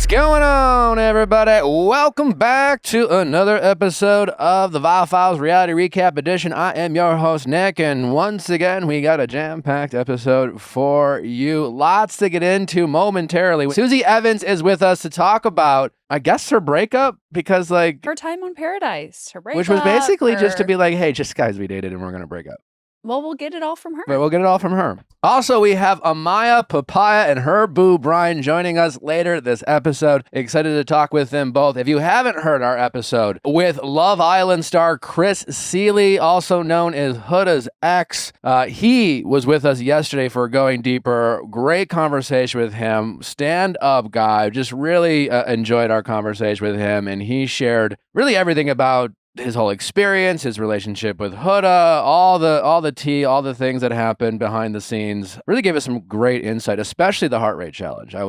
going on, everybody? Welcome back to another episode of the Viall Files Reality Recap Edition. I am your host, Nick, and once again, we got a jam-packed episode for you. Lots to get into momentarily. Susie Evans is with us to talk about, I guess, her breakup, because, like... her time on Paradise, her breakup. Which was basically just to be like, hey, just guys, we dated and we're going to break up. Well, we'll get it all from her. But we'll get it all from her. Also, we have Amaya Papaya and her boo, Bryan, joining us later this episode. Excited to talk with them both. If you haven't heard our episode with Love Island star Chris Seeley, also known as Huda's ex, he was with us yesterday for Going Deeper. Great conversation with him. Stand-up guy. Just really enjoyed our conversation with him, and he shared really everything about his whole experience, his relationship with Huda, all the tea, all the things that happened behind the scenes. Really gave us some great insight, especially the heart rate challenge. I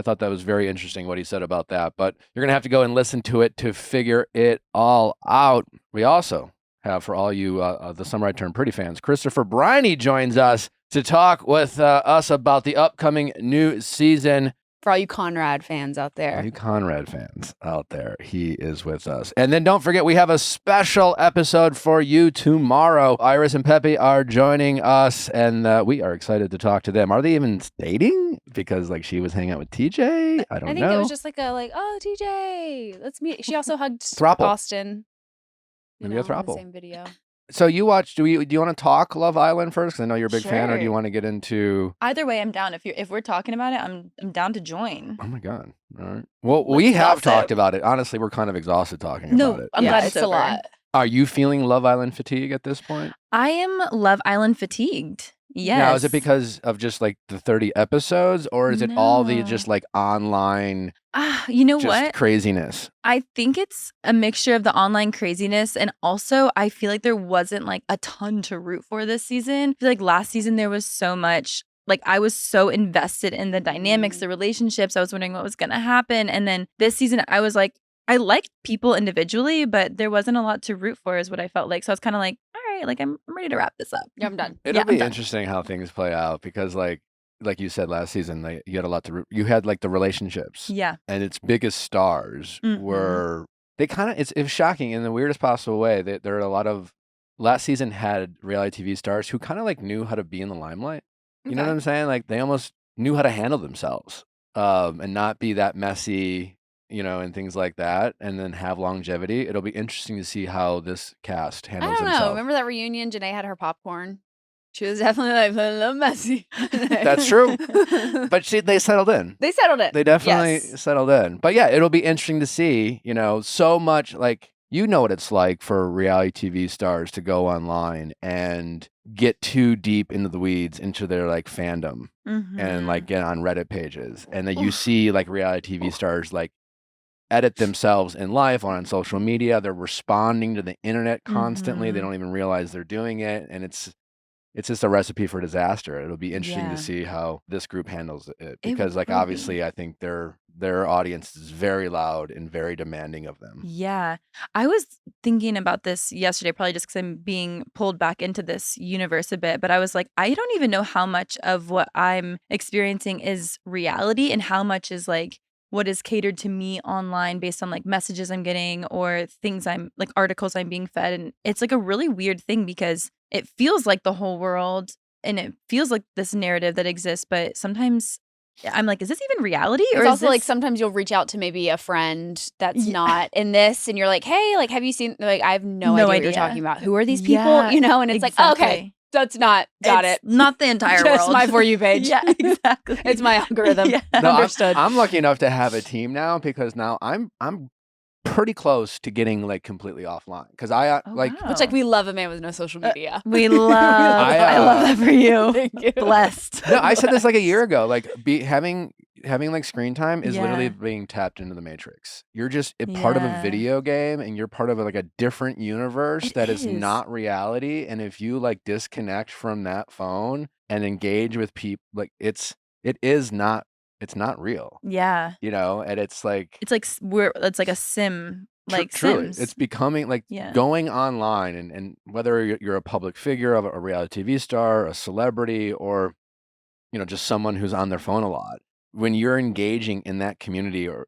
thought that was very interesting what he said about that, but you're going to have to go and listen to it to figure it all out. We also have, for all you the Summer I Turned Pretty fans, Christopher Briney joins us to talk with us about the upcoming new season. For all you Conrad fans out there. All you Conrad fans out there, he is with us. And then don't forget, we have a special episode for you tomorrow. Iris and Pepe are joining us, and we are excited to talk to them. Are they even dating? Because, like, she was hanging out with TJ? I don't know. I think it was just like oh, TJ, let's meet. She also hugged Throuple. Austin. Maybe a throuple. In the same video. So you watched, do you want to talk Love Island first? 'Cause I know you're a big fan, or do you Sure. want to get into... Either way, I'm down. If we're talking about it, I'm down to join. Oh my God. All right. Well, Let's we have gossip. talked about it. Honestly, we're kind of exhausted talking No, about it. I'm Yeah, glad it's it's a over. lot. Are you feeling Love Island fatigue at this point? I am Love Island fatigued. Yes. Now, is it because of just like the 30 episodes, or is it all the No. just like online You know just what? craziness? I think it's a mixture of the online craziness, and also I feel like there wasn't like a ton to root for this season. I feel like last season there was so much. Like, I was so invested in the dynamics, the relationships. I was wondering what was going to happen. And then this season, I was like, I liked people individually, but there wasn't a lot to root for, is what I felt like. So I was kind of like, all right, like I'm ready to wrap this up. Yeah, I'm done. It'll Yeah, I'm be done. interesting how things play out, because like you said last season, like, you had a lot to root. You had like the relationships, Yeah. and its biggest stars Mhm. were, they kind of, it's shocking in the weirdest possible way that there are a lot of, last season had reality TV stars who kind of like knew how to be in the limelight. You know what I'm saying? Like, they almost knew how to handle themselves, and not be that messy, and things like that, and then have longevity. It'll be interesting to see how this cast I handles don't know. themselves. Remember that reunion? Janae had her popcorn. She was definitely like a little messy. That's true. But they settled in. They settled it. They definitely Yes. settled in. But yeah, it'll be interesting to see, so much, like, what it's like for reality TV stars to go online and get too deep into the weeds, into their like fandom, and like get on Reddit pages. And then you see like reality TV stars like edit themselves in life or on social media. They're responding to the internet constantly. They Mhm. don't even realize they're doing it. And it's just a recipe for disaster. It'll be interesting Yeah. to see how this group handles it, It because like will be. obviously I think their audience is very loud and very demanding of them. Yeah. I was thinking about this yesterday, probably just because I'm being pulled back into this universe a bit. But I was like, I don't even know how much of what I'm experiencing is reality and how much is like what is catered to me online based on like messages I'm getting or things I'm like articles I'm being fed. And it's like a really weird thing because it feels like the whole world and it feels like this narrative that exists. But sometimes I'm like, is this even reality? Or It's is also like this- sometimes you'll reach out to maybe a friend that's Yeah. not in this, and you're like, hey, like, have you seen? Like, I have no, idea what you're idea. talking about. Who are these people? Yeah, And it's like, okay, exactly. that's not got It's it. not the entire Just world. my For You page. Yeah, exactly. It's my algorithm. Yeah. No, Understood. I'm lucky enough to have a team now, because now I'm pretty close to getting like completely offline, because I Oh, like wow. Which, like, we love a man with no social media. We love. I, I love that for you. Thank you. Blessed. no, I said this like a year ago. Like, having like screen time is literally Yeah. being tapped into the Matrix. You're just a part of a Yeah. video game, and you're part of like a different universe It that is is. not reality. And if you like disconnect from that phone and engage with people, like it's not real, Yeah. and it's like It's like it's like a sim, like truly, Sims. it's becoming like Yeah. going online, and whether you're a public figure of a reality TV star, a celebrity, or just someone who's on their phone a lot, when you're engaging in that community, or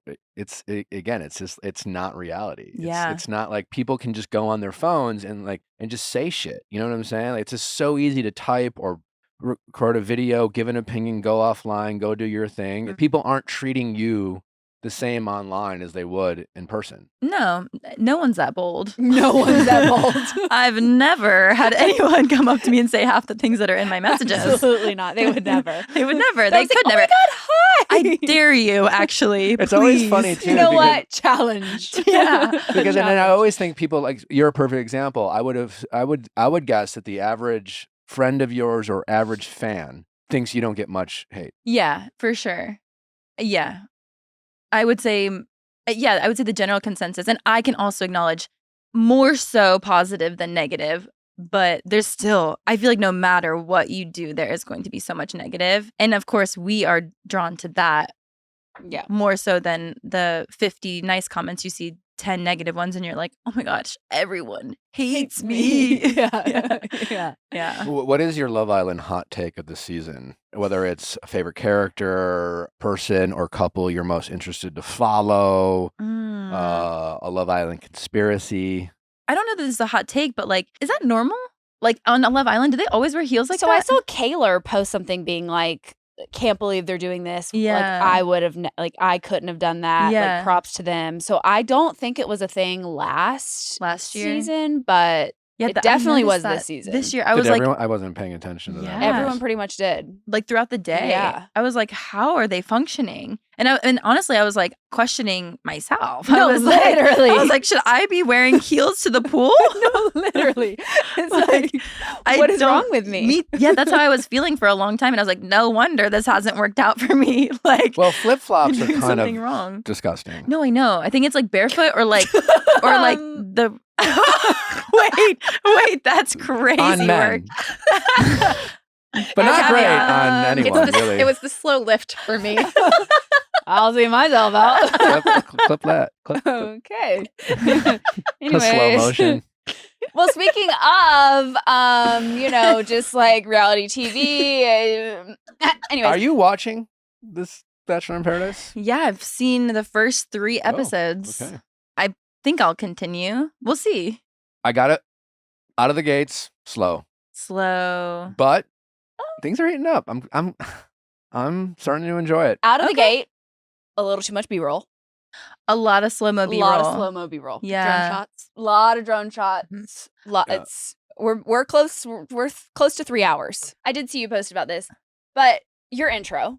again, it's not reality. Yeah. It's not like people can just go on their phones and just say shit. You know what I'm saying? Like, it's just so easy to type or record a video, give an opinion, go offline, go do your thing. People aren't treating you the same online as they would in person. No one's that bold. No one's that bold. I've never had anyone come up to me and say half the things that are in my messages. Absolutely not. They would never. They would never. They They could like, never. Oh my God, hi. I dare you, actually. It's always please. funny too. You know because, what? Challenge. Yeah. Because and then I always think people, like, you're a perfect example. I would guess that the average friend of yours or average fan thinks you don't get much hate. Yeah, for sure. Yeah. I would say the general consensus, and I can also acknowledge more so positive than negative, but there's still, I feel like no matter what you do, there is going to be so much negative. And of course, we are drawn to that more so than the 50 nice comments you see 10 negative ones, and you're like, oh my gosh, everyone hates me. Yeah. What is your Love Island hot take of the season? Whether it's a favorite character, person, or couple you're most interested to follow, a Love Island conspiracy. I don't know that this is a hot take, but like, is that normal? Like on Love Island, do they always wear heels like So that? I saw Kaylor post something being like, can't believe they're doing this. Yeah. Like I would have, I couldn't have done that. Yeah. Like props to them. So I don't think it was a thing last year season, but Yeah, it definitely was that this season. This year, I was like, I wasn't paying attention to that. Yeah. Everyone pretty much did. like throughout the day. Yeah. I was like, how are they functioning? And honestly, I was like questioning myself. No, I was literally. Like, I was like, should I be wearing heels to the pool? No, literally. It's like, I what is don't- wrong with me? Yeah, that's how I was feeling for a long time, and I was like, no wonder this hasn't worked out for me. Like, Well, flip flops are doing kind something of wrong. disgusting. No, I know. I think it's like barefoot or like the. wait, that's crazy On men. work. But not great Yeah. on anyone, really. It was the slow lift for me. I'll see myself out. clip that. Clip Okay. the Anyways. slow motion. Well, speaking of, just like reality TV. Anyways, Are you watching this Bachelor in Paradise? Yeah, I've seen the first 3 episodes. Okay. I think I'll continue. We'll see. I got it out of the gates slow, Slow. but things are heating up. I'm starting to enjoy it. out of the Okay. gate, a little too much B-roll. A lot of slow-mo A B-roll. lot of slow-mo B-roll. Yeah. Drone shots. A lot of drone shots. Yeah. It's we're close. We're close to 3 hours. I did see you post about this, but your intro.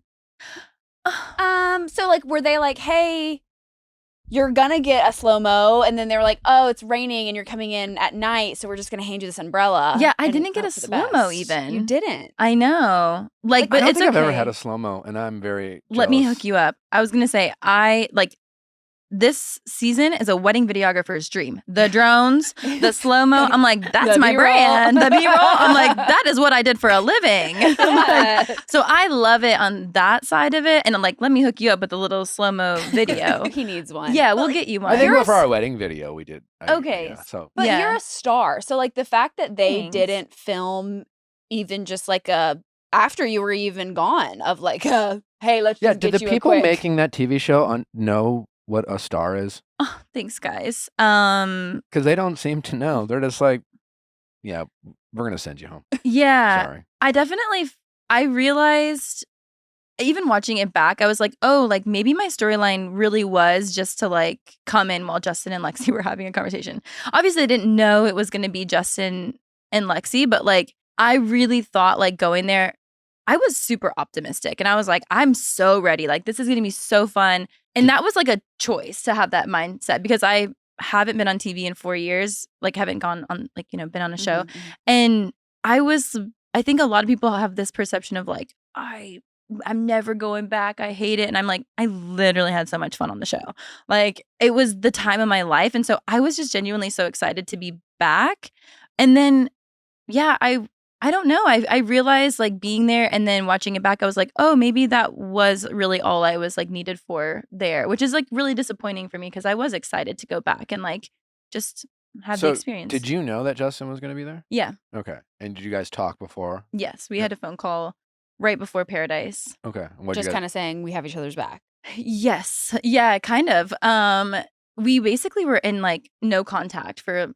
So like, were they like, hey, you're gonna get a slow-mo, and then they were like, oh, it's raining and you're coming in at night, so we're just gonna hand you this umbrella. Yeah, I and didn't get hope a for the slow-mo best. even. You didn't. I know. Like, but I don't it's think okay. I've ever had a slow mo, and I'm very. Let me jealous. hook you up. I was gonna say, this season is a wedding videographer's dream. The drones, the slow-mo. I'm like, that's The my B-roll. brand. The B-roll. I'm like, that is what I did for a living. Yeah. So I love it on that side of it. And I'm like, let me hook you up with a little slow-mo video. He needs one. Yeah, we'll get you one. I think You're for our wedding video we did. Okay, So But Yeah. you're a star. So like the fact that they Thanks. didn't film even just like after you were even gone of like hey, let's yeah, just did get the you people a quick. making that TV show know what a star is? Oh, thanks, guys. Because they don't seem to know. They're just like, yeah, we're gonna send you home. Yeah, Sorry. I realized even watching it back, I was like, oh, like maybe my storyline really was just to like come in while Justin and Lexi were having a conversation. Obviously, I didn't know it was going to be Justin and Lexi, but like I really thought like going there, I was super optimistic and I was like, I'm so ready. Like this is going to be so fun. And that was like a choice to have that mindset because I haven't been on TV in 4 years, like haven't gone on like, been on a show. Mhm. And I think a lot of people have this perception of like, I'm never going back. I hate it. And I'm like, I literally had so much fun on the show. Like it was the time of my life. And so I was just genuinely so excited to be back. And then, yeah, I don't know. I realized like being there and then watching it back, I was like, oh, maybe that was really all I was like needed for there, which is like really disappointing for me because I was excited to go back and like just have the experience. Did you know that Justin was going to be there? Yeah. Okay. And did you guys talk before? Yes. We Yeah. had a phone call right before Paradise. Okay. And what'd Just you kind of saying we have each other's back. Yes. Yeah, kind of. We basically were in like no contact for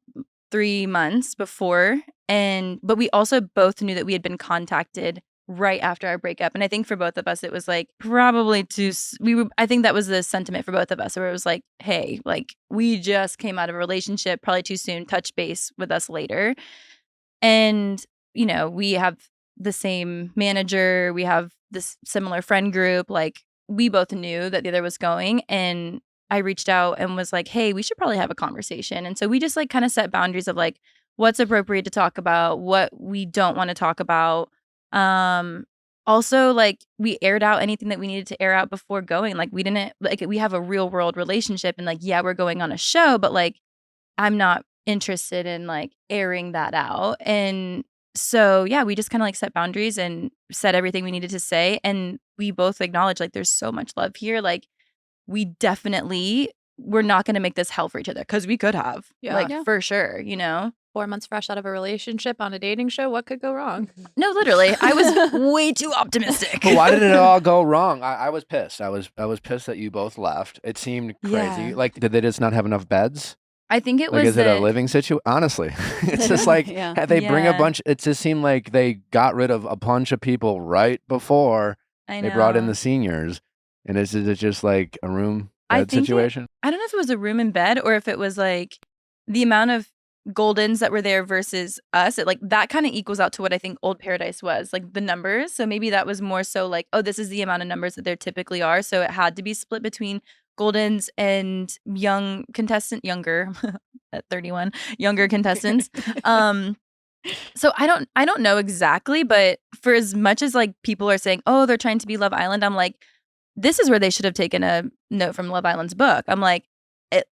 3 months before, but we also both knew that we had been contacted right after our breakup. And I think for both of us, it was like probably I think that was the sentiment for both of us, where it was like, hey, like we just came out of a relationship, probably too soon, touch base with us later. And, you know, we have the same manager, we have this similar friend group. Like we both knew that the other was going, and I reached out and was like, hey, we should probably have a conversation. And so we just like kind of set boundaries of like what's appropriate to talk about, what we don't want to talk about. Also, like we aired out anything that we needed to air out before going. Like we didn't, like we have a real world relationship, and like, yeah, we're going on a show, but like I'm not interested in like airing that out. And so, yeah, we just kind of like set boundaries and said everything we needed to say. And we both acknowledge like there's so much love here. Like we're not going to make this hell for each other, because we could have, for sure, you know? 4 months fresh out of a relationship on a dating show. What could go wrong? No, literally. I was way too optimistic. But why did it all go wrong? I was pissed. I was pissed that you both left. It seemed crazy. Yeah. Like, did they just not have enough beds? I think it Like, was is it a living situation? Honestly, it's just like they bring a bunch. It just seemed like they got rid of a bunch of people right before I they brought in know. the seniors. And is it just like a room I bed think situation? I don't know if it was a room in bed or if it was like the amount of Goldens that were there versus us. It like that kind of equals out to what I think Old Paradise was, like the numbers. So maybe that was more so like, oh, this is the amount of numbers that there typically are. So it had to be split between Goldens and younger at 31, younger contestants. So I don't know exactly, but for as much as like people are saying, oh, they're trying to be Love Island, I'm like, this is where they should have taken a note from Love Island's book. I'm like,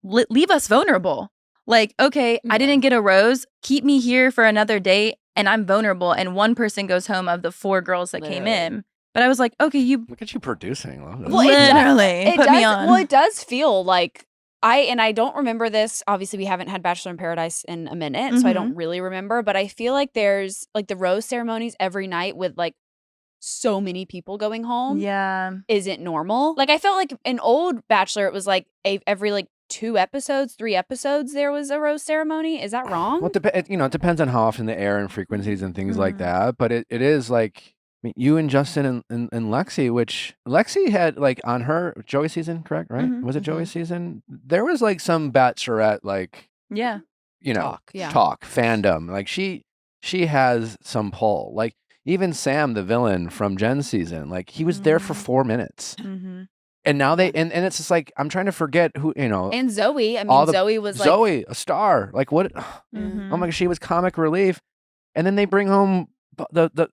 leave us vulnerable. Like, okay, I didn't get a rose. Keep me here for another day, and I'm vulnerable. And one person goes home of the 4 girls that came in. But I was like, okay, Look at you producing. Well, literally put me on. Well, it does feel like I don't remember this. Obviously, we haven't had Bachelor in Paradise in a minute, so I don't really remember. But I feel like there's like the rose ceremonies every night with like so many people going home. Yeah, isn't normal. Like I felt like an old Bachelor, it was like every like 3 episodes, there was a rose ceremony. Is that wrong? Well, it depends on how often they air and frequencies and things like that. But it is like, I mean, you and Justin and Lexi, which Lexi had like on her Joey season, correct? Right? Was it Joey season? There was like some Bachelorette, like, yeah, talk fandom. Like she has some pull. Like even Sam, the villain from Jen's season, like he was there for 4 minutes. And now and it's just like, I'm trying to forget who, And Zoe. I mean, Zoe was like... Zoe, a star. Like what? Oh my gosh, she was comic relief. And then they bring home the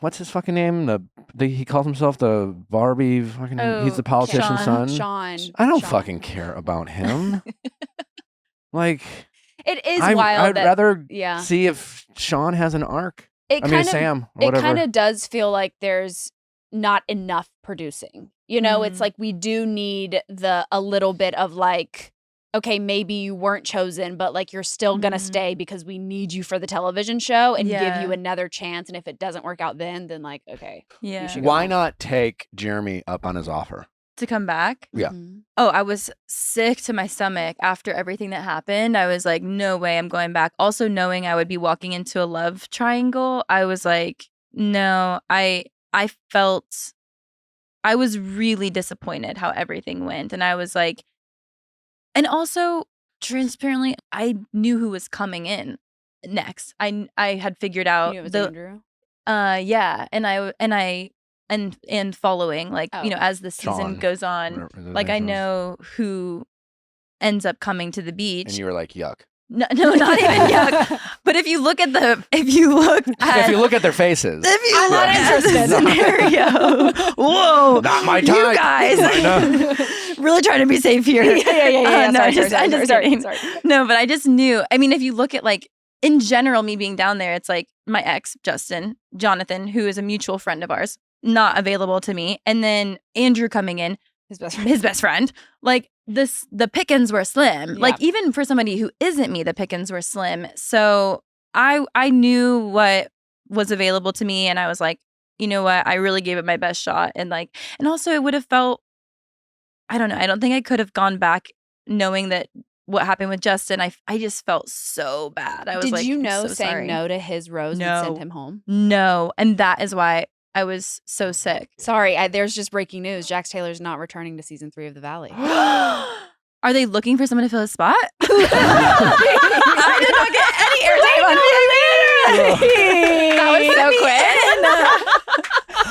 what's his fucking name? He calls himself the Barbie fucking, he's the politician's son. Sean. I don't fucking care about him. Like... It is wild. I'd rather see if Sean has an arc. Sam, whatever. It kind of does feel like there's not enough producing. It's like we do need a little bit of like, okay, maybe you weren't chosen, but like you're still gonna stay because we need you for the television show and give you another chance. And if it doesn't work out then like, okay. Yeah. Why not take Jeremy up on his offer? To come back? Yeah. Oh, I was sick to my stomach after everything that happened. I was like, no way I'm going back. Also knowing I would be walking into a love triangle, I was like, no, I felt... I was really disappointed how everything went. And I was like, and also transparently, I knew who was coming in next. I had figured out it was Andrew. And following, like, as the season Sean, goes on, like I know who ends up coming to the beach. And you were like, yuck. No, not even yuck. But if you look at their faces, I'm not interested. Scenario, whoa, not my type. You guys, really trying to be safe here. Yeah. No, Sorry. No, but I just knew. I mean, if you look at like in general, me being down there, it's like my ex, Jonathan, who is a mutual friend of ours, not available to me, and then Andrew coming in, his best friend, like. The pickings were slim. Yeah. Like even for somebody who isn't me, the pickings were slim. So I knew what was available to me, and I was like, you know what, I really gave it my best shot. And also it would have felt, I don't know, I don't think I could have gone back knowing that what happened with Justin. I just felt so bad. I was Did you know so saying sorry. no to his rose would send him home? No. And that is why I was so sick. Sorry, there's just breaking news. Jax Taylor's not returning to season 3 of The Valley. Are they looking for someone to fill his spot? I did not get any airtime on it. That was so quick.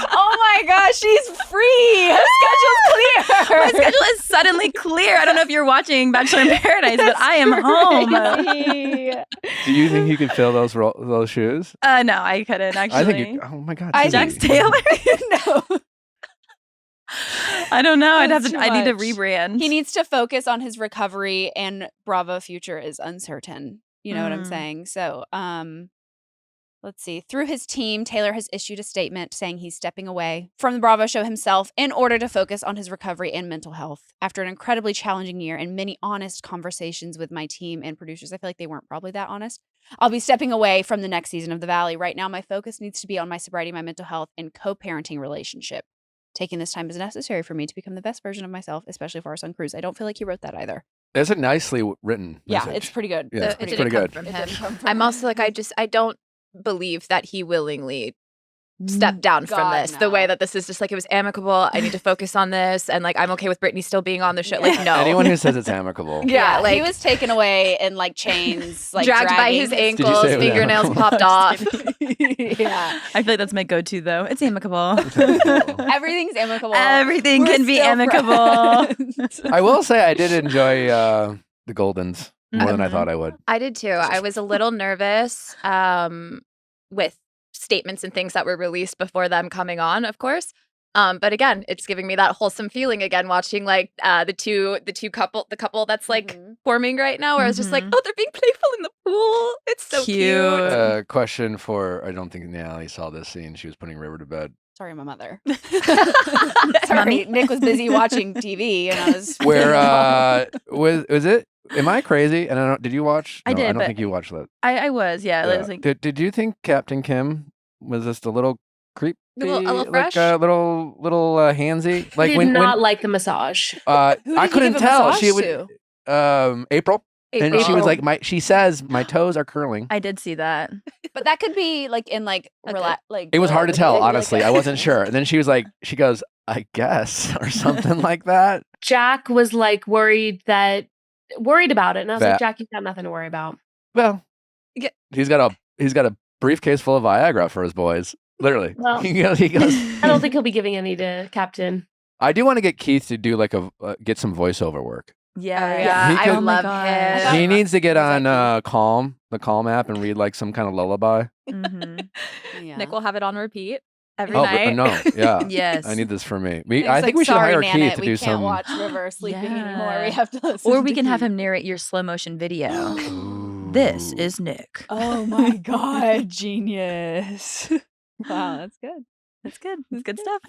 Oh my gosh, she's free. Her schedule's clear. My schedule is suddenly clear. I don't know if you're watching Bachelor in Paradise, but I am home. Do you think you could fill those shoes? No, I couldn't actually. I think oh my God. Jax Cindy. Taylor? No. I don't know. I That's need to much. rebrand. He needs to focus on his recovery, and Bravo future is uncertain. You know what I'm saying? So, let's see. Through his team, Taylor has issued a statement saying he's stepping away from the Bravo show himself in order to focus on his recovery and mental health. After an incredibly challenging year and many honest conversations with my team and producers, I feel like they weren't probably that honest. I'll be stepping away from the next season of The Valley. Right now, my focus needs to be on my sobriety, my mental health, and co-parenting relationship. Taking this time is necessary for me to become the best version of myself, especially for our son Cruz. I don't feel like he wrote that either. It's a nicely written message. Yeah, it's pretty good. Yeah, It's it's pretty good. From It him. didn't come from I'm him. also like, I don't believe that he willingly stepped down from God, this. The way no. that this is just like, it was amicable. I need to focus on this. And like, I'm okay with Brittany still being on the show. Like, no. Anyone who says it's amicable. Yeah, like he was taken away in like chains, like dragged by dragging his Did you ankles, say it was fingernails amicable? popped off. Yeah, I feel like that's my go-to though. It's amicable. It's amicable. everything's amicable. Everything We're can be still amicable. friends. I will say I did enjoy the Goldens more than I Mhm. thought I would. I did too. I was a little nervous with statements and things that were released before them coming on, of course. But again, it's giving me that wholesome feeling again, watching like the couple that's like forming right now, where I was just like, Mhm. oh, they're being playful in the pool. It's so cute. Question for, I don't think Natalie saw this scene. She was putting River to bed. Sorry, my mother. Mommy? Sorry, Nick was busy watching TV, and I was Where was it? Am I crazy? And I don't. Did you watch? I No, did, I don't but think you watched that. I was, yeah. It was like, Did you think Captain Kim was just a little creepy, A little like fresh? a little handsy? Like Did not like the massage. Who I did he couldn't give a tell. massage She would April, and she was April. like she says my toes are curling. I did see that. but that could be like in like like It was hard to tell, like honestly. I wasn't sure. And then she was like, she goes, I guess, or something like that. Jack was like worried about it. And I was That- like, Jack, you've got nothing to worry about. Well, Yeah. he's got a briefcase full of Viagra for his boys. Literally, Well, he goes. I don't think he'll be giving any to Captain. I do want to get Keith to do like get some voiceover work. Yeah. Yeah, He I could- love Oh my him. gosh. He needs to get on Exactly. the Calm app, and read like some kind of lullaby. Mhm. Yeah. Nick will have it on repeat every Oh, night. no, yeah. Yes. I need this for me. Nick's I think like, we should sorry, hire Nanette, Keith to we do can't some. watch River sleeping anymore. Yeah. We have to listen. Or we to can have Keith. him narrate your slow motion video. This is Nick. Oh my god, genius! Wow, that's good. That's good. That's good stuff.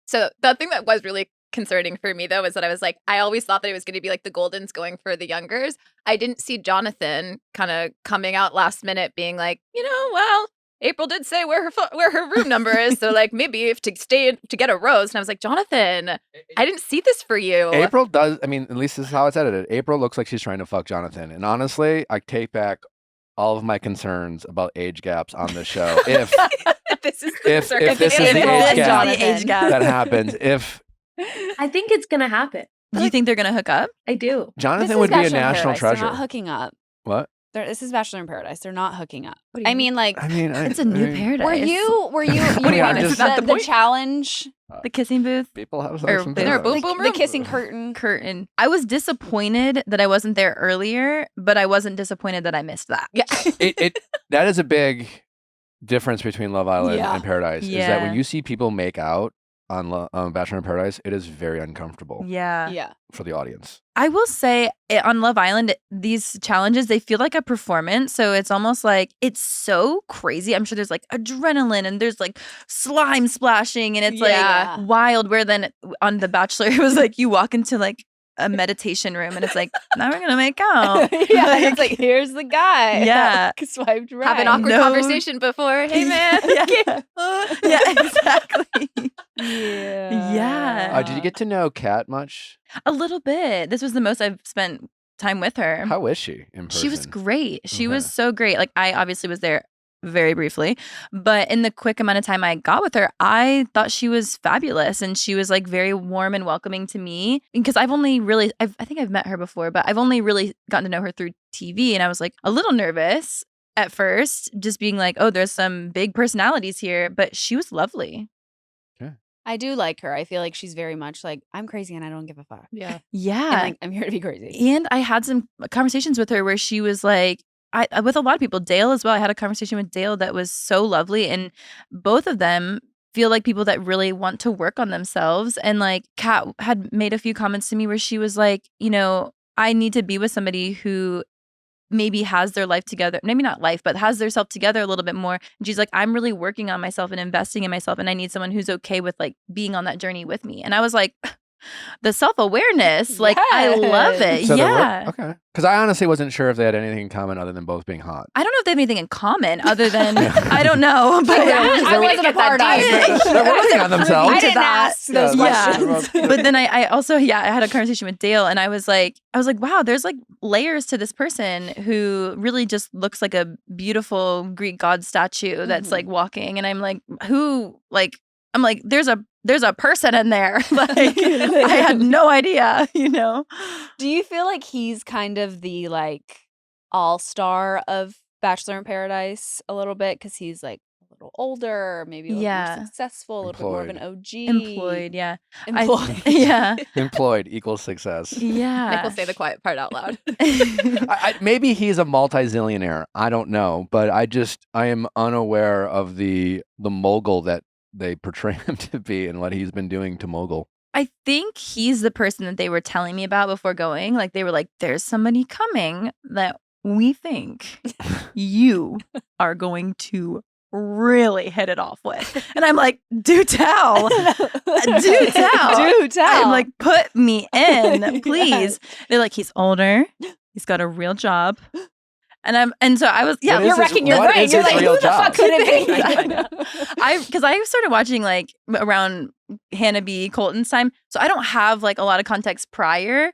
So the thing that was really concerning for me though is that I was like, I always thought that it was going to be like the Goldens going for the youngers. I didn't see Jonathan kind of coming out last minute being like, well, April did say where her room number is, so like maybe if to get a rose. And I was like, Jonathan, I didn't see this for you. April does. I mean, at least this is how it's edited. April looks like she's trying to fuck Jonathan, and honestly, I take back all of my concerns about age gaps on the show. If this is the if this is the April age and gap Jonathan. that happens, if I think it's going to happen. Do you think they're gonna hook up? I do. Jonathan would be a Bachelor in national Paradise. They're treasure. not hooking up. What? This is Bachelor in Paradise. They're not hooking up. What do you I mean, like, I mean, It's a new paradise. were you What do you mean? Is that the the point? challenge, The kissing booth people have Or some is there a things. boom boom the room? kissing curtain? curtain. I was disappointed that I wasn't there earlier, but I wasn't disappointed that I missed that. Yeah. That is a big difference between Love Island Yeah. and Paradise. Is that Yeah. when you see people make out on Bachelor in Paradise, it is very uncomfortable Yeah. Yeah. for the audience. I will say on Love Island, these challenges, they feel like a performance. So it's almost like it's so crazy. I'm sure there's like adrenaline and there's like slime splashing and it's Yeah. like wild. Where then on The Bachelor, it was like you walk into like a meditation room, and it's like, now we're gonna make out. Yeah, it's like, here's the guy. Yeah. Swiped right. Have an awkward conversation before. Hey, man. Yeah, exactly. Yeah. Yeah. Did you get to know Kat much? A little bit. This was the most I've spent time with her. How is she in person? She was great. She Okay. was so great. Like, I obviously was there very briefly, but in the quick amount of time I got with her, I thought she was fabulous, and she was like very warm and welcoming to me, because I've only really, I think I've met her before, but I've only really gotten to know her through TV, and I was like a little nervous at first, just being like, oh, there's some big personalities here, but she was lovely. I do like her. I feel like she's very much like, I'm crazy and I don't give a fuck. Yeah. And Yeah. like, I'm here to be crazy. And I had some conversations with her where she was like, with a lot of people, Dale as well. I had a conversation with Dale that was so lovely. And both of them feel like people that really want to work on themselves. And like Kat had made a few comments to me where she was like, you know, I need to be with somebody who maybe has their life together, maybe not life, but has their self together a little bit more. And she's like, I'm really working on myself and investing in myself, and I need someone who's okay with like being on that journey with me. And I was like, the self-awareness, like, I love it. So Yeah. okay. Because I honestly wasn't sure if they had anything in common other than both being hot. I don't know if they have anything in common other than, I don't know. But I wasn't a part of it. They're working on themselves. I didn't ask those Yeah. questions. But then I also, I had a conversation with Dale, and I was like, wow, there's like layers to this person who really just looks like a beautiful Greek god statue that's like walking. And I'm like, there's a person in there. Like, I had no idea, you know? Do you feel like he's kind of the like all-star of Bachelor in Paradise a little bit? Because he's like a little older, maybe a little more successful, a little bit more of an OG. Employed, yeah. Employed. Yeah. Employed equals success. Yeah. Nick will say the quiet part out loud. Maybe he's a multi-zillionaire. I don't know, but I am unaware of the mogul that they portray him to be and what he's been doing to mogul. I think he's the person that they were telling me about before going. Like, they were like, there's somebody coming that we think you are going to really hit it off with. And I'm like, do tell. Do tell. Do tell. I'm like, put me in, please. Yes. They're like, he's older. He's got a real job. And so I was, What is You're his- wrecking your what brain. is You're his like, real who the job? fuck could it be? I know. Because I started watching like around Hannah B. Colton's time, so I don't have like a lot of context prior,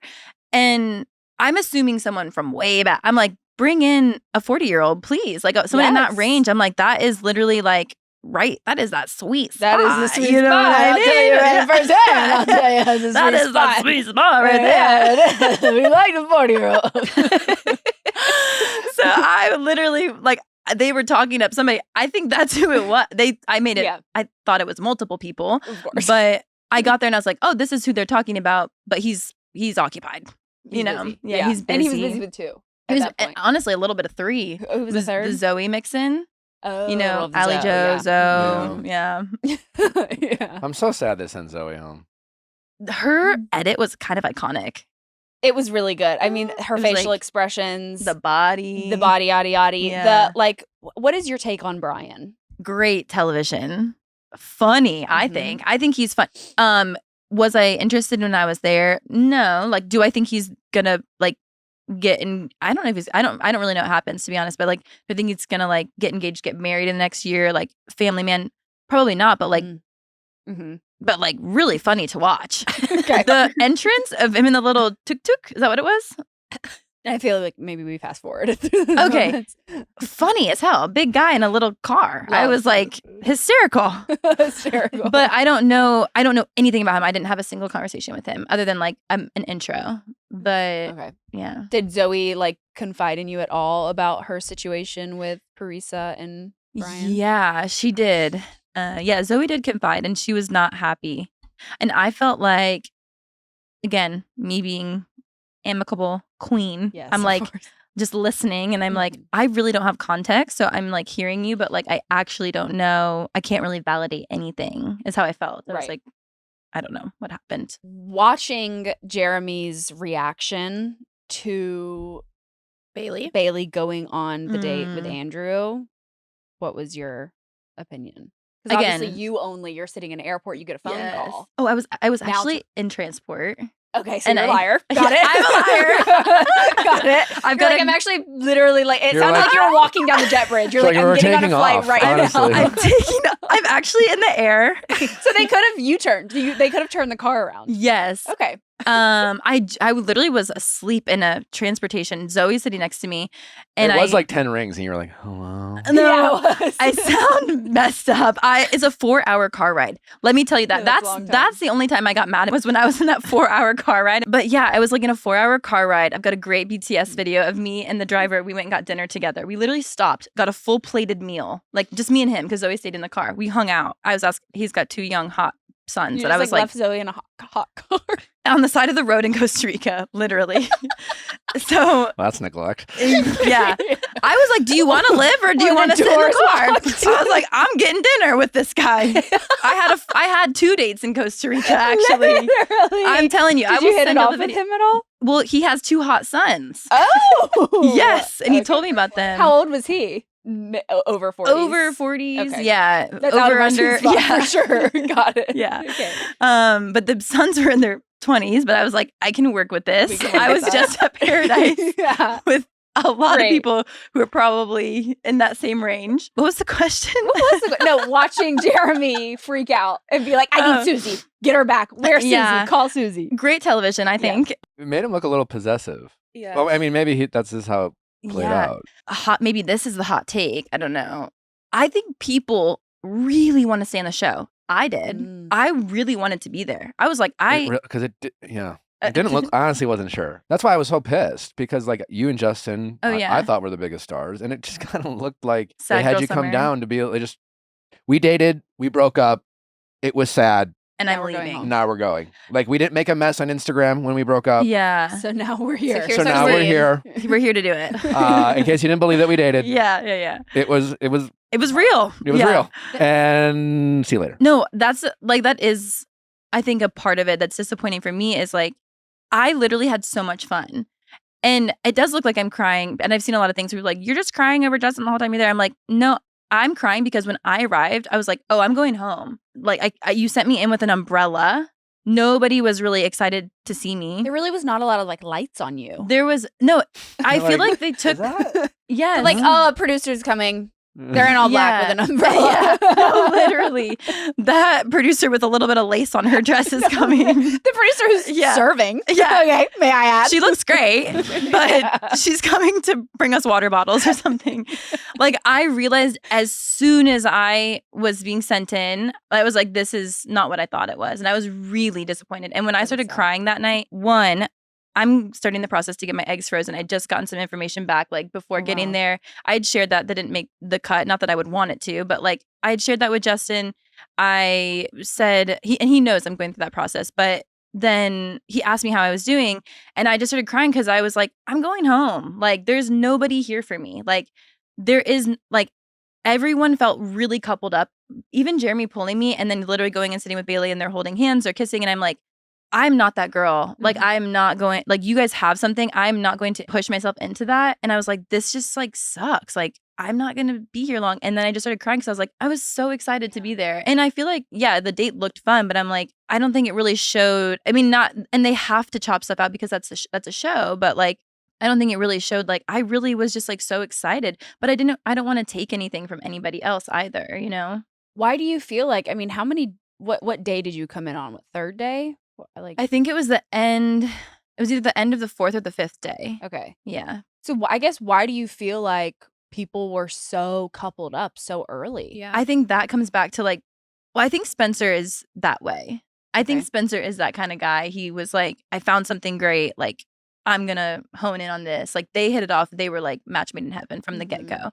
and I'm assuming someone from way back. I'm like, bring in a 40-year-old, please, like someone in that Yes. range. I'm like, that is literally like right. That is that sweet spot. That is the sweet you know spot. what I I'll tell you mean? right first hand. I'll tell you that's the That sweet is that spot. sweet spot right there. Yeah, we like the 40-year-old. So I literally like, they were talking up somebody. I think that's who it was. I made it. Yeah. I thought it was multiple people, Of course. but I got there and I was like, oh, this is who they're talking about. But he's occupied. He's you know, busy. yeah, he's busy. And he was busy with two. He At was that point. honestly a little bit of three. Who was the third? The Zoe mixin. Oh, You know, of the Ali Zoe, Jo, Zoe. Yeah. yeah. I'm so sad they sent Zoe home. Her edit was kind of iconic. It was really good. I mean, her It was facial like expressions, The body. yada yada. Yeah. The like, what is your take on Bryan? Great television. Funny, I Mhm. think. I think he's fun. Was I interested when I was there? No. Like, do I think he's gonna like get in? I don't know if he's. I don't really know what happens, to be honest. But like, I think he's gonna like get engaged, get married in the next year. Like, family man, probably not. But like, Mm-hmm. but like, really funny to watch. Okay. The entrance of him in the little tuk tuk. Is that what it was? I feel like maybe we fast forward through the Okay. moments. Funny as hell. A big guy in a little car. I Love. was like hysterical. Hysterical. But I don't know anything about him. I didn't have a single conversation with him other than like an intro. But okay. yeah. Did Zoe like confide in you at all about her situation with Parisa and Bryan? Yeah, she did. Zoe did confide and she was not happy. And I felt like, again, me being amicable queen, Yes, I'm of like course. just listening and I'm like, Mhm. I really don't have context. So I'm like hearing you, but like I actually don't know. I can't really validate anything is how I felt. I was Right. like, I don't know what happened. Watching Jeremy's reaction to Bailey going on the date with Mm. Andrew, what was your opinion? Because obviously Again- you're sitting in an airport, you get a phone call. Oh, I was Now actually in transport. Okay, so And you're a I- liar. Yeah, Got it. I'm a liar. Got it. I've You're got like, a- I'm actually literally like, it You're sounded like- like you were walking down the jet bridge. You're It's like, like I'm we're getting on a taking flight off, right honestly. now. I'm actually in the air. So they could have U-turned. They could have turned the car around. Yes. Okay. I literally was asleep in a transportation. Zoe's sitting next to me, and it was I like 10 rings, and you were like, hello. no, Yeah, it was. I sound messed up. It's a 4-hour car ride. Let me tell you that. Yeah, that's a long time. That's the only time I got mad was when I was in that 4-hour car ride. But yeah, I was like in a 4-hour car ride. I've got a great BTS video of me and the driver. We went and got dinner together. We literally stopped, got a full plated meal, like just me and him, because Zoe stayed in the car. We hung out. I was asking. He's got 2 young hot sons, You and I just, was like left Zoe in a hot car. on the side of the road in Costa Rica, literally. So Well, that's neglect. yeah, I was like, "Do you want to live or do you When want the to sit in doors the car?" locked. I was like, "I'm getting dinner with this guy." I had 2 dates in Costa Rica actually. Literally. I'm telling you, Did I will you hit send it all off the with video. him at all? Well, he has 2 hot sons. Oh, Yes, and he Okay. told me about them. How old was he? Over 40s. Over 40s, Okay. yeah. That's out of over our sweet under, spot yeah, for sure. Got it. Yeah. Okay. But the sons were in their 20s, but I was like, I can work with We this. can work I with was that. just at Paradise Yeah. with a lot Great. of people who are probably in that same range. What was the question? No, watching Jeremy freak out and be like, I need Susie. Get her back. Where's Yeah. Susie? Call Susie. Great television, I think. It made him look a little possessive. Yeah. Well, I mean, maybe that's just how it played Yeah. out. Maybe this is the hot take. I don't know. I think people really want to stay on the show. I did. Mm. I really wanted to be there. I was like, Because it didn't look, I honestly wasn't sure. That's why I was so pissed because like you and Justin, Oh, yeah. I thought were the biggest stars. And it just kind of looked like Sad they had girl you come summer. down to be, we dated, we broke up. It was sad. and Now I'm we're going leaving. home. Now we're going. Like we didn't make a mess on Instagram when we broke up. Yeah. So now we're here. here's So our now we're scene. here. We're here to do it. In case you didn't believe that we dated, Yeah. it was It was real. It was Yeah. real. And see you later. No, that is, I think, a part of it that's disappointing for me is like, I literally had so much fun. And it does look like I'm crying. And I've seen a lot of things where like, you're just crying over Justin the whole time you're there. I'm like, no, I'm crying because when I arrived, I was like, oh, I'm going home. Like, you sent me in with an umbrella. Nobody was really excited to see me. There really was not a lot of like lights on you. There was, no, I feel like they Is took, that- yes. Like, oh, a producer's coming. They're in all black with an umbrella. Yeah, no, literally. That producer with a little bit of lace on her dress is coming. The producer who's Yeah. serving. Yeah. Okay, may I add? She looks great, but she's coming to bring us water bottles or something. Like, I realized as soon as I was being sent in, I was like, this is not what I thought it was. And I was really disappointed. And when I started crying that night, I'm starting the process to get my eggs frozen. I'd just gotten some information back, like before getting wow. there. I'd shared that didn't make the cut. Not that I would want it to, but like I'd shared that with Justin. I said, he knows I'm going through that process, but then he asked me how I was doing. And I just started crying because I was like, I'm going home. Like, there's nobody here for me. Like, there is, like, everyone felt really coupled up. Even Jeremy pulling me and then literally going and sitting with Bailey and they're holding hands or kissing. And I'm like, I'm not that girl. Like, I'm not going, like, you guys have something. I'm not going to push myself into that. And I was like, this just like sucks. Like, I'm not going to be here long. And then I just started crying because I was like, I was so excited to be there. And I feel like, yeah, the date looked fun, but I'm like, I don't think it really showed. I mean, not, and they have to chop stuff out because that's a show, but like, I don't think it really showed. Like, I really was just like so excited, but I don't want to take anything from anybody else either, you know? Why do you feel like, I mean, what day did you come in on? What, third day? Like, I think it was the end. It was either the end of the 4th or the 5th day. okay. Yeah. So I guess why do you feel like people were so coupled up so early? Yeah. I think that comes back to like, well, I think Spencer is that way. I think Okay. Spencer is that kind of guy. He was like, I found something great. Like, I'm going to hone in on this. Like, they hit it off. They were like match made in heaven from the Mhm. get-go.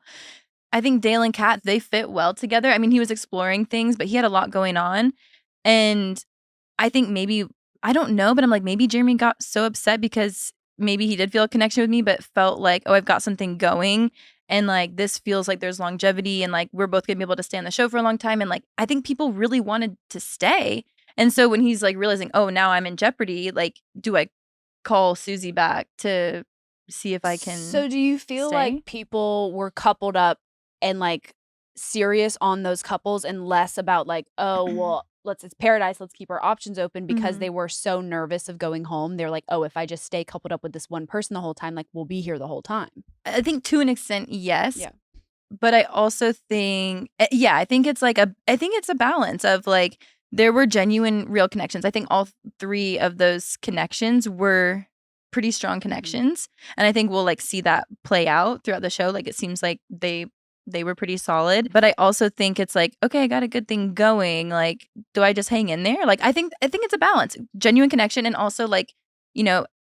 I think Dale and Kat, they fit well together. I mean, he was exploring things, but he had a lot going on. And I think maybe, I don't know, but I'm like, maybe Jeremy got so upset because maybe he did feel a connection with me, but felt like, oh, I've got something going. And like, this feels like there's longevity and like, we're both going to be able to stay on the show for a long time. And like, I think people really wanted to stay. And so when he's like realizing, oh, now I'm in jeopardy, like, do I call Susie back to see if I can? So do you feel stay? like people were coupled up and like serious on those couples and less about like, oh, well, it's paradise, let's keep our options open, because Mhm. they were so nervous of going home. They're like, oh, if I just stay coupled up with this one person the whole time, like we'll be here the whole time. I think to an extent, yes. Yeah. But I also think, I think it's I think it's a balance of like, there were genuine, real connections. I think all 3 of those connections were pretty strong connections. And I think we'll like see that play out throughout the show. Like, it seems like they were pretty solid. But I also think it's like, okay, I got a good thing going. Like, do I just hang in there? Like, I think it's a balance, genuine connection. And also like,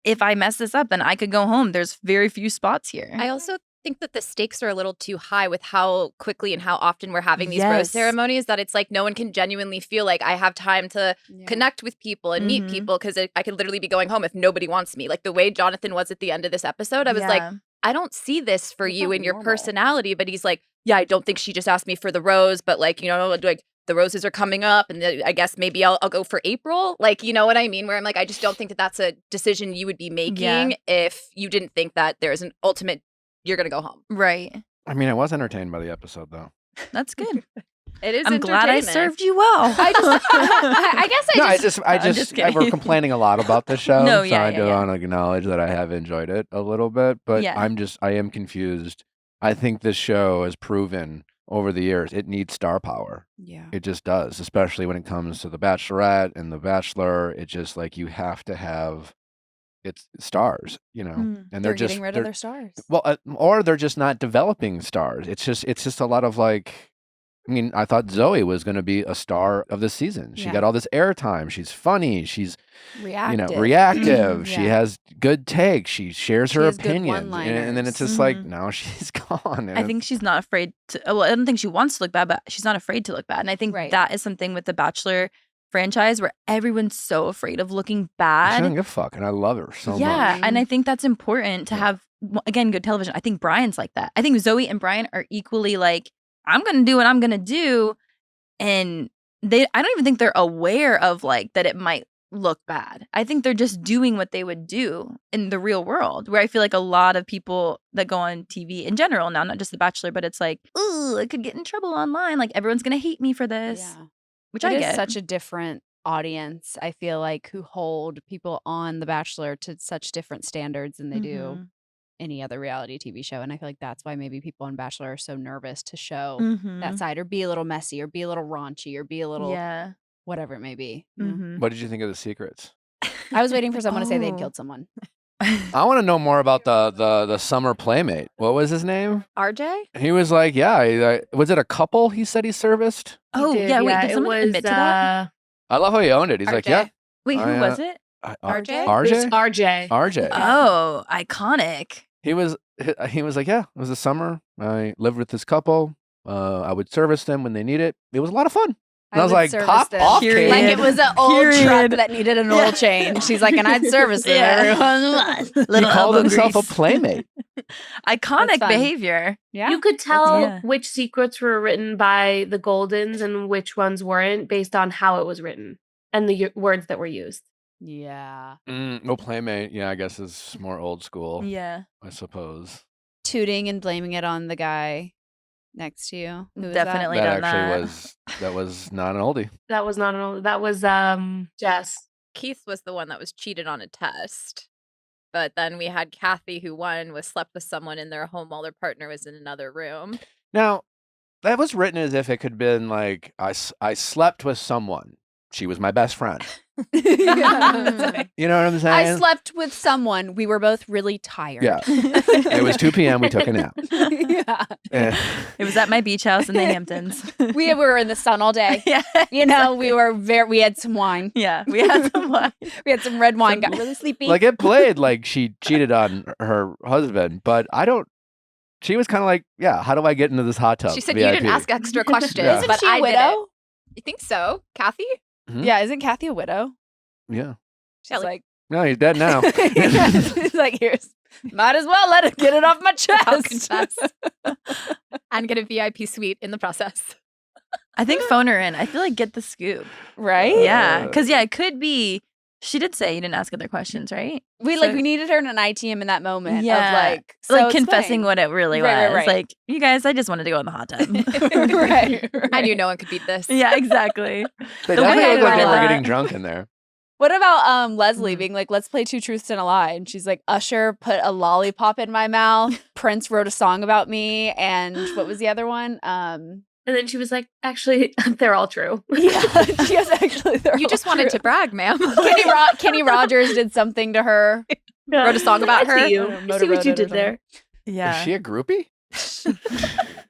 if I mess this up, then I could go home. There's very few spots here. I also think that the stakes are a little too high with how quickly and how often we're having these rose Yes. ceremonies, that it's like no one can genuinely feel like I have time to connect with people and meet Mhm. people, because I could literally be going home if nobody wants me. Like the way Jonathan was at the end of this episode, I was like, Yeah. I don't see this for It's you not in your normal. personality. But he's like, yeah, I don't think she just asked me for the rose, but like, like the roses are coming up, and I guess maybe I'll go for April. Like, you know what I mean? Where I'm like, I just don't think that that's a decision you would be making if you didn't think that there's an ultimate, you're going to go home. Right. I mean, I was entertained by the episode, though. That's good. It is I'm glad I entertainment. served you well. I just, I guess No, I I just just, kidding. we're complaining a lot about the show. No, so yeah, I yeah, do yeah. want to acknowledge that I have enjoyed it a little bit, but Yeah. I am confused. I think this show has proven over the years it needs star power. Yeah. It just does, especially when it comes to the Bachelorette and the Bachelor. It just like you have to have it's stars, Mm. and They're just getting rid of their stars. well, or they're just not developing stars. It's just a lot of like. I mean, I thought Zoe was going to be a star of this season. She Yeah. got all this airtime. She's funny. She's Reactive. reactive. She Yeah. has good takes. She shares She her has good opinions, and then it's just Mhm. like now she's gone. and I think she's not afraid to. Well, I don't think she wants to look bad, but she's not afraid to look bad. And I think Right. that is something with the Bachelor franchise where everyone's so afraid of looking she bad. doesn't give a fuck, and I love her so Yeah, much. and I think that's important to Yeah. have, again, good television. I think Bryan's like that. I think Zoe and Bryan are equally like, I'm gonna do what I'm gonna do, and I don't even think they're aware of like that it might look bad. I think they're just doing what they would do in the real world, where I feel like a lot of people that go on TV in general now, not just The Bachelor, but it's like, ooh, I could get in trouble online. Like everyone's gonna hate me for this, Yeah. which It I is get. such a different audience, I feel like, who hold people on The Bachelor to such different standards than they do Mhm. any other reality TV show. And I feel like that's why maybe people on Bachelor are so nervous to show Mhm. that side, or be a little messy, or be a little raunchy, or be a little Yeah. whatever it may be. Mhm. What did you think of the secrets? I was waiting for someone to say they'd Oh. killed someone. I want to know more about the summer playmate. What was his name? RJ? He was like, yeah, was it a couple? He said he serviced. Oh, He did, yeah. Wait, did it someone was, admit to that? I love how he owned it. He's like, yeah, Wait, who I, was it? RJ? It was RJ. RJ. RJ. Oh, iconic. He was like, yeah, it was the summer. I lived with this couple. I would service them when they need it. It was a lot of fun. And I was would like, service top them. off, Period. Like kid. it was an old truck Period. that needed an oil change. She's like, and I'd service it. Yeah. Everyone. He Little called elbow himself grease. a playmate. Iconic fun. behavior. Yeah. You could tell Yeah. which secrets were written by the Goldens and which ones weren't based on how it was written and the words that were used. Yeah. No playmate. Yeah, I guess is more old school. Yeah. I suppose. Tooting and blaming it on the guy next to you. Who was that? Definitely That done actually that. was not an oldie. That was not an old, that was Jess. Keith was the one that was cheated on a test. But then we had Kathy, who slept with someone in their home while their partner was in another room. Now, that was written as if it could have been like, I slept with someone. She was my best friend. Yeah. You know what I'm saying? I slept with someone. We were both really tired. Yeah. It was 2 p.m. We took a nap. Yeah. Eh. It was at my beach house in the Hamptons. We were in the sun all day. Yeah. You know, we had some wine. Yeah. We had some wine. We had some red wine. Got really sleepy. Like it played like she cheated on her husband, but she was kind of like, yeah, how do I get into this hot tub? She said you VIP? didn't ask extra questions, Yeah. Isn't but she a I did widow? it. You think so? Kathy? Hmm? Yeah, isn't Kathy a widow? Yeah. She's like, No, he's dead now. she's like, might as well let it get it off my I'll chest. confess. And get a VIP suite in the process. I think phone her in. I feel like get the scoop. Right? Yeah. Because, yeah, it could be She did say you didn't ask other questions, right? We needed her in an ITM in that moment. Yeah. Of like, so confessing explain. what it really Right, was. right. Like, you guys, I just wanted to go in the hot tub. right. I knew no one could beat this. Yeah, exactly. They The definitely way look like they I were read getting that- drunk in there. What about Leslie being like, let's play 2 truths and a lie? And she's like, Usher put a lollipop in my mouth. Prince wrote a song about me. And what was the other one? And then she was like, actually, they're all true. Yeah, she has actually. You just wanted to brag, ma'am. Kenny Rogers did something to her. Wrote a song about her. I see you. I don't know, I see what you motor did road or there. Yeah. Is she a groupie?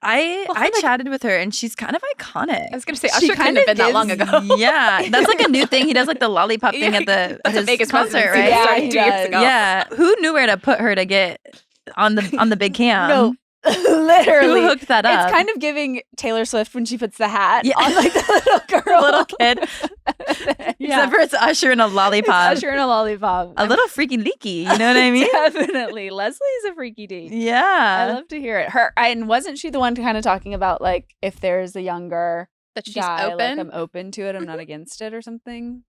I chatted with her and she's kind of iconic. I was going to say, She Usher couldn't kinda have been that long gives- ago. Yeah, that's like a new thing. He does like the lollipop thing at the That's a his Vegas concert, residency right? Yeah, started he 2 years does. ago. Yeah, who knew where to put her to get on the big cam? No, literally. Who hooked that up? It's kind of giving Taylor Swift when she puts the hat Yeah. on like the little girl. little kid. Yeah. Except for it's Usher and a lollipop. Usher and a lollipop. A little freaky leaky, you know what I mean? Definitely. Leslie's a freaky D. I Yeah. love to hear it. And wasn't she the one kind of talking about like if there's a younger That she's guy, open. like I'm open to it, I'm not against it or something?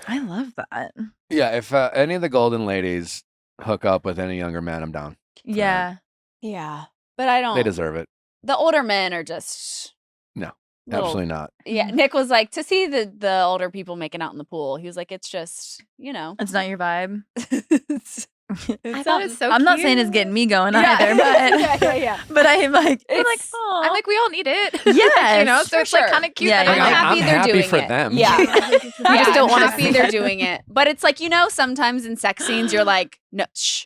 I love that. Yeah, if any of the Golden Ladies hook up with any younger man, I'm down. Yeah. Yeah. But I don't. They deserve it. The older men are just. No, little- absolutely not. Yeah. Nick was like, to see the older people making out in the pool, he was like, it's just, It's not your vibe. it's I thought it's so I'm not saying cute. it's getting me going Yeah. either, but yeah. but I'm like, It's- oh, I'm like, we all need it. Yes, you know, so for it's like sure. kind of cute. Yeah, that yeah, I'm yeah. happy I'm they're happy doing for it. them. Yeah. I just just don't don't want wanna to see see they're doing it. But it's like, sometimes in sex scenes, you're like, no, shh.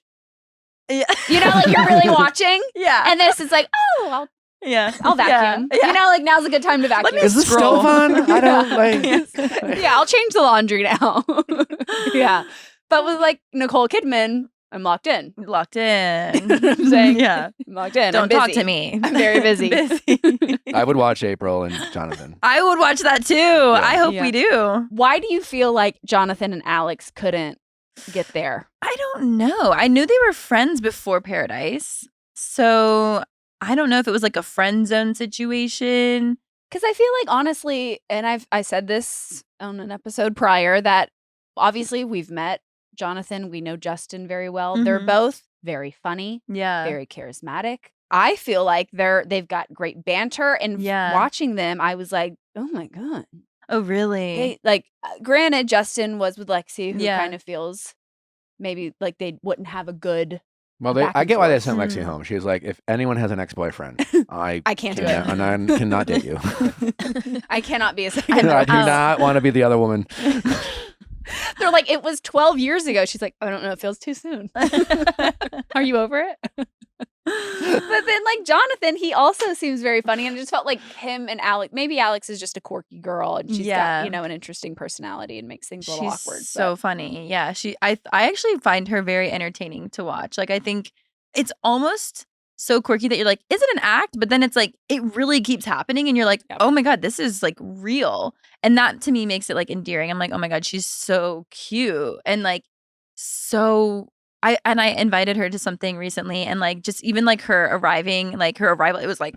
yeah, Like you're really watching. yeah, And this is like, oh, yeah, I'll vacuum. Yeah. Like now's a good time to vacuum. me Is this Scroll. still fun? I don't like. Yeah, I'll change the laundry now. Yeah. But with like Nicole Kidman, I'm locked in. locked You in. know what I'm saying? Yeah, I'm locked in. don't I'm talk busy. to me. I'm very busy. I would watch April and Jonathan. I would watch that too. I hope Yeah. we do. Why do you feel like Jonathan and Alex couldn't get there? I don't know. I knew they were friends before Paradise, so I don't know if it was like a friend zone situation. Because I feel like honestly, and I said this on an episode prior, that obviously we've met Jonathan, we know Justin very well. They're Mhm. both very funny, Yeah, very charismatic. I feel like they've got great banter, and Yeah. watching them, I was like, oh my god. Oh, really? Granted, Justin was with Lexi, who Yeah. kind of feels maybe like they wouldn't have a good. Well, Back I and get why they forth. sent Lexi Mm. home. She was like, if anyone has an ex-boyfriend, I I can't do cannot, it. and I cannot date you. I cannot be a I second. know. I do Oh. not want to be the other woman. They're like, it was 12 years ago. She's like, I don't know. It feels too soon. Are you over it? But then, like, Jonathan, he also seems very funny. And I just felt like him and Alex, maybe Alex is just a quirky girl and she's Yeah. got, an interesting personality and makes things a little She's awkward. so but- funny. Yeah, I actually find her very entertaining to watch. Like I think it's almost so quirky that you're like, is it an act? But then it's like it really keeps happening and you're like, Yep. oh my God, this is like real. And that to me makes it like endearing. I'm like, oh my God, she's so cute. And like so I invited her to something recently and like just even like her arrival, it was like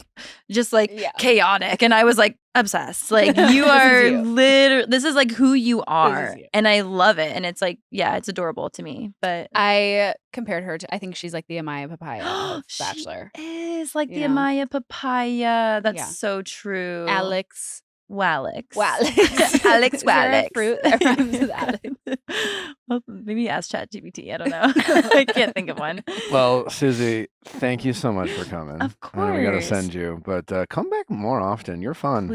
just like Yeah. chaotic. And I was like obsessed. Like This you is are you. literally this is like who you are. you. And I love it. And it's like, yeah, it's adorable to me. But I compared her to, I think she's like the Amaya Papaya of She Bachelor. is like the You know? Amaya Papaya. That's Yeah. so true. Alex. Walex. Alex. Alex Is there a Walex. fruit that rhymes with Alex? Well, maybe ask ChatGPT. I don't know. I can't think of one. Well, Susie, thank you so much for coming. Of I know we got to course. send you, but come back more often. You're fun.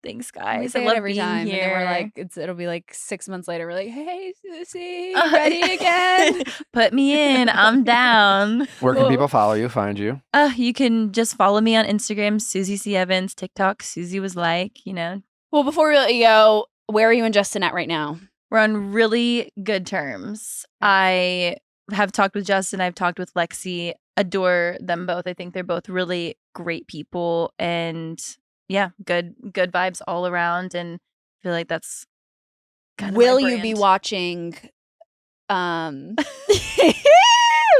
Thanks, We guys. say I it love every being time. here. And then we're like, it'll be like 6 months later. We're like, hey, Susie, Uh, ready again? Put me in. I'm down. Where can Well- people follow you, find you? You can just follow me on Instagram, Susie C. Evans, TikTok, Susie was like, Well, before we let you go, where are you and Justin at right now? we're on really good terms. I have talked with Justin. I've talked with Lexi. Adore them both. I think they're both really great people, and yeah, good vibes all around. And I feel like that's kind of Will you be watching?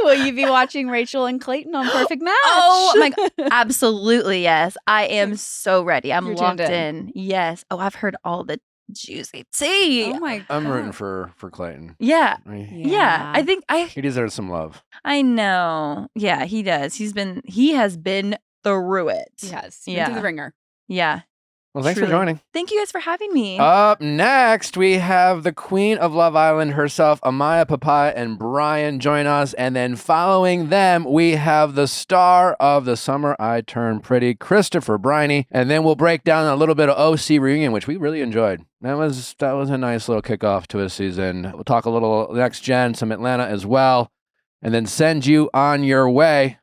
Will you be watching Rachel and Clayton on Perfect Match? Oh my God. Absolutely, yes. I am so ready. I'm You're locked tuned in. Yes. Oh, I've heard all the juicy tea. Oh my I'm rooting God. for Clayton. Yeah. I mean, Yeah. I think he deserves some love. I know. Yeah, he does. He has been through it. Yes. Been through the ringer. Yeah. Well, thanks Truly. for joining. Thank you guys for having me. Up next, we have the queen of Love Island herself, Amaya Papaya and Bryan, join us. And then following them, we have the star of The Summer I Turned Pretty, Christopher Briney. And then we'll break down a little bit of OC Reunion, which we really enjoyed. That was a nice little kickoff to a season. We'll talk a little Next Gen, some Atlanta as well, and then send you on your way.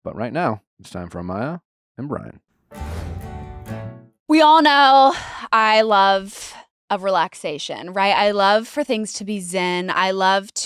But right now, it's time for Amaya and Bryan. We all know I love a relaxation, right? I love for things to be zen.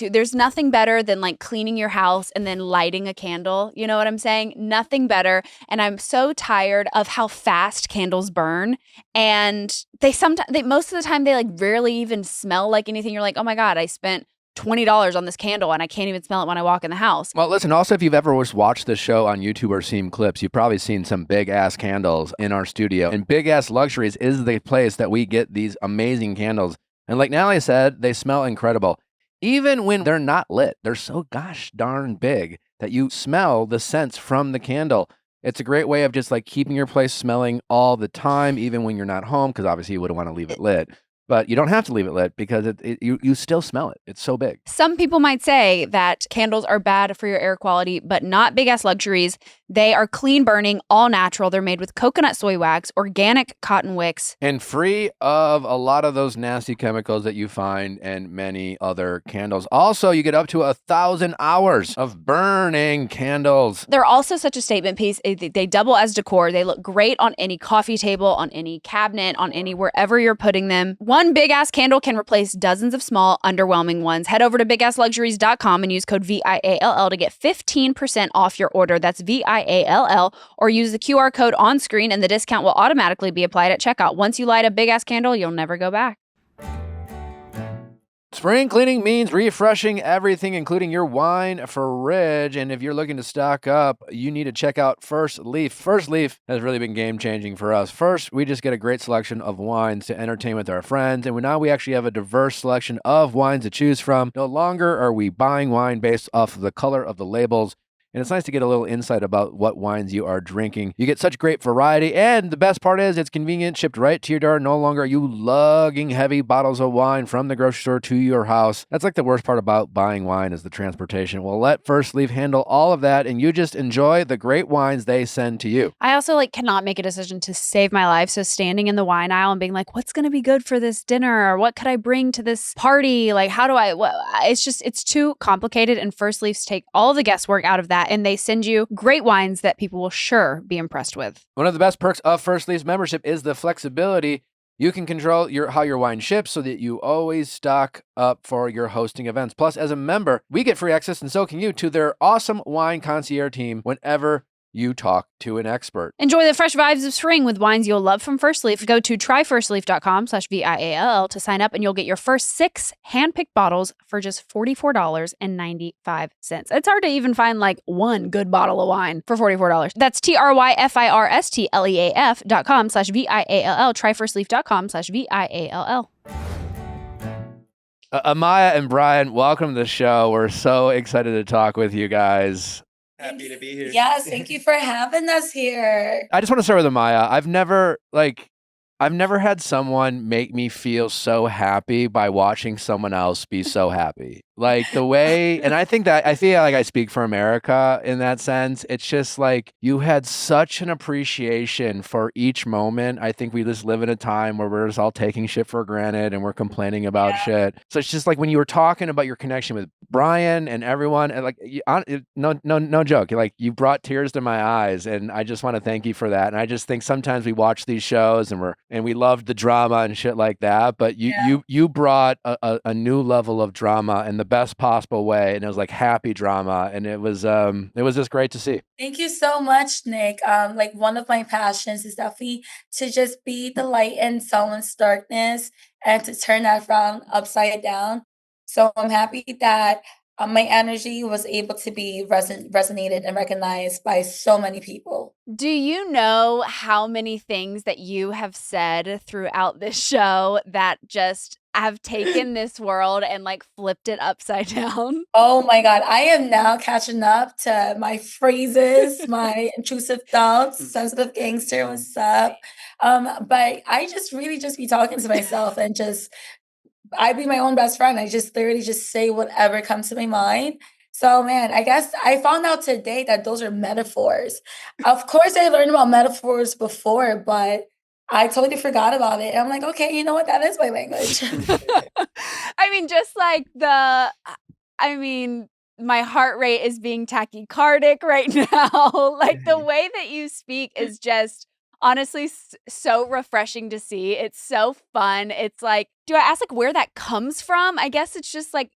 There's nothing better than like cleaning your house and then lighting a candle. You know what I'm saying? Nothing better. And I'm so tired of how fast candles burn. And most of the time, they like rarely even smell like anything. You're like, oh my God, I spent $20 on this candle and I can't even smell it when I walk in the house. Well, listen, also, if you've ever watched this show on YouTube or seen clips, you've probably seen some big ass candles in our studio. And Big Ass Luxuries is the place that we get these amazing candles. And like Natalie said, they smell incredible. Even when they're not lit, they're so gosh darn big that you smell the scents from the candle. It's a great way of just like keeping your place smelling all the time, even when you're not home, because obviously you wouldn't want to leave it lit. But you don't have to leave it lit because you still smell it. It's so big. Some people might say that candles are bad for your air quality, but not Big Ass Luxuries. They are clean burning, all natural. They're made with coconut soy wax, organic cotton wicks. And free of a lot of those nasty chemicals that you find in many other candles. Also, you get up to 1,000 hours of burning candles. They're also such a statement piece. They double as decor. They look great on any coffee table, on any cabinet, on wherever you're putting them. One big ass candle can replace dozens of small, underwhelming ones. Head over to bigassluxuries.com and use code VIALL to get 15% off your order. That's VIALL, or use the QR code on screen and the discount will automatically be applied at checkout. Once you light a big ass candle, you'll never go back. Spring cleaning means refreshing everything, including your wine fridge. And if you're looking to stock up, you need to check out First Leaf. First Leaf has really been game-changing for us. First, we just get a great selection of wines to entertain with our friends. And now we actually have a diverse selection of wines to choose from. No longer are we buying wine based off of the color of the labels. And it's nice to get a little insight about what wines you are drinking. You get such great variety, and the best part is it's convenient, shipped right to your door. No longer are you lugging heavy bottles of wine from the grocery store to your house. That's like the worst part about buying wine is the transportation. Well, let First Leaf handle all of that, and you just enjoy the great wines they send to you. I also cannot make a decision to save my life. So standing in the wine aisle and being like, what's going to be good for this dinner? Or what could I bring to this party? Like, how do it's too complicated. And First Leafs take all of the guesswork out of that. And they send you great wines that people will sure be impressed with. One of the best perks of First Leaf's membership is the flexibility. You can control how your wine ships so that you always stock up for your hosting events. Plus, as a member, we get free access, and so can you, to their awesome wine concierge team whenever you talk to an expert. Enjoy the fresh vibes of spring with wines you'll love from First Leaf. Go to tryfirstleaf.com/VIALL to sign up, and you'll get your first 6 hand-picked bottles for just $44.95. It's hard to even find one good bottle of wine for $44. That's tryfirstleaf.com/VIALL, tryfirstleaf.com/VIALL. Amaya and Bryan, welcome to the show. We're so excited to talk with you guys. Happy to be here. Yes, thank you for having us here. I just want to start with Amaya. I've never had someone make me feel so happy by watching someone else be so happy. Like the way, and I feel like I speak for America in that sense. It's just like you had such an appreciation for each moment. I think we just live in a time where we're just all taking shit for granted and we're complaining about shit. So it's just like when you were talking about your connection with Bryan and everyone, and no joke, you brought tears to my eyes, and I just want to thank you for that. And I just think sometimes we watch these shows and we loved the drama and shit like that, but you brought a new level of drama in the best possible way, and it was like happy drama, and it was just great to see. Thank you so much, Nick. One of my passions is definitely to just be the light in someone's darkness and to turn that frown upside down. So I'm happy that my energy was able to be resonated and recognized by so many people. Do you know how many things that you have said throughout this show that just have taken this world and like flipped it upside down? Oh my God, I am now catching up to my phrases, my intrusive thoughts, sensitive gangster, what's up? But I just really just be talking to myself and just I be my own best friend. I just literally just say whatever comes to my mind. So man, I guess I found out today that those are metaphors. Of course, I learned about metaphors before, but I totally forgot about it. And I'm like, okay, you know what? That is my language. I mean, just like I mean, my heart rate is being tachycardic right now. Like the way that you speak is just honestly so refreshing to see. It's so fun. It's like, do I ask like where that comes from? I guess it's just like,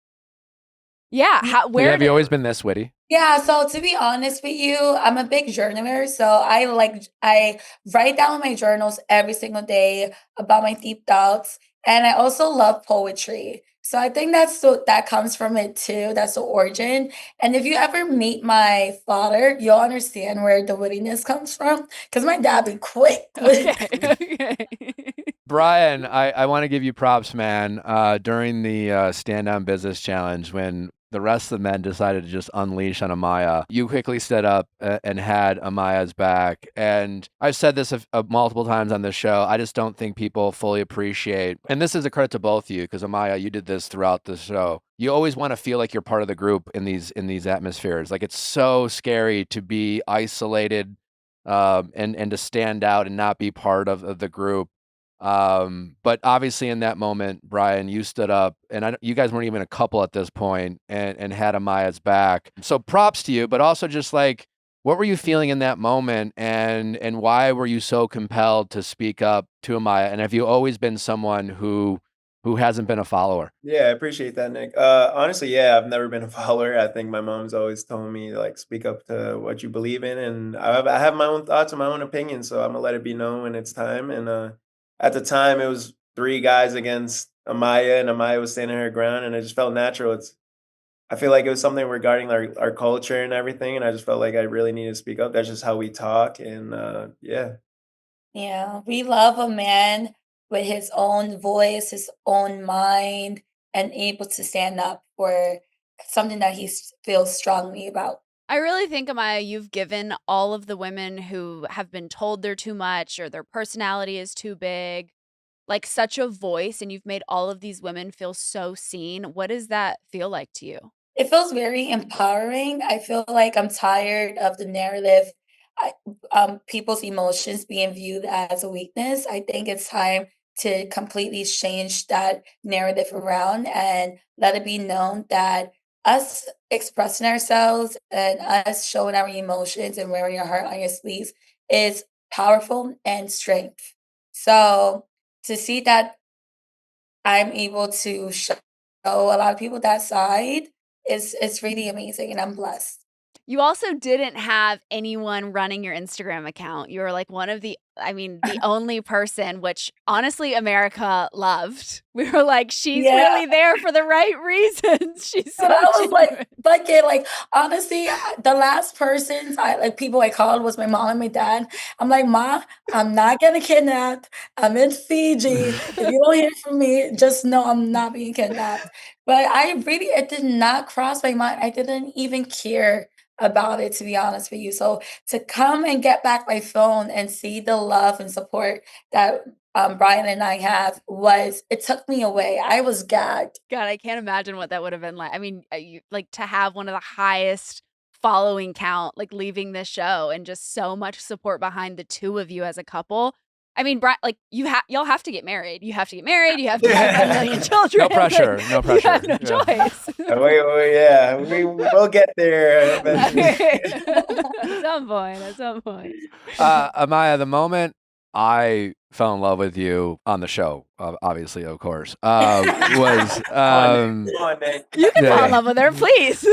yeah, where Have you always been this witty? Yeah, so to be honest with you, I'm a big journaler. So I write down my journals every single day about my deep thoughts. And I also love poetry. So I think that comes from it too. That's the origin. And if you ever meet my father, you'll understand where the wittiness comes from. Because my dad be quick. Okay. Bryan, I want to give you props, man. During the Stand Down Business Challenge, when the rest of the men decided to just unleash on Amaya, you quickly stood up and had Amaya's back. And I've said this multiple times on this show. I just don't think people fully appreciate, and this is a credit to both of you, because Amaya, you did this throughout the show. You always want to feel like you're part of the group in these atmospheres. Like it's so scary to be isolated and to stand out and not be part of the group. But obviously in that moment, Bryan, you stood up, and you guys weren't even a couple at this point, and had Amaya's back. So props to you, but also just like, what were you feeling in that moment, and why were you so compelled to speak up to Amaya? And have you always been someone who hasn't been a follower? Yeah, I appreciate that, Nick. Honestly, yeah, I've never been a follower. I think my mom's always told me like speak up to what you believe in, and I have my own thoughts and my own opinions, so I'm gonna let it be known when it's time. And at the time, it was three guys against Amaya, and Amaya was standing her ground, and it just felt natural. I feel like it was something regarding our culture and everything, and I just felt like I really needed to speak up. That's just how we talk, and yeah. Yeah, we love a man with his own voice, his own mind, and able to stand up for something that feels strongly about. I really think, Amaya, you've given all of the women who have been told they're too much or their personality is too big, like such a voice, and you've made all of these women feel so seen. What does that feel like to you? It feels very empowering. I feel like I'm tired of the narrative, I, people's emotions being viewed as a weakness. I think it's time to completely change that narrative around and let it be known that us expressing ourselves and us showing our emotions and wearing our heart on your sleeves is powerful and strength. So to see that I'm able to show a lot of people that side is it's really amazing, and I'm blessed. You also didn't have anyone running your Instagram account. You were like one of the only person, which honestly America loved. We were like, she's Yeah. really there for the right reasons. She's so And I was genuine. like honestly, the last persons people I called was my mom and my dad. I'm like, Ma, I'm not getting kidnapped. I'm in Fiji. If you don't hear from me, just know I'm not being kidnapped. But it did not cross my mind. I didn't even care about it, to be honest with you. So to come and get back my phone and see the love and support that Bryan and I have it took me away. I was gagged. God, I can't imagine what that would have been like. I mean, like to have one of the highest following count, like leaving this show, and just so much support behind the two of you as a couple. I mean, like y'all have to get married. You have to get married. You have to have a million children. No pressure. Like, No pressure. You have no Yeah. choice. Wait, yeah, we will get there eventually. At some point. Amaya, the moment I fell in love with you on the show, obviously, of course, was Come on, Nick. You can fall in Yeah. love with her, please.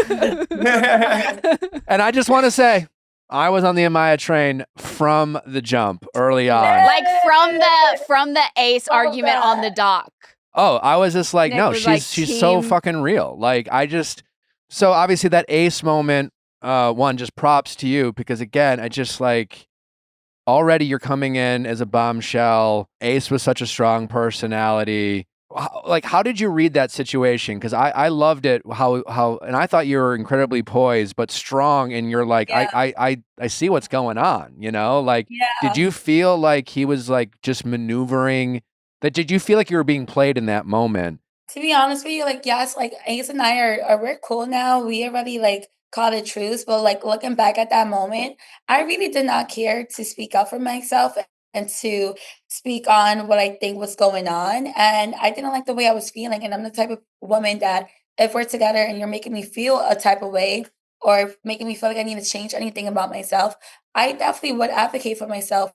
and I just want to say, I was on the Amaya train from the jump early on. Like from the ace argument on the dock. Oh, I was just like, Nick no, was like, she's so team- fucking real. Like, I just, So obviously that Ace moment, one, just props to you because again, I just like already you're coming in as a bombshell. Ace was such a strong personality. How did you read that situation? Because I loved it how and I thought you were incredibly poised but strong and you're like Yeah. I see what's going on, you know? Like did Yeah. you feel like he was like just maneuvering did you feel like you were being played in that moment? To be honest with you, like, yes, like Ace and I are we're cool now. We already like called a truce, but like looking back at that moment, I really did not care to speak up for myself and to speak on what I think was going on. And I didn't like the way I was feeling. And I'm the type of woman that if we're together and you're making me feel a type of way or making me feel like I need to change anything about myself, I definitely would advocate for myself,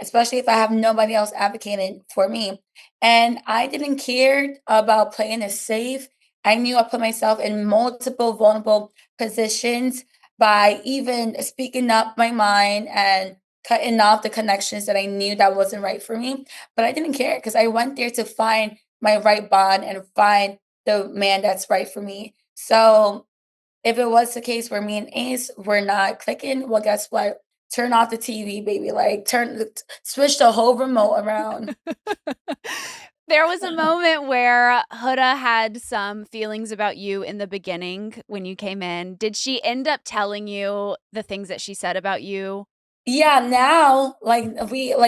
especially if I have nobody else advocating for me. And I didn't care about playing it safe. I knew I put myself in multiple vulnerable positions by even speaking up my mind and cutting off the connections that I knew that wasn't right for me. But I didn't care because I went there to find my right bond and find the man that's right for me. So if it was the case where me and Ace were not clicking, well, guess what? Turn off the TV, baby. Like switch the whole remote around. There was a moment where Huda had some feelings about you in the beginning when you came in. Did she end up telling you the things that she said about you? Yeah, now like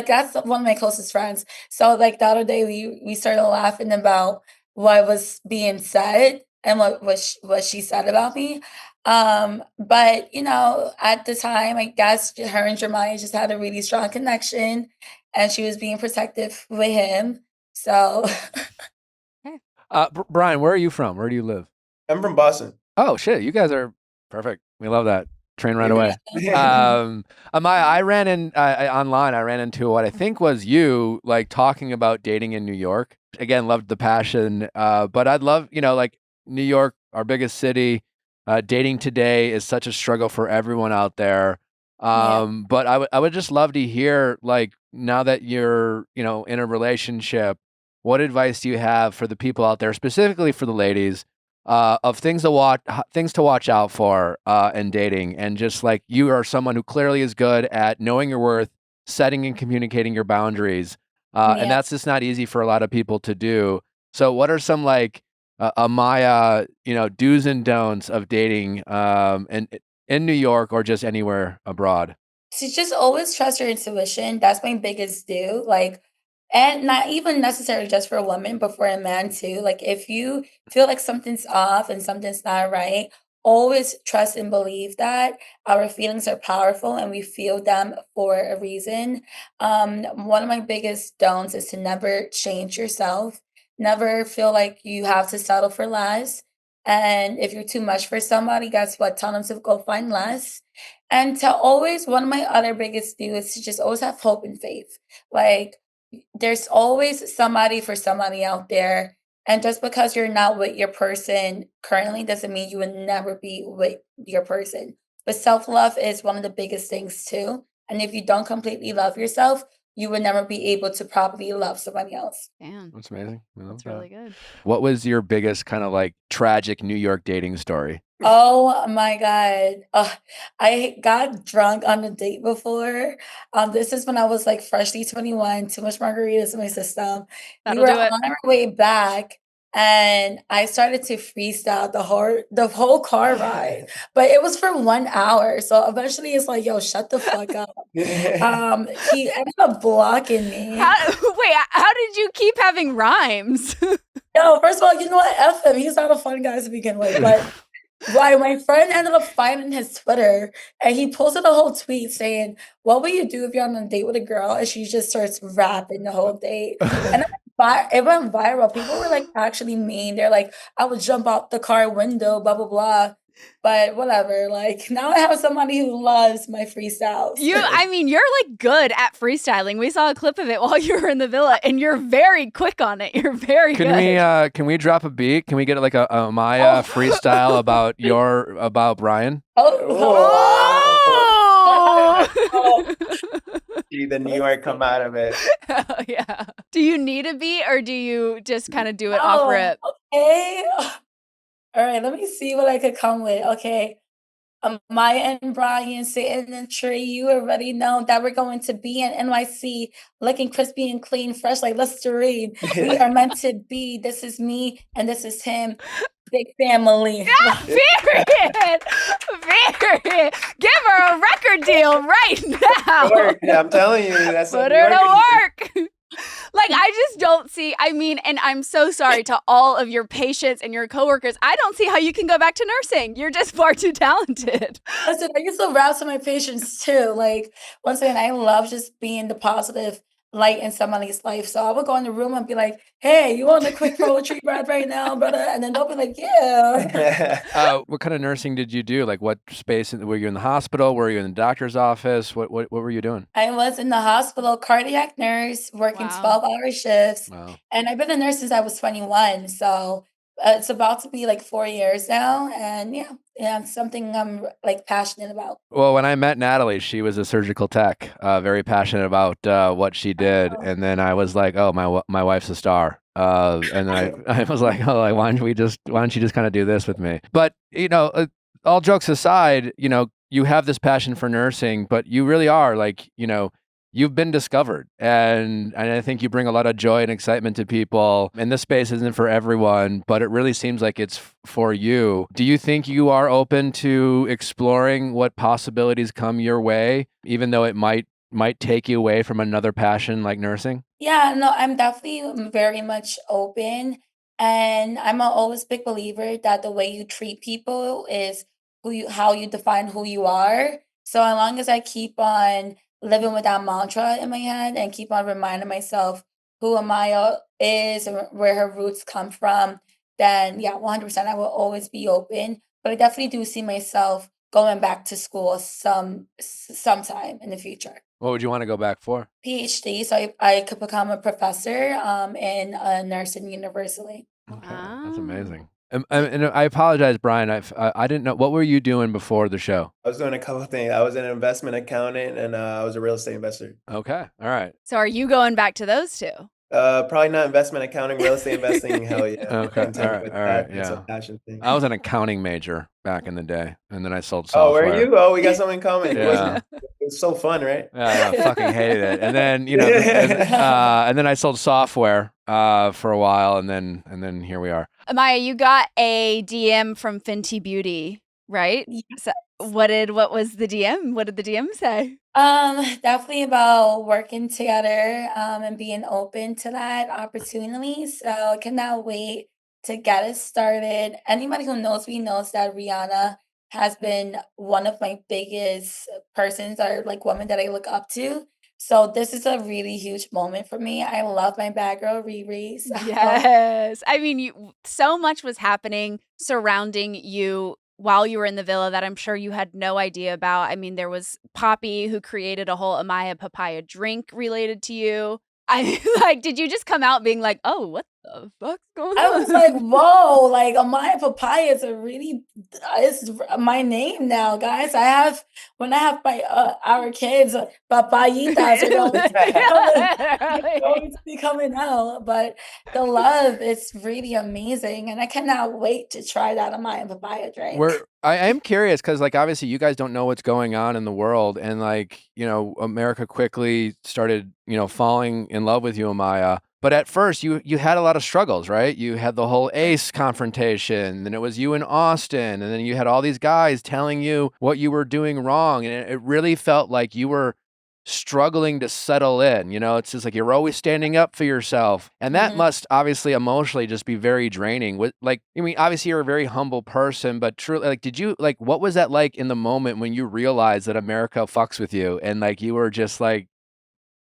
that's one of my closest friends. So like the other day we started laughing about what was being said and what she said about me. But you know, at the time, I guess her and Jeremiah just had a really strong connection, and she was being protective with him. So Brian, where are you from? Where do you live? I'm from Boston. Oh shit, you guys are perfect. We love that. Train right away. Yeah. Amaya, I ran in online. I ran into what I think was you, like talking about dating in New York. Again, loved the passion. But I'd love, like New York, our biggest city. Dating today is such a struggle for everyone out there. yeah. But I would just love to hear, like, now that you're, in a relationship, what advice do you have for the people out there, specifically for the ladies? Of things to watch out for in dating, and just like you are someone who clearly is good at knowing your worth, setting and communicating your boundaries, and Yeah. that's just not easy for a lot of people to do. So, what are some like Amaya, do's and don'ts of dating, in New York or just anywhere abroad? To just always trust your intuition. That's my biggest do. Like, and not even necessarily just for a woman, but for a man too. Like, if you feel like something's off and something's not right, always trust and believe that our feelings are powerful and we feel them for a reason. One of my biggest don'ts is to never change yourself. Never feel like you have to settle for less. And if you're too much for somebody, guess what? Tell them to go find less. And to always, one of my other biggest do is to just always have hope and faith. Like, there's always somebody for somebody out there. And just because you're not with your person currently doesn't mean you would never be with your person. But self love is one of the biggest things too. And if you don't completely love yourself, you would never be able to properly love somebody else. Damn, That's amazing. I love that's that. really good. What was your biggest kind of like tragic New York dating story? Oh my God. I got drunk on a date before. This is when I was like freshly 21, too much margaritas in my system. We That'll were do it. on our way back and I started to freestyle the whole car ride. But it was for 1 hour. So eventually it's like, yo, shut the fuck up. He ended up blocking me. Wait, how did you keep having rhymes? Yo, first of all, you know what? F him. He's not a fun guy to begin with. But right, my friend ended up finding his Twitter and he posted a whole tweet saying, "What would you do if you're on a date with a girl?" And she just starts rapping the whole date. And it went viral. People were like actually mean. They're like, "I would jump out the car window, blah, blah, blah." But whatever. Like now I have somebody who loves my freestyles. You're like good at freestyling. We saw a clip of it while you were in the villa, and you're very quick on it. You're very good. Can we drop a beat? Can we get like a Maya freestyle about Brian? Oh! See the New York come out of it. Hell yeah. Do you need a beat or do you just kind of do it off rip? Okay. All right, let me see what I could come with. Okay. Amaya and Bryan sitting in the tree. You already know that we're going to be in NYC looking crispy and clean, fresh like Listerine. We are meant to be. This is me and this is him. Big family. Period. Period. Give her a record deal right now. Work. Yeah, I'm telling you, that's Put New her to York. work. Like, I just don't see, I mean, and I'm so sorry to all of your patients and your coworkers. I don't see how you can go back to nursing. You're just far too talented. Listen, I used to rap to my patients too. Like, once again, I love just being the positive light in somebody's life. So I would go in the room and be like, hey, you want a quick poetry rap right now, brother? And then they'll be like, yeah. What kind of nursing did you do? Like, what space? Were you in the hospital? Were you in the doctor's office? What were you doing? I was in the hospital, cardiac nurse, working Wow. 12-hour shifts. Wow. And I've been a nurse since I was 21. So it's about to be like 4 years now. And yeah, it's something I'm like passionate about. Well, when I met Natalie, she was a surgical tech, very passionate about what she did, Oh. and then I was like, "Oh, my wife's a star," and then I was like, "Oh, like, why don't you just kind of do this with me?" But all jokes aside, you have this passion for nursing, but you really are like, you've been discovered, and I think you bring a lot of joy and excitement to people. And this space isn't for everyone, but it really seems like it's for you. Do you think you are open to exploring what possibilities come your way, even though it might take you away from another passion like nursing? Yeah, no, I'm definitely very much open. And I'm always big believer that the way you treat people is how you define who you are. So as long as I keep on living with that mantra in my head and keep on reminding myself who Amaya is and where her roots come from, then yeah, 100% I will always be open. But I definitely do see myself going back to school sometime in the future. What would you want to go back for? PhD, so I could become a professor in a nursing university. Okay, that's Ah. amazing. And I apologize, Brian. I didn't know, what were you doing before the show? I was doing a couple of things. I was an investment accountant and I was a real estate investor. Okay, all right. So are you going back to those two? Probably not investment accounting, real estate investing. Hell yeah. Okay, Content all right, with all right, that. It's a yeah. passion thing. I was an accounting major back in the day, and then I sold Oh, software. were you? Oh, we got something in common. Yeah. It's so fun, right? Yeah, I fucking hated it. And then, and then I sold software for a while, and then here we are. Amaya, you got a DM from Fenty Beauty, right? So what was the DM? What did the DM say? Definitely about working together and being open to that opportunity. So I cannot wait to get it started. Anybody who knows me knows that Rihanna has been one of my biggest persons or like women that I look up to. So this is a really huge moment for me. I love my bad girl Riri. So Yes. I mean, so much was happening surrounding you while you were in the villa that I'm sure you had no idea about. I mean, there was Poppy who created a whole Amaya Papaya drink related to you. I like, did you just come out being like, oh, what the fuck's going I on? was like, whoa, like Amaya Papaya is it's my name now, guys. When I have my our kids, papayitas are going to be coming out. But the love is really amazing, and I cannot wait to try that Amaya Papaya drink. I am curious because, like, obviously you guys don't know what's going on in the world, and like, America quickly started, falling in love with you, Amaya. But at first, you had a lot of struggles, right? You had the whole Ace confrontation, then it was you in Austin, and then you had all these guys telling you what you were doing wrong, and it really felt like you were struggling to settle in. It's just like you're always standing up for yourself, and that must obviously emotionally just be very draining. Obviously you're a very humble person, but truly, like, what was that like in the moment when you realized that America fucks with you and like you were just like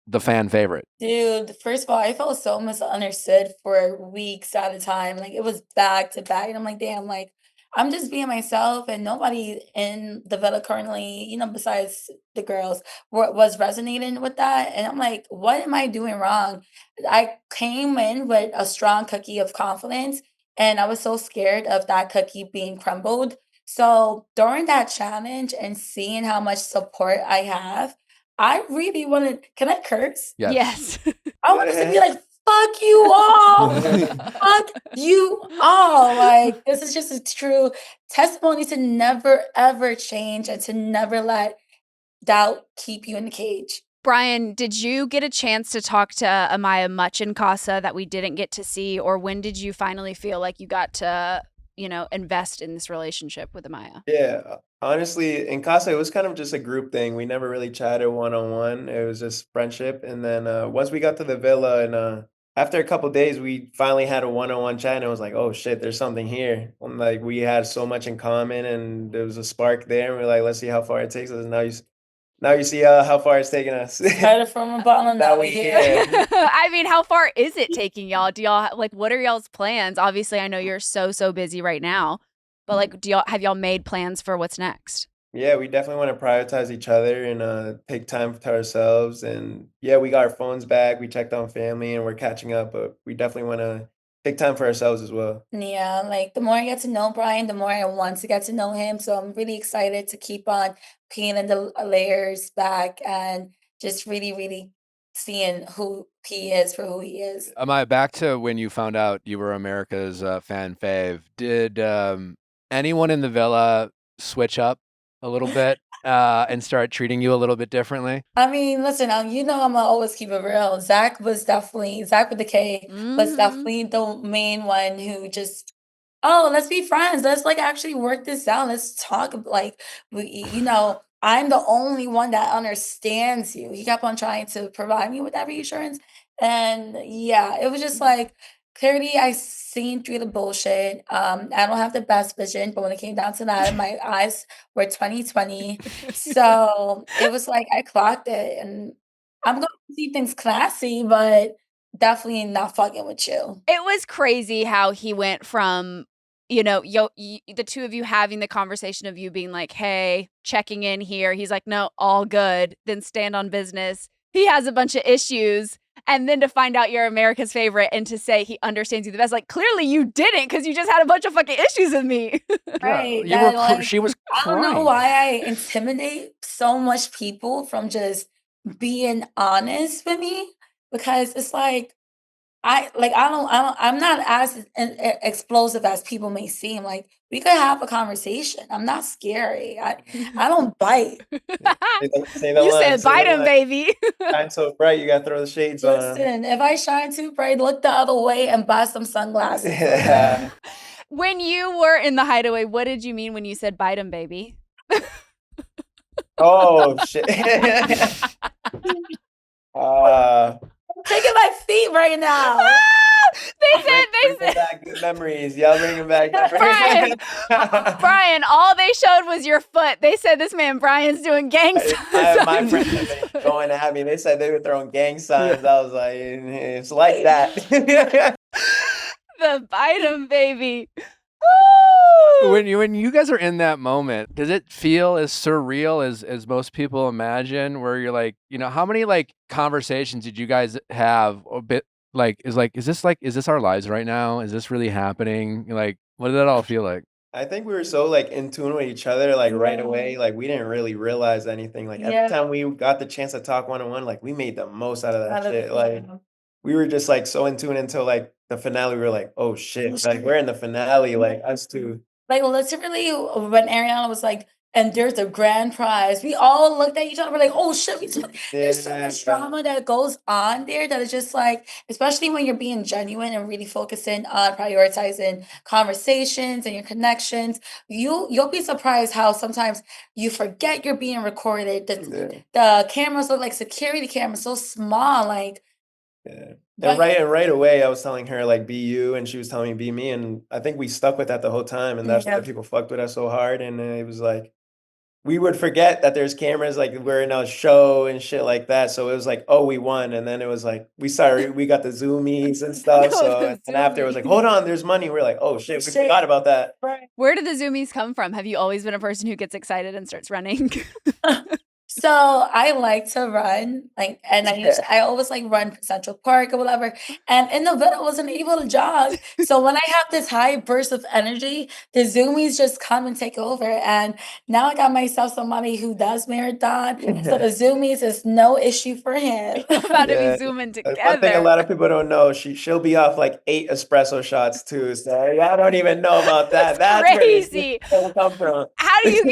the fan favorite? Dude, first of all, I felt so misunderstood for weeks at a time. Like it was back to back. And I'm like, damn, like I'm just being myself and nobody in the villa currently, besides the girls, was resonating with that. And I'm like, what am I doing wrong? I came in with a strong cookie of confidence and I was so scared of that cookie being crumbled. So during that challenge and seeing how much support I have, I really wanted, can I curse? Yes. Yes. I wanted to be like fuck you all. Fuck you all. Like, this is just a true testimony to never, ever change and to never let doubt keep you in the cage. Bryan, did you get a chance to talk to Amaya much in Casa that we didn't get to see? Or when did you finally feel like you got to, invest in this relationship with Amaya? Yeah, honestly, in Casa, it was kind of just a group thing. We never really chatted one-on-one. It was just friendship. And then once we got to the villa and after a couple days, we finally had a one-on-one chat and it was like, oh shit, there's something here. And, like we had so much in common and there was a spark there. And we're like, let's see how far it takes us. And now you see how far it's taking us. Started from a bottom, now we here. I mean, how far is it taking y'all? Do y'all what are y'all's plans? Obviously, I know you're so busy right now, but like, have y'all made plans for what's next? Yeah, we definitely want to prioritize each other and take time to ourselves. And yeah, we got our phones back. We checked on family and we're catching up, but we definitely want to take time for ourselves as well. Yeah, like the more I get to know Bryan, the more I want to get to know him. So I'm really excited to keep on peeling the layers back and just really, really seeing who he is for who he is. Amaya, back to when you found out you were America's fan fave. Did anyone in the villa switch up a little bit and start treating you a little bit differently? I mean, listen, I'm gonna always keep it real. Zach with the K was definitely the main one who just, oh, let's be friends. Let's like actually work this out. Let's talk. Like, I'm the only one that understands you. He kept on trying to provide me with that reassurance. And yeah, it was just like, clearly I seen through the bullshit. I don't have the best vision, but when it came down to that, my eyes were 20/20. So it was like I clocked it and I'm gonna keep things classy, but definitely not fucking with you. It was crazy how he went from, the two of you having the conversation of you being like, hey, checking in here. He's like, no, all good. Then stand on business. He has a bunch of issues. And then to find out you're America's favorite and to say he understands you the best. Like, clearly you didn't because you just had a bunch of fucking issues with me. Right. You were she was I don't know crying. why I intimidate so much people from just being honest with me because it's like I'm not as explosive as people may seem. Like we could have a conversation. I'm not scary. I don't bite. Say the You line, said say bite the him, line. baby. Shine so bright, you gotta throw the shades on. Listen, if I shine too bright, look the other way and buy some sunglasses. Yeah. When you were in the hideaway, what did you mean when you said bite him, baby? Oh shit. I'm taking my feet right now. They said Bringing back good memories. Y'all bringing back memories. Bryan, all they showed was your foot. They said this man Bryan's doing gang signs. My friends have been going at me. They said they were throwing gang signs. I was like, it's like that. The bite him, baby. When you guys are in that moment, does it feel as surreal as most people imagine? Where you're like, how many like conversations did you guys have? A bit is this our lives right now? Is this really happening? Like, what did that all feel like? I think we were so like in tune with each other, like right away. Like we didn't really realize anything. Like every time we got the chance to talk one-on-one, like we made the most out of that shit. Like we were just like so in tune until like the finale. We were like, oh shit, like we're in the finale, like us two. Like literally when Ariana was like, and there's a grand prize, we all looked at each other. We're like, oh shit, there's so much drama that goes on there that is just like, especially when you're being genuine and really focusing on prioritizing conversations and your connections, you'll be surprised how sometimes you forget you're being recorded. The cameras look like security cameras, so small, like. Yeah. And right away, I was telling her like be you, and she was telling me be me, and I think we stuck with that the whole time, and that's why people fucked with us so hard. And it was like we would forget that there's cameras, like we're in a show and shit like that. So it was like, oh, we won, and then it was like we got the zoomies and stuff. So and after it was like, hold on, there's money. We're like, oh shit, we forgot about that. Where did the zoomies come from? Have you always been a person who gets excited and starts running? So I like to run, and I always like run Central Park or whatever. And in the Villa, I wasn't able to jog. So when I have this high burst of energy, the Zoomies just come and take over. And now I got myself somebody who does marathon. So the Zoomies is no issue for him. About to Yeah. be zooming One thing a together. lot of people don't know, she'll be off like 8 espresso shots too. So y'all don't even know about that. That's That's crazy. where this come from. How do you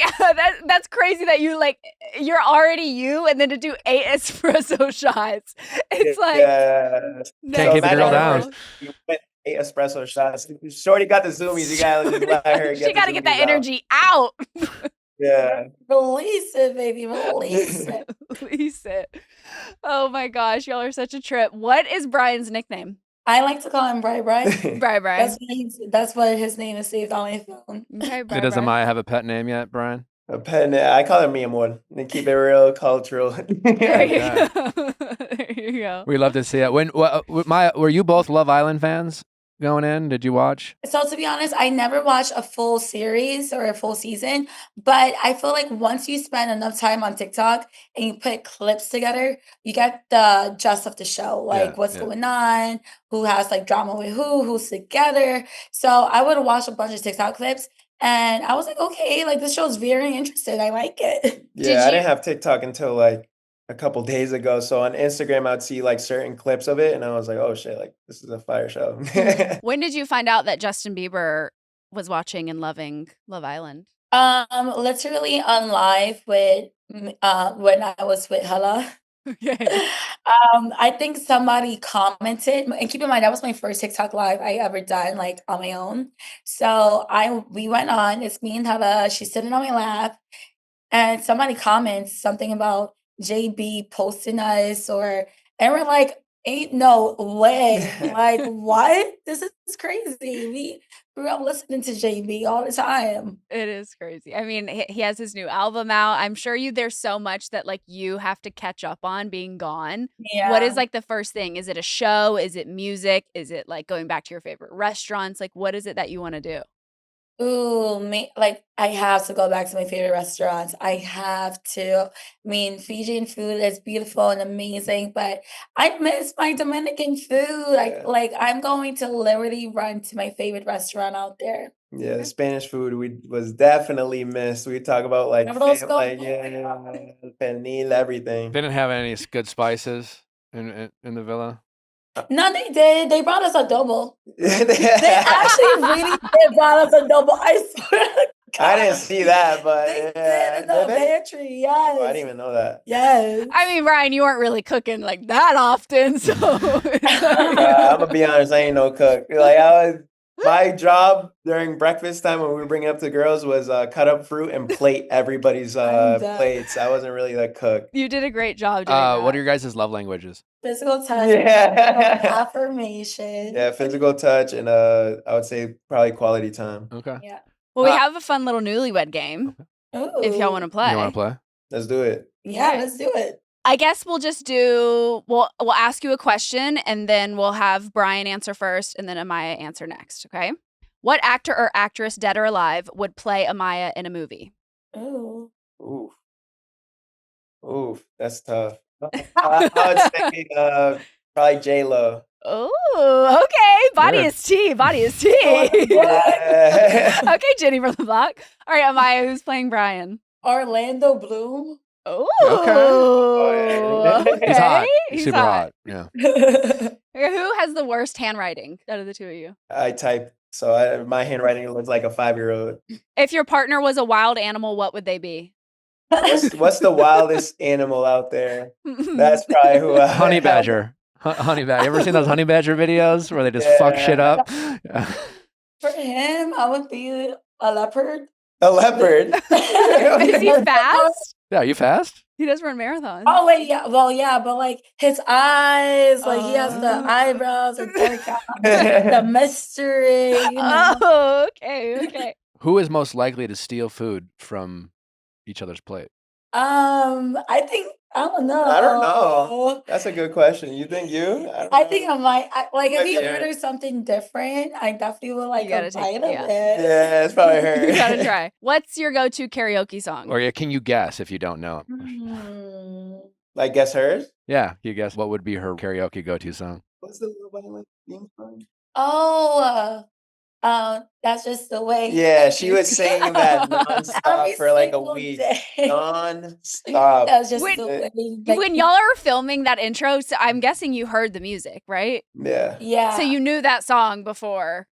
that's crazy that you're already you, and then to do 8 espresso shots. It's like Yeah. Can't keep the girl down. level. You went 8 espresso shots. Shorty got the zoomies. You gotta just let her get She got to the get that zoomies out. energy out. Yeah. Release it, baby. Release it. Release it. Oh my gosh, y'all are such a trip. What is Brian's nickname? I like to call him Bri. Brian. That's what his name is saved on my phone. Okay, So does Amaya have a pet name yet, Brian? A pen. I call her mi amor. They keep it real cultural. There you Okay. go. There you go. We love to see it. Were you both Love Island fans going in? Did you watch? So to be honest, I never watched a full series or a full season, but I feel like once you spend enough time on TikTok and you put clips together, you get the gist of the show, like what's going on, who has like drama with who's together. So I would watch a bunch of TikTok clips and I was like, okay, like this show's very interesting. I like it. Yeah, I didn't have TikTok until like a couple days ago. So on Instagram, I'd see like certain clips of it, and I was like, "Oh shit! Like this is a fire show." When did you find out that Justin Bieber was watching and loving Love Island? Literally on live with when I was with Hala. Okay. I think somebody commented, and keep in mind that was my first TikTok live I ever done like on my own. So we went on. It's me and Hala. She's sitting on my lap, and somebody comments something about JB posting us, and we're like, ain't no way. Like, what? This is crazy. We grew up listening to JB all the time. It is crazy. I mean, he has his new album out. I'm sure there's so much that like you have to catch up on being gone. Yeah. What is like the first thing? Is it a show? Is it music? Is it like going back to your favorite restaurants? Like, what is it that you want to do? Ooh, like I have to go back to my favorite restaurants. I have to. I mean, Fijian food is beautiful and amazing, but I miss my Dominican food. Like I'm going to literally run to my favorite restaurant out there. Yeah, the Spanish food was definitely missed. We talk about like pernil, everything. They didn't have any good spices in the villa. No, they did. They brought us adobo. They actually really did brought us adobo. I swear to God. I didn't see that, but They did in the pantry. Yes. Oh, I didn't even know that. Yes. I mean, Ryan, you weren't really cooking like that often, so I'm gonna be honest, I ain't no cook. Like my job during breakfast time when we were bringing up the girls was cut up fruit and plate everybody's plates. I wasn't really the cook. You did a great job doing that. What are your guys' love languages? Physical touch. Yeah. Affirmation. Yeah, physical touch and I would say probably quality time. Okay. Yeah. Well, we have a fun little newlywed game. Ooh. If y'all want to play. You want to play? Let's do it. Yeah, let's do it. I guess we'll just we'll ask you a question and then we'll have Brian answer first and then Amaya answer next, okay? What actor or actress, dead or alive, would play Amaya in a movie? Ooh. Oof, that's tough. I would say probably J-Lo. Oh, okay. Body Good. is tea. Body is tea. Yeah. Okay, Jenny from the block. All right, Amaya, who's playing Brian? Orlando Bloom. Oh, Okay. okay. He's hot. He's Super hot. Yeah. Okay, who has the worst handwriting out of the two of you? I type, so my handwriting looks like a 5-year-old. If your partner was a wild animal, what would they be? What's the wildest animal out there? That's probably who I Honey badger. Honey badger. You ever seen those honey badger videos where they just fuck shit up? For him, I would be a leopard. A leopard. Is he fast? Yeah, you fast? He does run marathons. Oh wait, yeah. Well, yeah, but like his eyes, like he has the eyebrows and the mystery. You know? Oh, okay. Who is most likely to steal food from each other's plate? I think I don't know. I don't know. That's a good question. You think you? I think I might. Like, if Maybe you her. order something different, I definitely will like gotta a take- bite of yeah. it. Yeah, it's probably her. You gotta try. What's your go-to karaoke song? Or yeah, can you guess if you don't know? Like, guess hers? Yeah, you guess what would be her karaoke go-to song? What's the Love Island theme song? Oh, that's just the way. Yeah, she was singing that Every nonstop for like a single week. day. Nonstop. That's just Wait, the way. Like, When y'all are filming that intro, so I'm guessing you heard the music, right? Yeah. yeah. So you knew that song before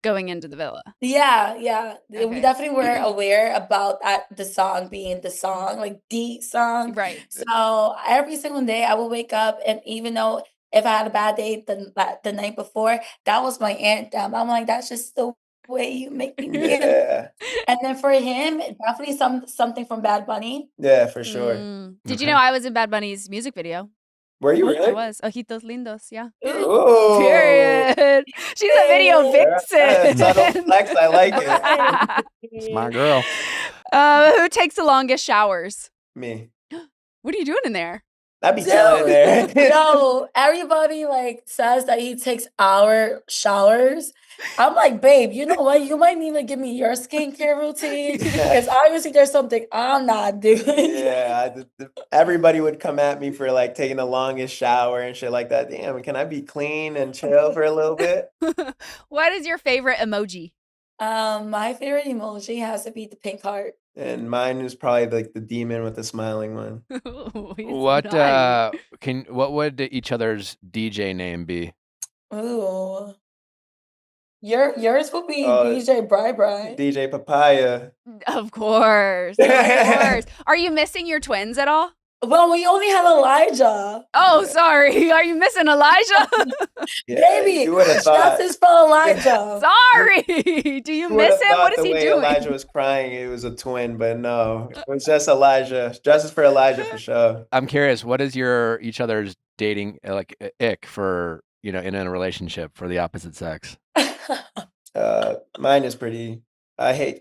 going into the villa. Yeah. Okay. We definitely were aware about the song being the song, like the song. Right. So every single day I would wake up, and even though if I had a bad day the night before, that was my anthem. I'm like, that's just the way you make me feel. Yeah. And then for him, definitely something from Bad Bunny. Yeah, for sure. Did you Okay. know I was in Bad Bunny's music video? Were you I really? was. Ojitos lindos, yeah. Ooh. Period. She's a video Yeah, vixen. subtle flex, I like it. It's my girl. Who takes the longest showers? Me. What are you doing in there? I'd be chilling in there. Yo, everybody like says that he takes hour showers. I'm like, babe, you know what? You might need to give me your skincare routine because obviously there's something I'm not doing. Yeah, everybody would come at me for like taking the longest shower and shit like that. Damn, can I be clean and chill for a little bit? What is your favorite emoji? My favorite emoji has to be the pink heart. And mine is probably like the demon with the smiling one. What would each other's DJ name be? Ooh. Yours would be Oh, DJ Bri. DJ Papaya. Of course. Of course. Are you missing your twins at all? Well, we only have Elijah. Oh, sorry. Are you missing Elijah? Yeah, Baby, you would have thought. justice for Elijah. Sorry. Do you miss him? What is he the way doing? Elijah was crying, it was a twin, but no, it was just Elijah. Justice for Elijah for sure. I'm curious, what is your each other's dating like ick for, in a relationship for the opposite sex? Mine is pretty. I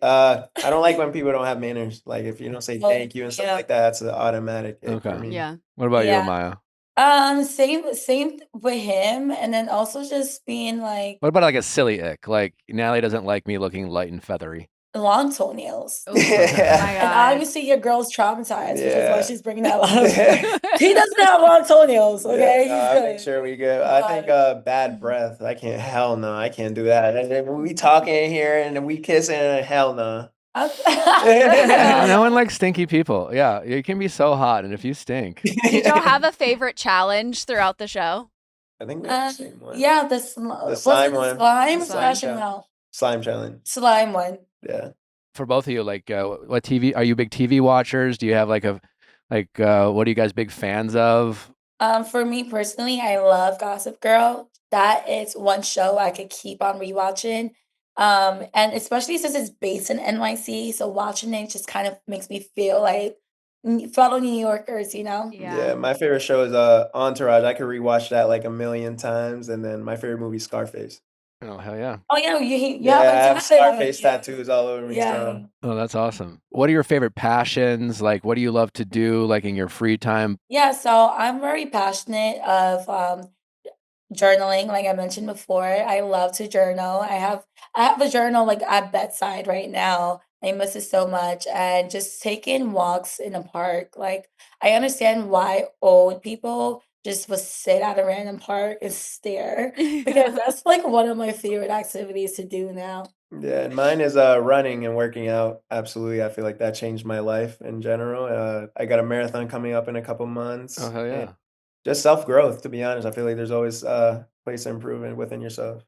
don't like when people don't have manners. Like if you don't say thank you and stuff like that, that's an automatic ick for me. Yeah. What about you, Yeah. Amaya? Same with him, and then also just being like What about like a silly ick? Like Natalie doesn't like me looking light and feathery. long toenails. Oh my Yeah. And God. obviously your girl's traumatized, which is why Yeah. she's bringing that up. He doesn't have long toenails, okay? Yeah, no, I make sure we go. I think bad breath. I can't. Hell no, I can't do that. And then we talking in here and then we kissing. And hell no. No one likes stinky people. Yeah, you can be so hot, and if you stink, Did y'all have a favorite challenge throughout the show? I think we have the same one. Yeah, the slime one. Slime? The Slashing challenge. out. Slime challenge. Slime one. Yeah. for both of you, like, what TV are you big TV watchers? Do you have what are you guys big fans of? For me personally, I love Gossip Girl. That is one show I could keep on rewatching. And especially since it's based in NYC, so watching it just kind of makes me feel like fellow New Yorkers, you know? Yeah, my favorite show is Entourage. I could rewatch that like a million times, and then my favorite movie is Scarface. Oh, hell yeah. Oh yeah, you Yeah, I have have a Scarface tattoos all over me. Yeah. So. Oh, that's awesome. What are your favorite passions? Like, what do you love to do, like, in your free time? Yeah, so I'm very passionate of journaling, like I mentioned before. I love to journal. I have a journal like at bedside right now. I miss it so much. And just taking walks in a park. Like I understand why old people just would sit at a random park and stare because that's like one of my favorite activities to do now. Yeah, and mine is running and working out. Absolutely, I feel like that changed my life in general. I got a marathon coming up in a couple months. Oh, hell yeah. and just self growth. To be honest, I feel like there's always place to improvement within yourself.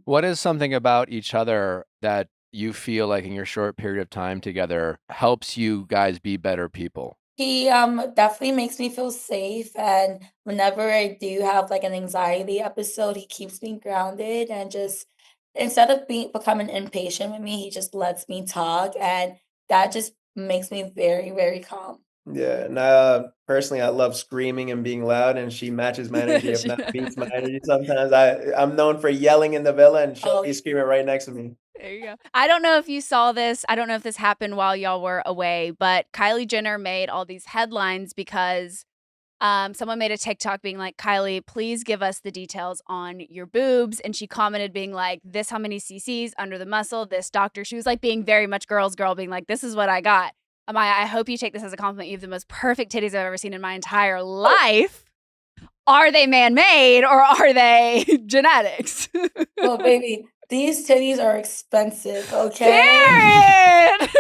What is something about each other that you feel like in your short period of time together helps you guys be better people? He definitely makes me feel safe, and whenever I do have like an anxiety episode, he keeps me grounded and just instead of becoming impatient with me, he just lets me talk, and that just makes me very, very calm. Yeah, and personally, I love screaming and being loud, and she matches my energy, if not beats my energy. Sometimes I'm known for yelling in the villa, and she'll be screaming right next to me. There you go. I don't know if you saw this. I don't know if this happened while y'all were away, but Kylie Jenner made all these headlines because someone made a TikTok being like, Kylie, please give us the details on your boobs. And she commented being like, this how many cc's under the muscle, this doctor. She was like being very much girl, being like, this is what I got. Amaya, I hope you take this as a compliment. You have the most perfect titties I've ever seen in my entire life. Are they man-made or are they genetics? Well, baby, these titties are expensive, okay? Period.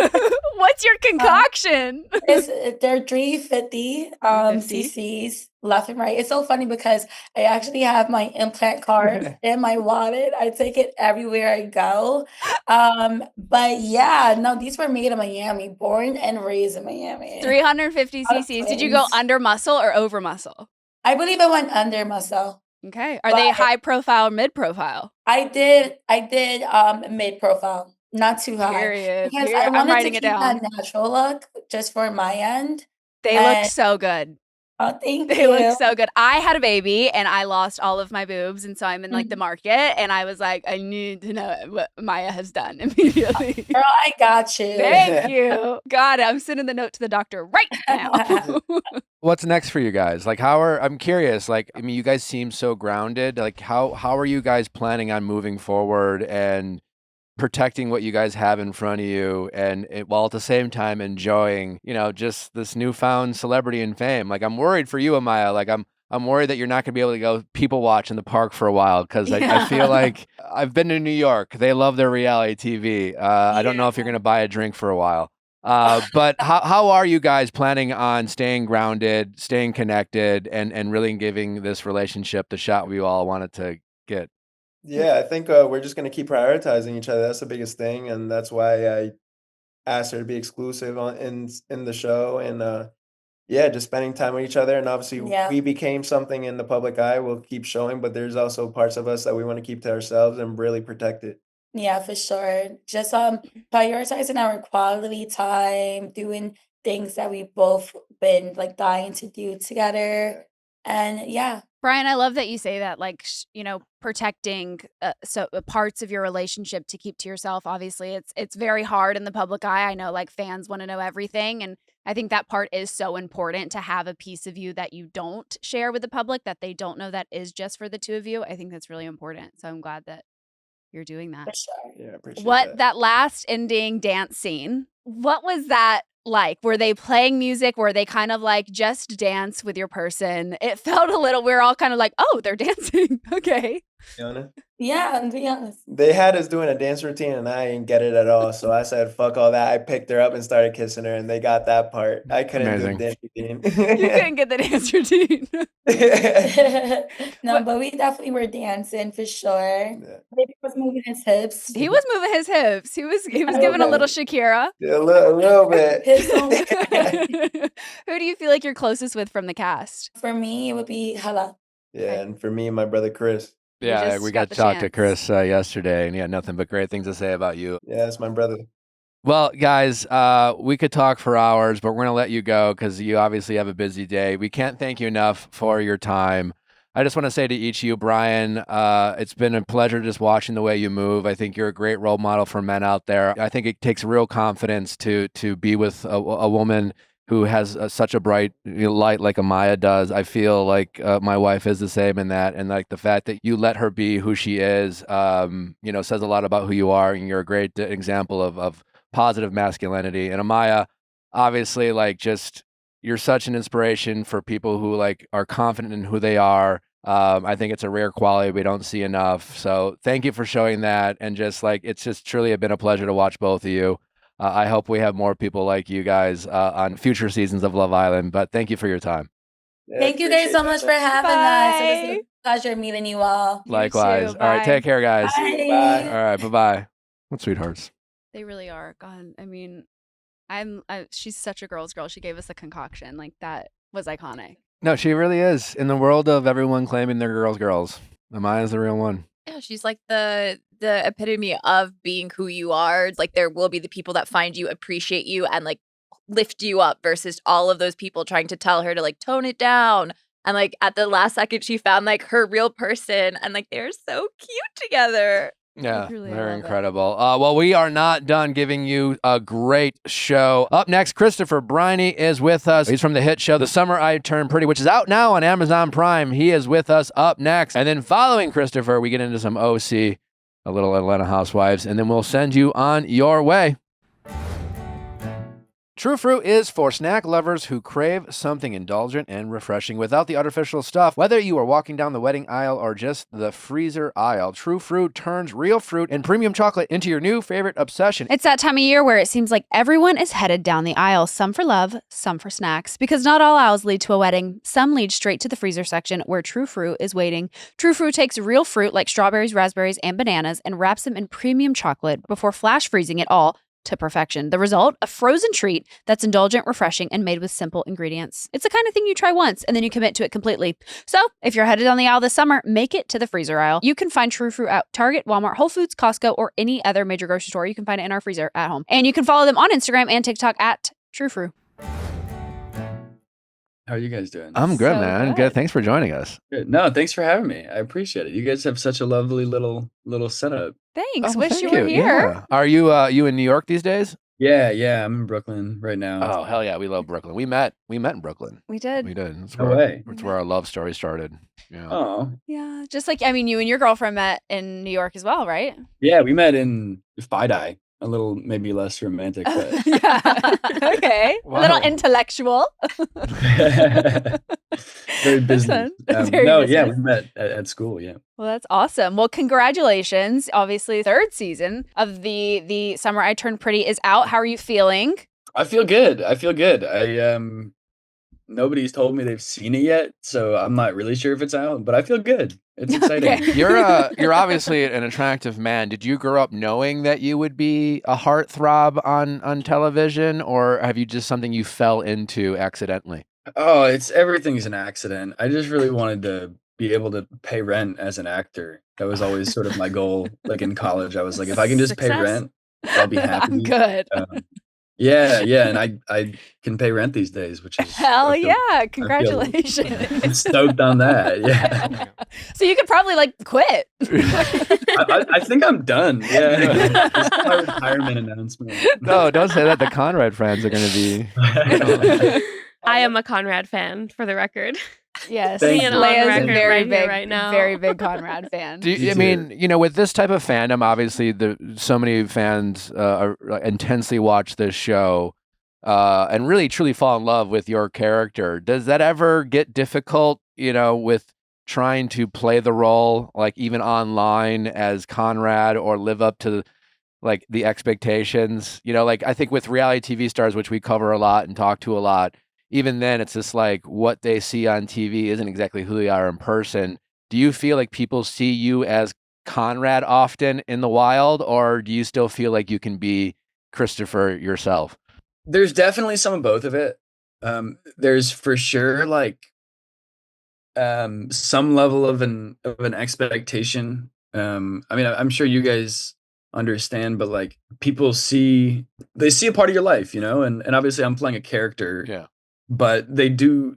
What's your concoction? They're 350 cc's left and right. It's so funny because I actually have my implant card in my wallet. I take it everywhere I go. But yeah, no, these were made in Miami, born and raised in Miami. 350 cc's. Did you go under muscle or over muscle? I believe I went under muscle. Okay. Are they high profile or mid profile? I did mid profile, not too high. Period. Because Period. I I'm wanted to writing keep it down. that natural look just for my end. They look so good. Oh, thank They you. look so good. I had a baby and I lost all of my boobs. And so I'm in like the market and I was like, I need to know what Maya has done immediately. Girl, I got you. Thank you. God, I'm sending the note to the doctor right now. What's next for you guys? Like, I'm curious, like, I mean, you guys seem so grounded. Like, how are you guys planning on moving forward and protecting what you guys have in front of you while at the same time enjoying, just this newfound celebrity and fame? Like, I'm worried for you, Amaya. Like, I'm worried that you're not going to be able to go people watch in the park for a while because I feel like I've been to New York. They love their reality TV. I don't know if you're going to buy a drink for a while. But how are you guys planning on staying grounded, staying connected, and really giving this relationship the shot we all wanted to get? Yeah, I think we're just gonna keep prioritizing each other. That's the biggest thing, and that's why I asked her to be exclusive in the show, and yeah, just spending time with each other. And obviously, we became something in the public eye. We'll keep showing, but there's also parts of us that we want to keep to ourselves and really protect it. Yeah, for sure. Just prioritizing our quality time, doing things that we've both been like dying to do together. And yeah. Bryan, I love that you say that, like, protecting parts of your relationship to keep to yourself. Obviously, it's very hard in the public eye. I know, like, fans want to know everything. And I think that part is so important to have a piece of you that you don't share with the public, that they don't know that is just for the two of you. I think that's really important. So I'm glad that you're doing that. For sure. Yeah, I appreciate That last ending dance scene, what was that like? Were they playing music? Were they kind of like just dance with your person? It felt a little, we were all kind of like, oh, they're dancing. Okay. Be honest. Yeah, and to be honest. They had us doing a dance routine, and I didn't get it at all. So I said, "Fuck all that." I picked her up and started kissing her, and they got that part. I couldn't do the dance routine. You couldn't get the dance routine. No, but we definitely were dancing for sure. Yeah. Baby was moving his hips. He was moving his hips. He was giving a little Shakira. Yeah, a little bit. Who do you feel like you're closest with from the cast? For me, it would be Hala. Yeah, and for me and my brother Chris. Yeah, we got to talk to Chris yesterday, and he had nothing but great things to say about you. Yeah, that's my brother. Well, guys, we could talk for hours, but we're going to let you go because you obviously have a busy day. We can't thank you enough for your time. I just want to say to each of you, Bryan, it's been a pleasure just watching the way you move. I think you're a great role model for men out there. I think it takes real confidence to be with a woman who has such a bright light like Amaya does. I feel like my wife is the same in that. And like the fact that you let her be who she is, says a lot about who you are. And you're a great example of positive masculinity. And Amaya, obviously, like, just, you're such an inspiration for people who like are confident in who they are. I think it's a rare quality we don't see enough. So thank you for showing that. And just like, it's just truly been a pleasure to watch both of you. I hope we have more people like you guys on future seasons of Love Island, but thank you for your time. Yeah, Thank you guys so much for having us. It was Bye. a pleasure meeting you all. Likewise. too. All right, Bye. take care, guys. Bye. All right, bye-bye. What sweethearts. They really are. God, I mean, she's such a girl's girl. She gave us a concoction. Like, that was iconic. No, she really is. In the world of everyone claiming they're girls, Amaya's the real one. Yeah, she's like the epitome of being who you are. Like, there will be the people that find you, appreciate you, and like lift you up versus all of those people trying to tell her to like tone it down. And like at the last second, she found like her real person, and like they're so cute together. Yeah, Truly, I very love it. incredible. Well, we are not done giving you a great show. Up next, Christopher Briney is with us. He's from the hit show The Summer I Turned Pretty, which is out now on Amazon Prime. He is with us up next. And then following Christopher, we get into some OC, a little Atlanta Housewives, and then we'll send you on your way. True Fruit is for snack lovers who crave something indulgent and refreshing without the artificial stuff. Whether you are walking down the wedding aisle or just the freezer aisle, True Fruit turns real fruit and premium chocolate into your new favorite obsession. It's that time of year where it seems like everyone is headed down the aisle, some for love, some for snacks. Because not all aisles lead to a wedding. Some lead straight to the freezer section where True Fruit is waiting. True Fruit takes real fruit like strawberries, raspberries, and bananas and wraps them in premium chocolate before flash freezing it all to perfection. The result, a frozen treat that's indulgent, refreshing, and made with simple ingredients. It's the kind of thing you try once and then you commit to it completely. So if you're headed down the aisle this summer, make it to the freezer aisle. You can find True Fruit at Target, Walmart, Whole Foods, Costco, or any other major grocery store. You can find it in our freezer at home. And you can follow them on Instagram and TikTok at True Fruit. How are you guys doing? I'm good, So man. good. Good. Thanks for joining us. Good. No, thanks for having me. I appreciate it. You guys have such a lovely little setup. Thanks. Oh, Wish thank you were here. Yeah. Are you in New York these days? Yeah, I'm in Brooklyn right now. Oh, hell yeah. We love Brooklyn. We met in Brooklyn. We did. We did. That's No where, way. That's where our love story started. Yeah. Oh, Yeah. Just like, I mean, you and your girlfriend met in New York as well, right? yeah, we met in Fidei. A little maybe less romantic, but Yeah. Okay. A little Wow. intellectual. very business. Very no, yeah, we business. met at school. Yeah. Well, that's awesome. Well, congratulations. Obviously, third season of the Summer I Turned Pretty is out. How are you feeling? I feel good. I nobody's told me they've seen it yet, so I'm not really sure if it's out, but I feel good. It's exciting. Okay. You're obviously an attractive man. Did you grow up knowing that you would be a heartthrob on television, or have you just something you fell into accidentally? Oh, everything's an accident. I just really wanted to be able to pay rent as an actor. That was always sort of my goal. Like in college, I was like, if I can just pay Success. rent, I'll be happy. I'm good. Yeah, and I can pay rent these days, which is Hell I feel- yeah. I'm Congratulations. stoked on that. Yeah, So you could probably like quit. I think I'm done. Yeah, this is my retirement announcement. No, don't say that. The Conrad friends are going to be. I am a Conrad fan, for the record. Yes. Thank you. Leia's a On record very right here, big, right now. very big Conrad fan. Do you, Me I mean, with this type of fandom, obviously, so many fans intensely watch this show and really truly fall in love with your character. Does that ever get difficult, with trying to play the role, like even online as Conrad, or live up to like the expectations? Like I think with reality TV stars, which we cover a lot and talk to a lot, even then it's just like what they see on TV isn't exactly who they are in person. Do you feel like people see you as Conrad often in the wild, or do you still feel like you can be Christopher yourself? There's definitely some of both of it. There's for sure like some level of an expectation. I mean, I'm sure you guys understand, but like people see a part of your life, and obviously I'm playing a character. Yeah. But they do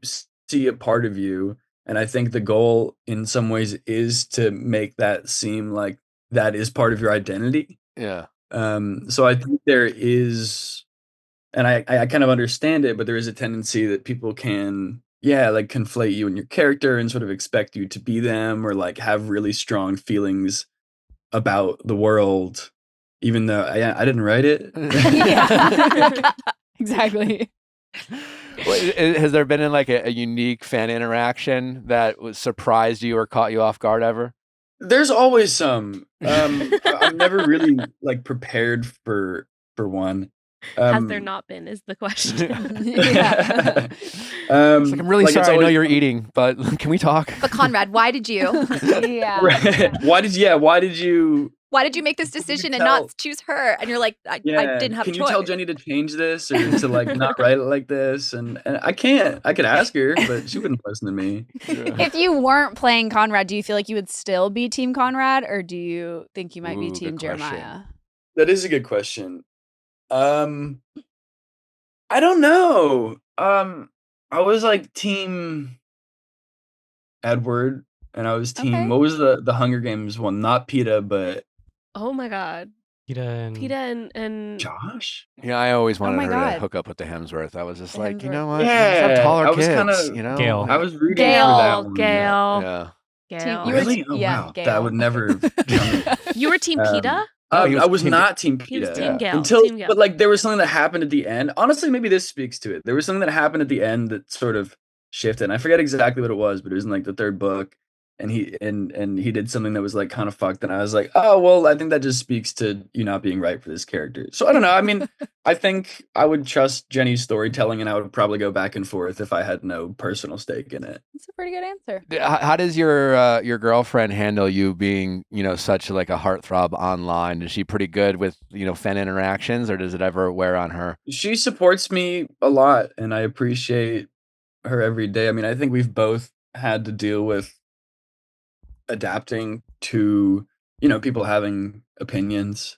see a part of you, and I think the goal in some ways is to make that seem like that is part of your identity. Yeah. So I think there is, and I kind of understand it, but there is a tendency that people can, like conflate you and your character and sort of expect you to be them, or like have really strong feelings about the world, even though I didn't write it. Yeah. Exactly. Has there been like a unique fan interaction that was surprised you or caught you off guard ever? There's always some. I'm never really like prepared for one. Has there not been, is the question. Yeah. It's like, I'm really like, it's sorry. I know always- you're eating, but can we talk? But Conrad, why did you? Yeah. Right. Why did you? Why did you make this decision and tell- not choose her? And you're like, I Yeah. didn't have Can a you choice. tell Jenny to change this, or to like not write it like this? And I can't. I could ask her, but she wouldn't listen to me. If you weren't playing Conrad, do you feel like you would still be Team Conrad, or do you think you might be Ooh, Team good question. Jeremiah? That is a good question. I don't know. I was like Team Edward, and I was Team. Okay. What was the Hunger Games one? Not PETA, but Oh my god. Peeta and Josh? Yeah, I always wanted my her to God. hook up with the Hemsworth. I was just The like, you Hemsworth. know what? Just have Yeah, taller I was kids, kinda you know? Gail. I Like, was rooting for Gail. that one. yeah. Gail. You were Really? Oh, yeah, wow. That Gail. would never have come. You were Team Peeta? No, he I was Team not Team He was PETA Team Gail. until, Team Gail. but like there was something that happened at the end. Honestly, maybe this speaks to it. There was something that happened at the end that sort of shifted. And I forget exactly what it was, but it was in like the third book, and he did something that was like kind of fucked. And I was like, oh well, I think that just speaks to you not being right for this character. So I don't know. I mean, I think I would trust Jenny's storytelling, and I would probably go back and forth if I had no personal stake in it. That's a pretty good answer. How does your girlfriend handle you being, such like a heartthrob online? Is she pretty good with, fan interactions, or does it ever wear on her? She supports me a lot, and I appreciate her every day. I mean, I think we've both had to deal with adapting to, people having opinions,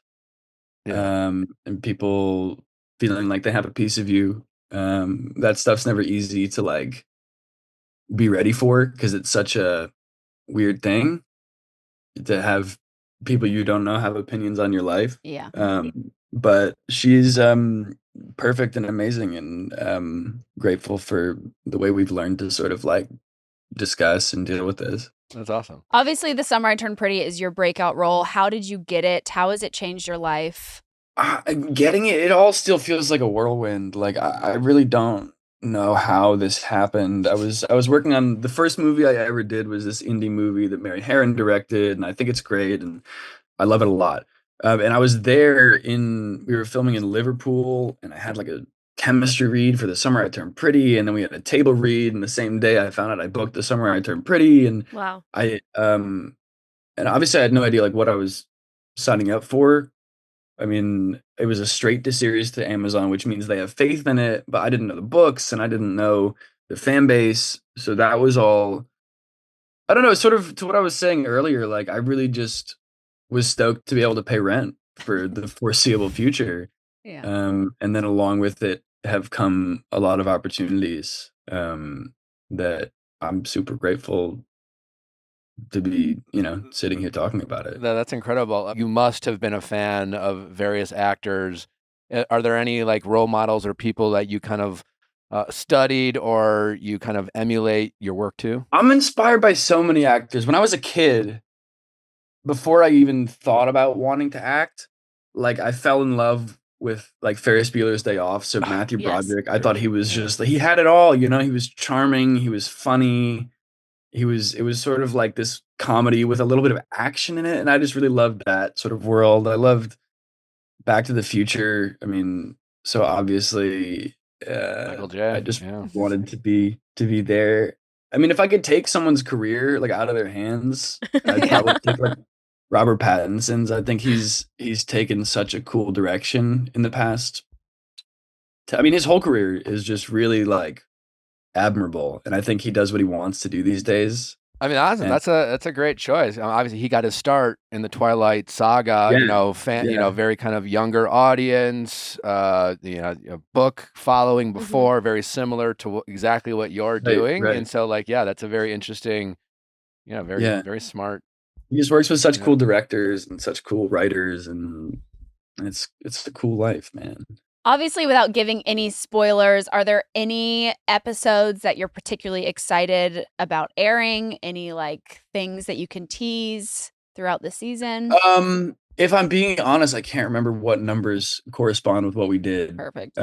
Yeah. and people feeling like they have a piece of you. That stuff's never easy to like be ready for because it's such a weird thing to have people you don't know have opinions on your life. Yeah. But she's perfect and amazing, and grateful for the way we've learned to sort of like discuss and deal with this. That's awesome. Obviously, The Summer I Turned Pretty is your breakout role. How did you get it? How has it changed your life? Getting it all still feels like a whirlwind. Like I really don't know how this happened. I was working on the first movie I ever did was this indie movie that Mary Herron directed, and I think it's great, and I love it a lot. And I was we were filming in Liverpool, and I had like a chemistry read for The Summer I Turned Pretty, and then we had a table read, and the same day I found out I booked The Summer I Turned Pretty, and Wow. and obviously I had no idea like what I was signing up for. I mean, it was a straight to series to Amazon, which means they have faith in it, but I didn't know the books and I didn't know the fan base. So that was all, I don't know, sort of to what I was saying earlier. Like, I really just was stoked to be able to pay rent for the foreseeable future. Yeah. And then along with it have come a lot of opportunities that I'm super grateful to be, sitting here talking about it. That's incredible. You must have been a fan of various actors. Are there any like role models or people that you kind of studied or you kind of emulate your work to? I'm inspired by so many actors. When I was a kid, before I even thought about wanting to act, like I fell in love with like Ferris Bueller's Day Off. So Matthew Yes. Broderick, I thought he was just he had it all, he was charming, he was funny. It was sort of like this comedy with a little bit of action in it, and I just really loved that sort of world. I loved Back to the Future. I mean, so obviously, Michael J. I just Yeah. wanted to be there. I mean, if I could take someone's career like out of their hands, I'd probably take like Robert Pattinson's. I think he's taken such a cool direction in the past. I mean, his whole career is just really like admirable, and I think he does what he wants to do these days. I mean, awesome. And- That's a great choice. Obviously, he got his start in the Twilight Saga. Yeah. Very kind of younger audience. Book following before, very similar to exactly what you're doing. right. And so, like, yeah, that's a very interesting. Very smart. He just works with such Yeah. cool directors and such cool writers, and it's a cool life, man. Obviously, without giving any spoilers, are there any episodes that you're particularly excited about airing? Any like things that you can tease throughout the season? If I'm being honest, I can't remember what numbers correspond with what we did. Perfect.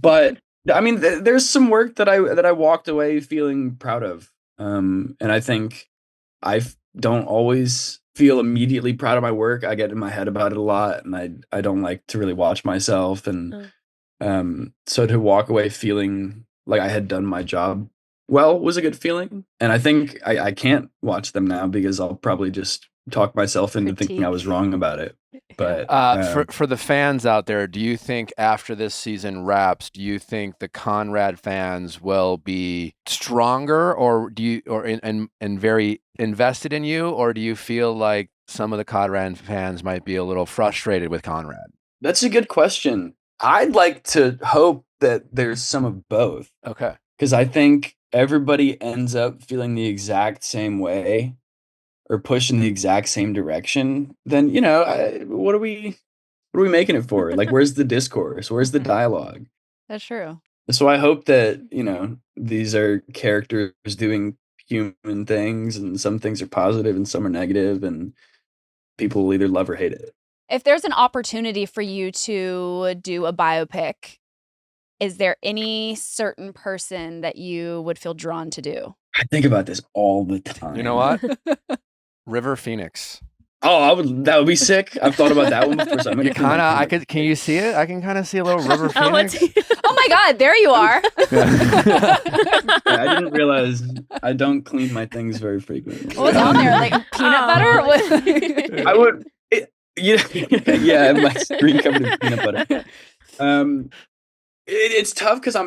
But I mean, there's some work that I walked away feeling proud of, and I think I don't always feel immediately proud of my work. I get in my head about it a lot, and I don't like to really watch myself, and so to walk away feeling like I had done my job well was a good feeling. And I think I can't watch them now because I'll probably just talk myself into thinking I was wrong about it. But For the fans out there, do you think after this season wraps, do you think the Conrad fans will be stronger, or and very invested in you, or do you feel like some of the Conrad fans might be a little frustrated with Conrad? That's a good question. I'd like to hope that there's some of both. Okay. Because I think everybody ends up feeling the exact same way or push in the exact same direction, then what are we making it for? Like, where's the discourse? Where's the dialogue? That's true. So I hope that these are characters doing human things, and some things are positive and some are negative, and people will either love or hate it. If there's an opportunity for you to do a biopic, is there any certain person that you would feel drawn to do? I think about this all the time. You know what? River Phoenix. Oh, that would be sick. I've thought about that one before. So I'm You kind of, can you see it? I can kind of see a little River Phoenix. Oh my God, there you are. I didn't realize I don't clean my things very frequently. What was on there? Like peanut butter? I would, yeah, my screen covered in peanut butter. It's tough because I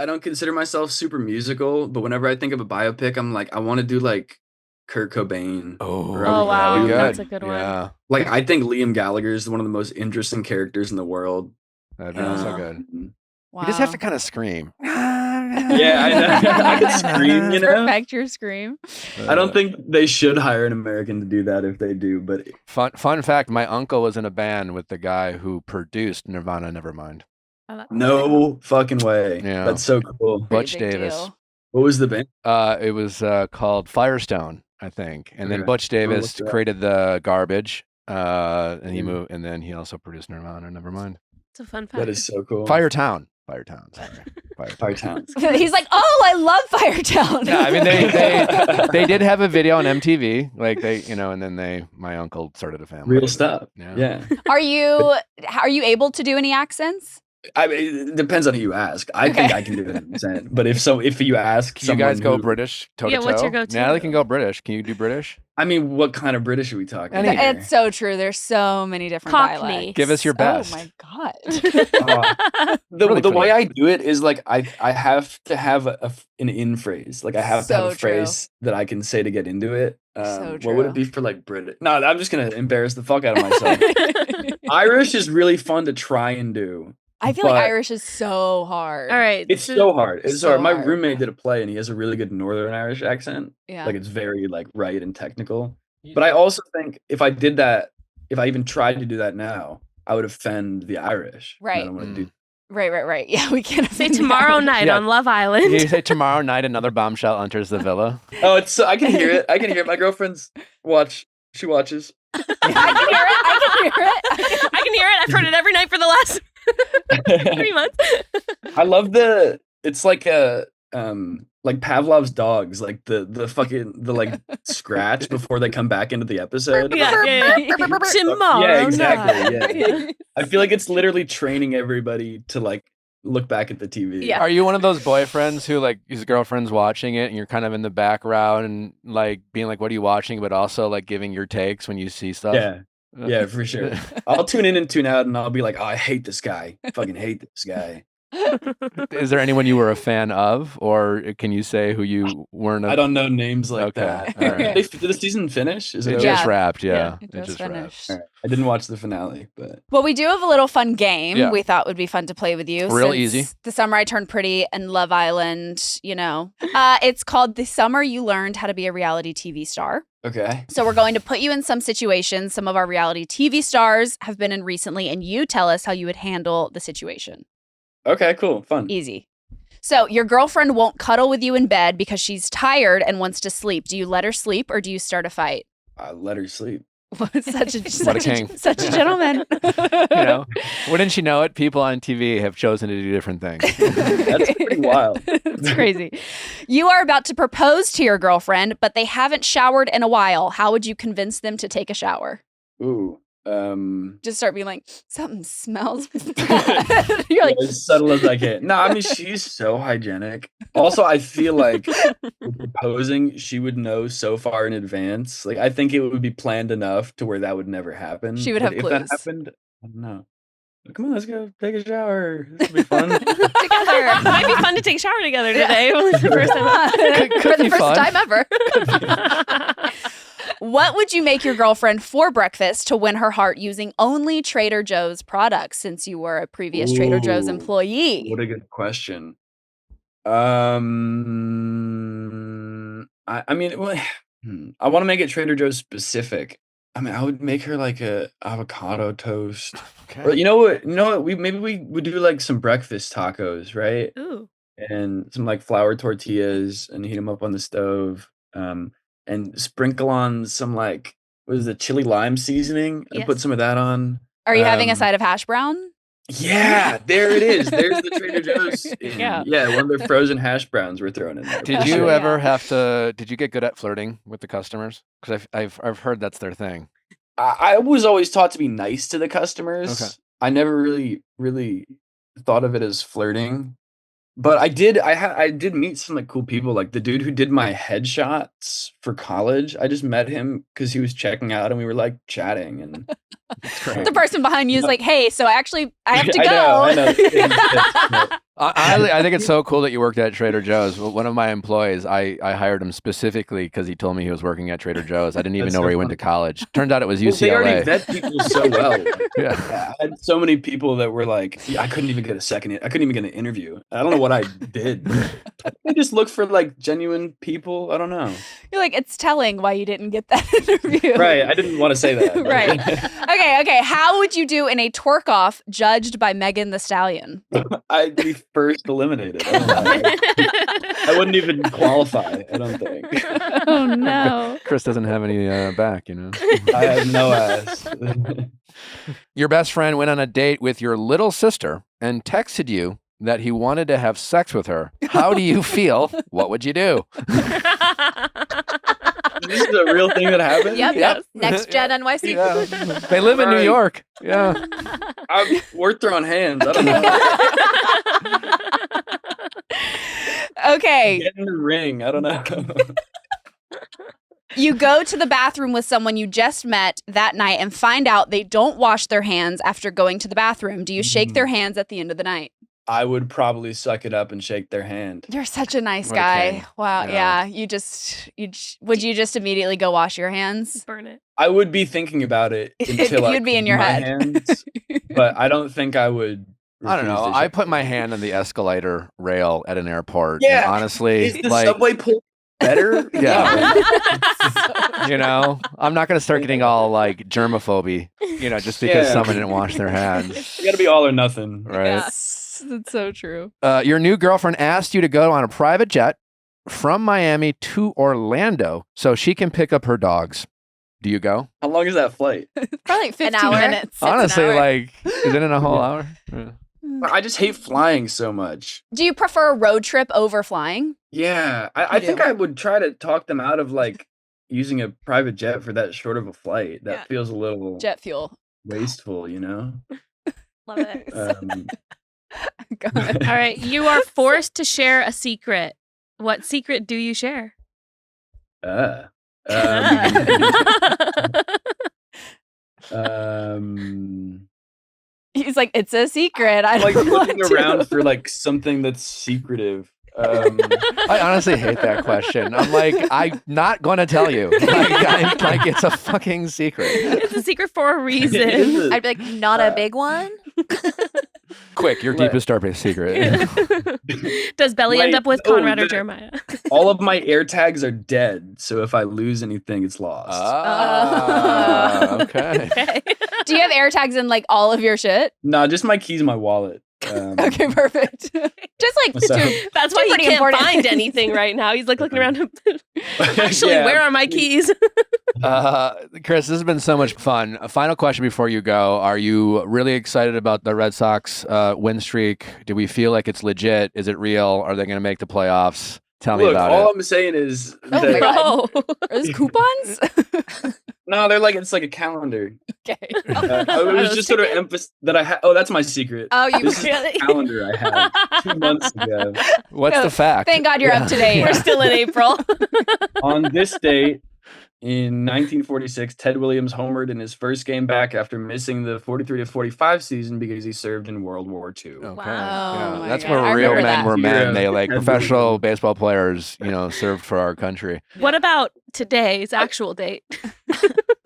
don't consider myself super musical, but whenever I think of a biopic, I'm like, I want to do like Kurt Cobain. Oh wow, that's a good one. Yeah. Like, I think Liam Gallagher is one of the most interesting characters in the world. That'd be so good. Wow. You just have to kind of scream. Yeah, I know. I could scream, Perfect your scream. I don't think they should hire an American to do that if they do, but... Fun fact, my uncle was in a band with the guy who produced Nirvana Nevermind. No fucking way. Yeah. That's so cool. Butch Davis. What was the band? It was called Firestone, I think. And then Okay. Butch Davis look it up. created the Garbage, and he moved, and then he also produced Nirvana Nevermind. It's a fun fact. That is so cool. Firetown, sorry. Firetown. He's like, oh, I love Firetown. Yeah, I mean they did have a video on MTV, like and then my uncle started a family. Real stuff. Yeah. Are you able to do any accents? I mean, it depends on who you ask. I think I can do it, but if you ask, Can you guys someone go British toe to toe? Yeah, what's your go-to? Natalie can go British. Can you do British? I mean, what kind of British are we talking? Any. here? It's so true. There's so many different Cockney. dialects. Give us your best. Oh my God. The way I do it is like I have to have an in phrase. Like I have to have a phrase that I can say to get into it. So what would it be for like British? No, I'm just gonna embarrass the fuck out of myself. Irish is really fun to try and do. I feel like Irish is so hard. All right. It's so hard. It's so so hard. My hard. roommate did a play and he has a really good Northern Irish accent. Yeah. Like it's very like right and technical. But I also think if I did that, if I even tried to do that now, I would offend the Irish. Right. I don't want to do. Right. Yeah, we can't Say tomorrow night on Love Island. You say tomorrow night another bombshell enters the villa. Oh, it's I can hear it. I can hear it. My girlfriend's she watches. I can hear it. I can hear it. I've heard it every night for the last 3 months. I love it's like a like Pavlov's dogs, like the fucking like scratch before they come back into the episode. Yeah. Tomorrow Yeah, exactly. night. Yeah. I feel like it's literally training everybody to like look back at the TV. Yeah. Are you one of those boyfriends who like his girlfriend's watching it and you're kind of in the background and like being like, what are you watching? But also like giving your takes when you see stuff? Yeah, for sure. I'll tune in and tune out and I'll be like, oh, I hate this guy. Fucking hate this guy. Is there anyone you were a fan of, or can you say who you weren't? I don't know names like that. All right. Did the season finish? Is It it just wrapped, yeah. It It just just wrapped. finished. All right. I didn't watch the finale, but Well, we do have a little fun game Yeah. we thought would be fun to play with you. Real since easy. The Summer I Turned Pretty and Love Island, it's called The Summer You Learned How to Be a Reality TV Star. okay. So we're going to put you in some situations some of our reality TV stars have been in recently, and you tell us how you would handle the situation. Okay, cool. Fun. Easy. So your girlfriend won't cuddle with you in bed because she's tired and wants to sleep. Do you let her sleep or do you start a fight? I let her sleep. such a What a king. Such a gentleman. Wouldn't you know it? People on TV have chosen to do different things. That's pretty wild. It's crazy. You are about to propose to your girlfriend, but they haven't showered in a while. How would you convince them to take a shower? Ooh. Just start being like, something smells bad. You're like, as subtle as I can. No, I mean she's so hygienic. Also, I feel like with proposing, she would know so far in advance. Like I think it would be planned enough to where that would never happen. She would But have if that clues. happened, I don't know. Come on, let's go take a shower. This will be fun. Together. It might be fun to take a shower together today. Only the first time. For the be first fun. time ever. What would you make your girlfriend for breakfast to win her heart using only Trader Joe's products, since you were a previous Trader Joe's Ooh, employee? What a good question. I mean, well, I want to make it Trader Joe's specific. I mean, I would make her like a avocado toast. Okay. Or you know what? We would do like some breakfast tacos, right? Ooh. And some like flour tortillas and heat them up on the stove. And sprinkle on some like what is it, chili lime seasoning and put Yes. some of that on. Are you having a side of hash brown? Yeah, there it is. There's the Trader Joe's. Yeah. Yeah, one of their frozen hash browns we're throwing in there. Did for you sure. ever have to? Did you get good at flirting with the customers? Because I've heard that's their thing. I was always taught to be nice to the customers. Okay. I never really thought of it as flirting. But I did meet some like cool people, like the dude who did my headshots for college. I just met him because he was checking out and we were like chatting and The person behind you is like, hey, so I have to go. I know. I think it's so cool that you worked at Trader Joe's. One of my employees, I hired him specifically because he told me he was working at Trader Joe's. I didn't even That's know so where he went to college. Turned out it was Well, they already UCLA. vet people so well. Yeah. I had so many people that were like, I couldn't even get an interview. I don't know what I did. I just look for like genuine people. I don't know. You're like, it's telling why you didn't get that interview. Right. I didn't want to say that. Right. Okay. How would you do in a twerk off judged by Megan Thee Stallion? I'd be first eliminated. I don't know. I wouldn't even qualify, I don't think. Oh no. Chris doesn't have any back, you know. I have no ass. Your best friend went on a date with your little sister and texted you that he wanted to have sex with her. How do you feel? What would you do? This is a real thing that happened? Yep. Next Gen NYC. Yeah. They live in New Right. York. Yeah. We're throwing hands. I don't know. Okay. Get in the ring. I don't know. You go to the bathroom with someone you just met that night and find out they don't wash their hands after going to the bathroom. Do you shake their hands at the end of the night? I would probably suck it up and shake their hand. You're such a nice What a guy. king. Wow. Yeah. Yeah. Would you just immediately go wash your hands? Burn it. I would be thinking about it until I You'd be in your my head. hands, but I don't think I would. I don't know. refuse to I shake put my hand on the escalator rail at an airport. Yeah. And honestly, Is the like, subway pull better? Yeah. you know, I'm not going to start getting all like germaphobe, just because Yeah. someone didn't wash their hands. You got to be all or nothing. Right. Yes. That's so true. Your new girlfriend asked you to go on a private jet from Miami to Orlando so she can pick up her dogs. Do you go? How long is that flight? Probably like 15 hour. minutes. It's an Honestly, hour. like, is it in a whole hour? Yeah. I just hate flying so much. Do you prefer a road trip over flying? Yeah, I You think do? I would try to talk them out of like using a private jet for that short of a flight. That Yeah. feels a little Jet fuel. wasteful, you know? Love it. Go ahead. All right. You are forced to share a secret. What secret do you share? um, um, He's like, it's a secret. I I'm don't like want looking to. around for like something that's secretive. I honestly hate that question. I'm like, I'm not going to tell you. Like, it's a fucking secret. It's a secret for a It reason. is I'd be like, not a big one. Quick, your What? deepest, darkest secret. Does Belly end Wait, up with oh, Conrad or the- Jeremiah? all of my air tags are dead, so if I lose anything, it's lost. Okay. Okay. Do you have air tags in like all of your shit? No, just my keys, and my wallet. Okay, perfect. Just like, So- dude, That's why he pretty can't important find things. anything right now. He's like looking around. Actually, Yeah. where are my keys? Chris, this has been so much fun. A final question before you go. Are you really excited about the Red Sox win streak? Do we feel like it's legit? Is it real? Are they going to make the playoffs? Tell me Look, about all it. I'm saying is Oh my that God. Oh. Are those coupons? no, it's like a calendar. Okay. It was just sort of emphasis that I had. Oh, that's my secret. Oh, you This is the calendar I had 2 months ago. What's No, the fact? Thank God you're up to date. We're still in April. On this date in 1946, Ted Williams homered in his first game back after missing the 43-45 season because he served in World War II. Okay. Wow. Yeah. Oh my That's God. where I real remember men that. were men. Yeah. They like Ted professional Williams. baseball players, served for our country. What about today's actual date?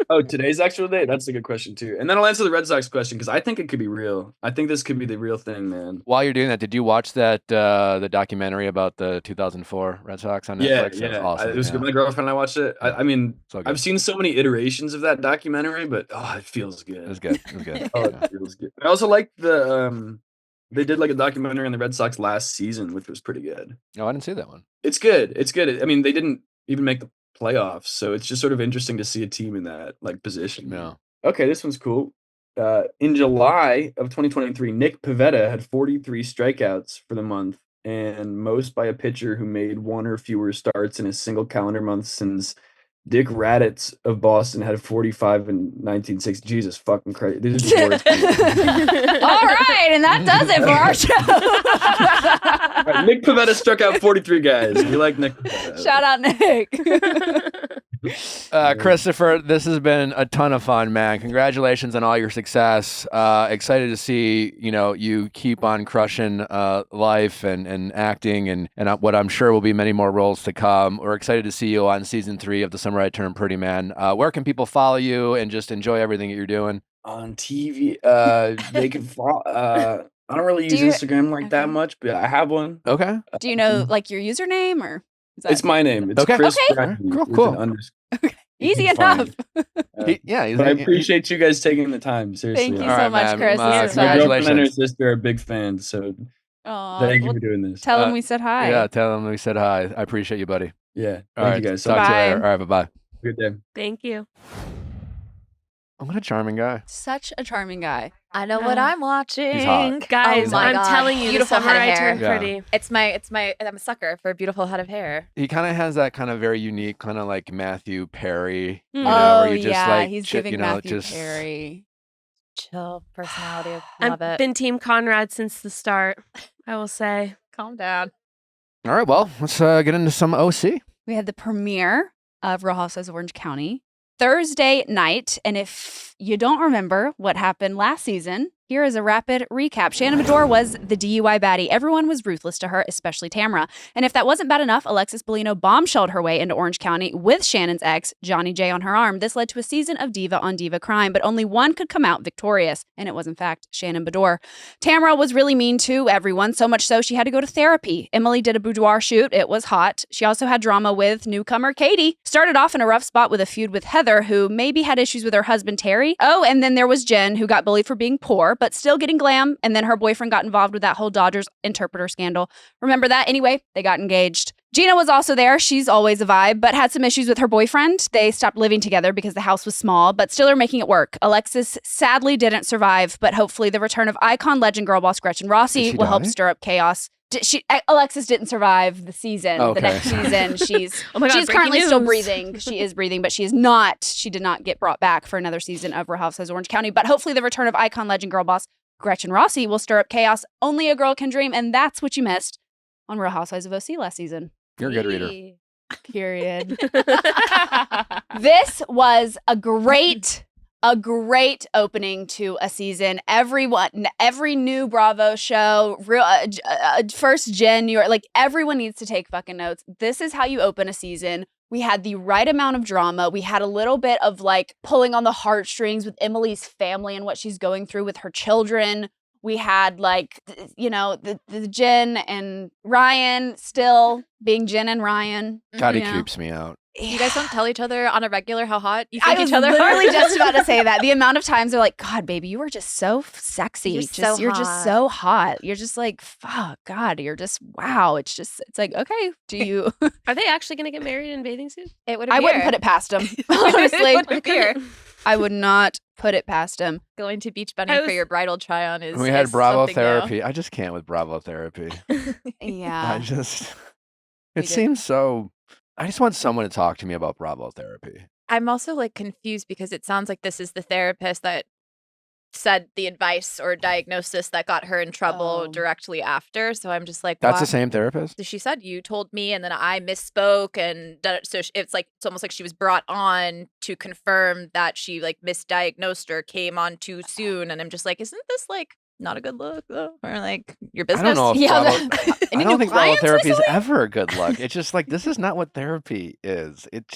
Oh, today's actual day? That's a good question too. And then I'll answer the Red Sox question because I think it could be real. I think this could be the real thing, man. While you're doing that, did you watch that the documentary about the 2004 Red Sox on Yeah, Netflix? That was yeah. awesome. It was good. Yeah. My girlfriend and I watched it. I mean, So good. I've seen so many iterations of that documentary, but it feels good. It was good. It was good. Oh, it feels good. I also like the they did like a documentary on the Red Sox last season, which was pretty good. No, I didn't see that one. It's good. It's good. I mean, they didn't even make the playoffs, so it's just sort of interesting to see a team in that like position. Yeah. Okay, this one's cool. In July of 2023, Nick Pivetta had 43 strikeouts for the month, and most by a pitcher who made one or fewer starts in a single calendar month since Dick Raditz of Boston had 45 in 1960. Jesus fucking Christ. These are just words. All right, and that does it for our show. All right, Nick Pivetta struck out 43 guys. We like Nick Pivetta. Shout out, Nick. Christopher, this has been a ton of fun, man. Congratulations on all your success. Excited to see, you keep on crushing life and acting and what I'm sure will be many more roles to come. We're excited to see you on season 3 of The Summer I Turned Pretty Man. Where can people follow you and just enjoy everything that you're doing? On TV, they can follow. I don't really use you- Instagram like that okay. much, but I have one. Okay. Do you know like your username or? Is that It's my name. It's Okay. Chris Okay. Briney Cool, with cool. an underscore. easy can find enough? He's But I appreciate you guys taking the time. Seriously. Thank you All so right, much, man. Chris. This is My fun. Congratulations. girlfriend and her sister are big fans, so Aw, thank you well, for doing this. tell them we said hi. Yeah, tell them we said hi. I appreciate you, buddy. Yeah, All thank right. you guys. Talk to you Bye. later. All right, bye-bye. Good day. Thank you. Oh, what a charming guy. Such a charming guy. I know what I'm watching. He's hot. Guys, Oh my I'm God. telling you, Beautiful the summer head of I hair. turned Yeah. pretty. It's my I'm a sucker for a beautiful head of hair. He kind of has that kind of very unique, kind of like Matthew Perry. Mm. where Oh you just, yeah, like, he's shit, giving just Matthew Perry. Chill personality. Love I've it. been Team Conrad since the start, I will say. Calm down. All right, well, let's get into some OC. We had the premiere of Real Housewives of Orange County Thursday night, and if you don't remember what happened last season, here is a rapid recap. Shannon Bedore was the DUI baddie. Everyone was ruthless to her, especially Tamra. And if that wasn't bad enough, Alexis Bellino bombshelled her way into Orange County with Shannon's ex, Johnny J, on her arm. This led to a season of diva on diva crime, but only one could come out victorious, and it was, in fact, Shannon Bedore. Tamra was really mean to everyone, so much so she had to go to therapy. Emily did a boudoir shoot. It was hot. She also had drama with newcomer Katie. Started off in a rough spot with a feud with Heather, who maybe had issues with her husband, Terry. Oh, and then there was Jen, who got bullied for being poor, but still getting glam. And then her boyfriend got involved with that whole Dodgers interpreter scandal. Remember that? Anyway, they got engaged. Gina was also there. She's always a vibe, but had some issues with her boyfriend. They stopped living together because the house was small, but still are making it work. Alexis sadly didn't survive, but hopefully the return of icon legend girl boss Gretchen Rossi she will help die? stir up chaos. Alexis didn't survive the season. Okay. The next season, she's Oh my God, she's breaking currently still news. breathing. She is breathing, but she is not. She did not get brought back for another season of Real Housewives of Orange County. But hopefully, the return of icon legend girl boss Gretchen Rossi will stir up chaos. Only a girl can dream, and that's what you missed on Real Housewives of OC last season. You're a good reader. Period. This was a great opening to a season. Every new Bravo show, first Gen New York, like everyone needs to take fucking notes. This is how you open a season. We had the right amount of drama. We had a little bit of like pulling on the heartstrings with Emily's family and what she's going through with her children. We had like, the Jen and Ryan still being Jen and Ryan. God, he you know? creeps me out. You guys don't tell each other on a regular how hot you I think was each other literally are. just about to say that. The amount of times they're like, God, baby, you are just so sexy. You're You're so just hot." so hot. You're just like, fuck, God, you're just, wow. It's like, okay, do you? Are they actually going to get married in bathing suits? It would I wouldn't put it past them. Honestly, With a beer. I would not put it past them. Going to Beach Bunny I for was- your bridal try on is We had is Bravo something new. therapy. I just can't with Bravo therapy. Yeah. It We did. seems so. I just want someone to talk to me about Bravo therapy. I'm also like confused because it sounds like this is the therapist that said the advice or diagnosis that got her in trouble Oh. directly after. So I'm just like, That's why? the same therapist? So she said you told me, and then I misspoke, and so it's almost like she was brought on to confirm that she like misdiagnosed or came on too soon. And I'm just like, isn't this like not a good look though, or like your I business? don't know if Yeah, Bravo, Any I don't new think Bravo clients therapy is recently? ever a good look. It's just like, this is not what therapy is. It's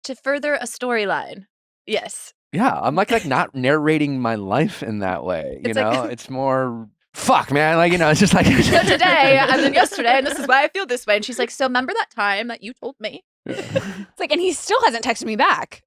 To further a storyline. Yes. Yeah, I'm like not narrating my life in that way. You It's like- know, it's more fuck, man. Like, you know, it's just like So today, and then yesterday, and this is why I feel this way. And she's like, so remember that time that you told me? It's like, and he still hasn't texted me back.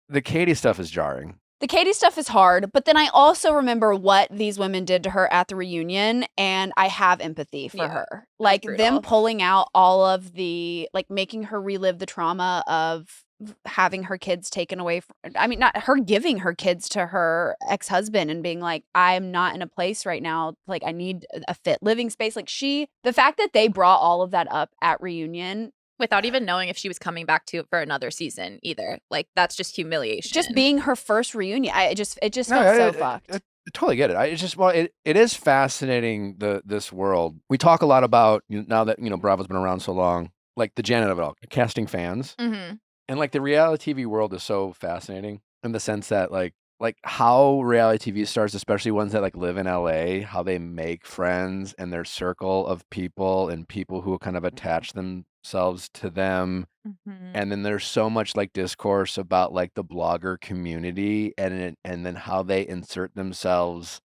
The Katie stuff is jarring. The Katie stuff is hard, but then I also remember what these women did to her at the reunion, and I have empathy for Yeah, her. Like them brutal. pulling out all of the, like making her relive the trauma of having her kids taken away from, I mean, not her giving her kids to her ex-husband and being like, I'm not in a place right now, like I need a fit living space. Like the fact that they brought all of that up at reunion, Without even knowing if she was coming back to for another season either. Like, that's just humiliation. just being her first reunion, it just No, felt so fucked. I totally get it. It's just, well, it is fascinating, this world. We talk a lot about, now that, Bravo's been around so long, like the Janet of it all, casting fans. Mm-hmm. And like the reality TV world is so fascinating in the sense that like how reality TV stars, especially ones that like live in LA, how they make friends and their circle of people and people who kind of attach themselves to them. Mm-hmm. And then there's so much like discourse about like the blogger community and then how they insert themselves,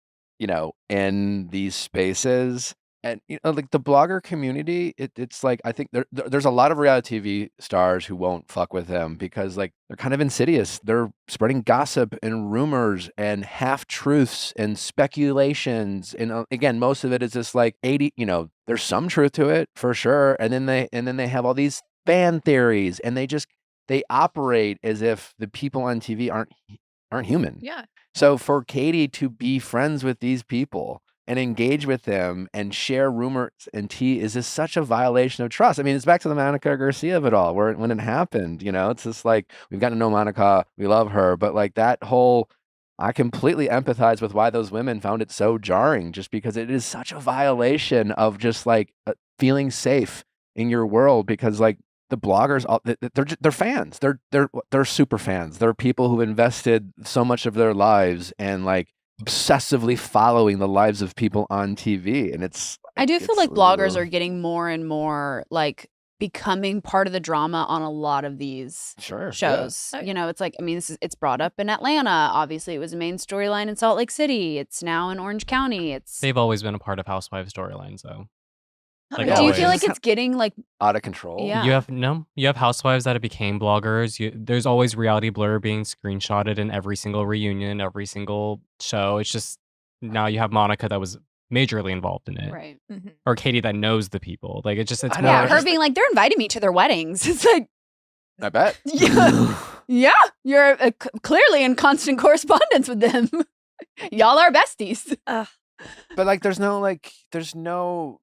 in these spaces. And like the blogger community, it's like I think there's a lot of reality TV stars who won't fuck with them because like they're kind of insidious. They're spreading gossip and rumors and half truths and speculations. And again, most of it is just like 80. There's some truth to it for sure. And then they have all these fan theories, and they operate as if the people on TV aren't human. Yeah. So for Katie to be friends with these people and engage with them and share rumors and tea is just such a violation of trust. I mean, it's back to the Monica Garcia of it all, when it happened, it's just like, we've gotten to know Monica, we love her, but like that whole, I completely empathize with why those women found it so jarring, just because it is such a violation of just like feeling safe in your world, because like the bloggers, they're fans, they're super fans. They're people who've invested so much of their lives and like obsessively following the lives of people on TV. And I do feel like bloggers are getting more and more like becoming part of the drama on a lot of these shows. Yeah. It's like, I mean, it's brought up in Atlanta. Obviously, it was a main storyline in Salt Lake City. It's now in Orange County. They've always been a part of Housewives storylines, though. Like, do you feel always. like it's getting like out of control? Yeah. You have housewives that have became bloggers. There's always reality blur being screenshotted in every single reunion, every single show. It's just now you have Monica that was majorly involved in it, right? Mm-hmm. Or Katie that knows the people. Like it's I more. know, Yeah, her being like, they're inviting me to their weddings. It's like, I bet. yeah, you're clearly in constant correspondence with them. Y'all are besties. But like, there's no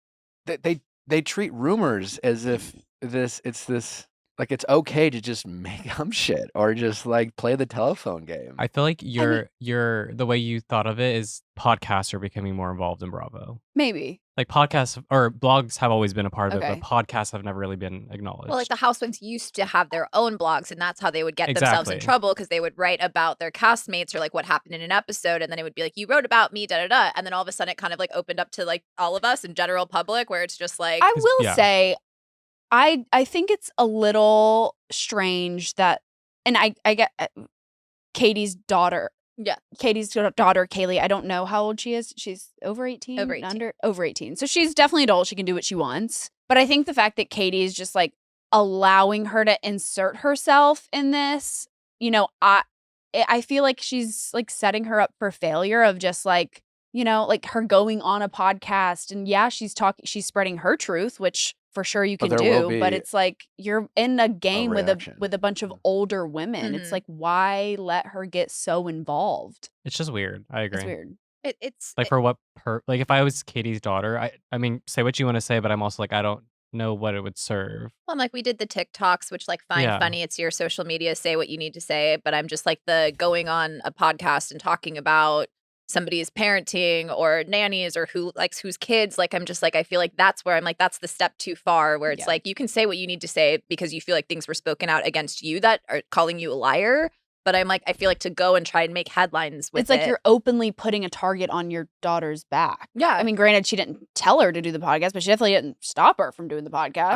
they treat rumors as if it's okay to just make up shit or just like play the telephone game. I feel like the way you thought of it is podcasts are becoming more involved in Bravo. Maybe. Like podcasts or blogs have always been a part of Okay. it, but podcasts have never really been acknowledged. Well, like the housewives used to have their own blogs, and that's how they would get themselves in Exactly. trouble, because they would write about their castmates or like what happened in an episode, and then it would be like, you wrote about me, da da da, and then all of a sudden it kind of like opened up to like all of us in general public, where it's just like, I will yeah. say, I think it's a little strange that, and I get Katie's daughter. Yeah. Katie's daughter, Kaylee, I don't know how old she is. She's over 18? Over 18. Over 18. So she's definitely adult. She can do what she wants. But I think the fact that Katie is just like allowing her to insert herself in this, I feel like she's like setting her up for failure of just like, like her going on a podcast. And yeah, she's spreading her truth, which for sure you can But there will do, but be it's like you're in a game with reaction. a bunch of older women. It's Mhm. like, why let her get so involved? it's just weird. I agree. It's weird. it's Like for what like if I was Katie's daughter, I mean, say what you want to say, but I'm also like, I don't know what it would serve. well, like we did the TikToks, which like fine, Yeah. funny, it's your social media, say what you need to say, but I'm just like the going on a podcast and talking about somebody's parenting or nannies or whose kids, like I'm just like, I feel like that's where I'm like, that's the step too far, where it's Yeah. like you can say what you need to say because you feel like things were spoken out against you that are calling you a liar, But I'm like, I feel like to go and try and make headlines with It's like you're openly putting a target on your daughter's back. Yeah. I mean, granted, she didn't tell her to do the podcast, but she definitely didn't stop her from doing the podcast.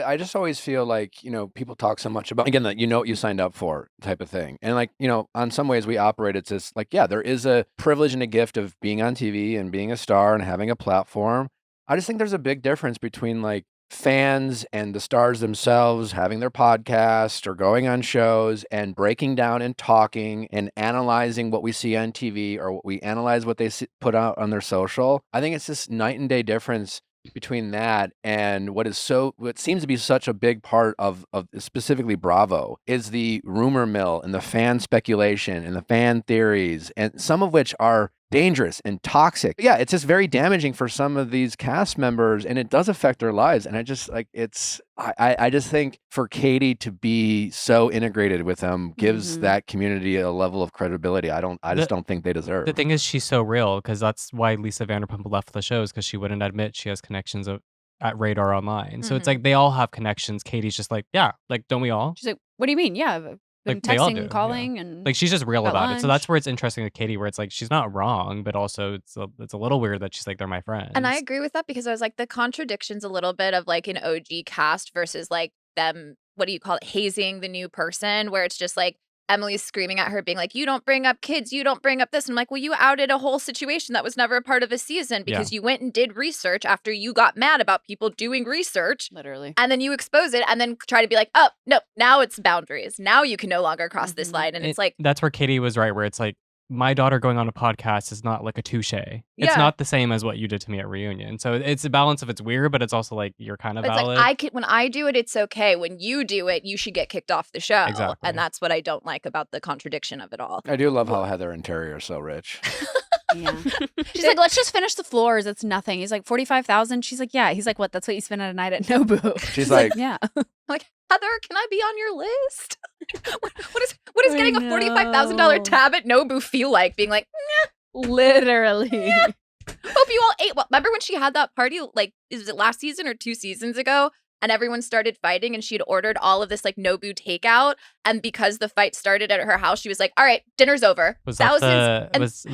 I just always feel like, you know, people talk so much about, again, that you know what you signed up for type of thing. And like, you know, on some ways we operate, it's just like, yeah, there is a privilege and a gift of being on TV and being a star and having a platform. I just think there's a big difference between like fans and the stars themselves having their podcast or going on shows and breaking down and talking and analyzing what we see on TV or what we analyze what they put out on their social. I think it's this night and day difference between that and what seems to be such a big part of specifically Bravo is the rumor mill and the fan speculation and the fan theories, and some of which are dangerous and toxic. Yeah, it's just very damaging for some of these cast members, and it does affect their lives. And I just like I just think for Katie to be so integrated with them gives that community a level of credibility I just don't think they deserve. The thing is, she's so real because that's why Lisa Vanderpump left the shows, because she wouldn't admit she has connections at Radar Online. So it's like they all have connections. Katie's just like, yeah, like don't we all? She's like, what do you mean? Yeah, I've been Like they all texting do, and calling and like she's just real at about it. So lunch. that's where it's interesting to Katie, where it's like she's not wrong, but also it's a little weird that she's like they're my friends. And I agree with that because I was like, the contradictions a little bit of like an OG cast versus like them, what do you call it, hazing the new person, where it's just like Emily's screaming at her being like, you don't bring up kids, you don't bring up this. And I'm like, well, you outed a whole situation that was never a part of a season because you went and did research after you got mad about people doing research. Literally. And then you expose it and then try to be like, oh, no, now it's boundaries. Now you can no longer cross this line. And it's like, that's where Katie was right, where it's like, my daughter going on a podcast is not like a touche. It's Yeah. not the same as what you did to me at Reunion. So it's a balance of it's weird, but it's also like you're kind of it's valid. like when I do it, it's okay. When you do it, you should get kicked off the show. Exactly. And that's what I don't like about the contradiction of it all. I do love how Heather and Terry are so rich. Yeah. She's like, let's just finish the floors. It's nothing. He's like, 45,000. She's like, yeah. He's like, what? That's what you spend at a night at Nobu. She's like, yeah. I'm like, Heather, can I be on your list? what is getting a $45,000 tab at Nobu feel like? Being like, Literally. hope you all ate well. Remember when she had that party, like, is it last season or 2 seasons ago? And everyone started fighting and she had ordered all of this like Nobu takeout. And because the fight started at her house, she was like, all right, dinner's over. Was that was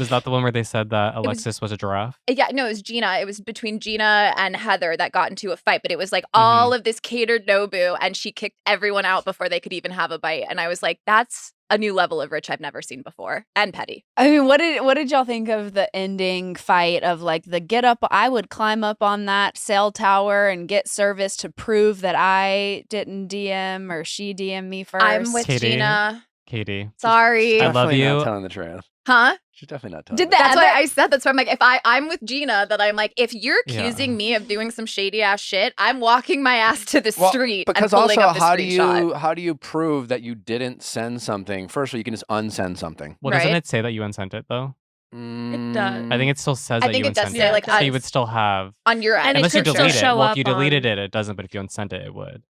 that the one where they said that Alexis was a giraffe? Yeah, no, it was Gina. It was between Gina and Heather that got into a fight. But it was like all of this catered Nobu, and she kicked everyone out before they could even have a bite. And I was like, that's a new level of rich I've never seen before, and petty. I mean, what did y'all think of the ending fight of like the get up? I would climb up on that cell tower and get service to prove that I didn't DM or she DM me first. I'm with Katie. Gina. Katie. Sorry. I love definitely you. not telling the truth. Huh? She's definitely not telling. Did the that That's other- why I said that's why I'm like, if I'm with Gina, that I'm like, if you're accusing me of doing some shady ass shit, I'm walking my ass to the street because and pulling also up the screenshot. how do you prove that you didn't send something? First of all, you can just unsend something. Well, doesn't Right? it say that you unsent it though? It does. I think it still says I that think you it does unsent say, it. like, so you would still have, on your end. And it unless you could still delete it. show Well, if you up deleted on- it, it doesn't. But if you unsent it, it would.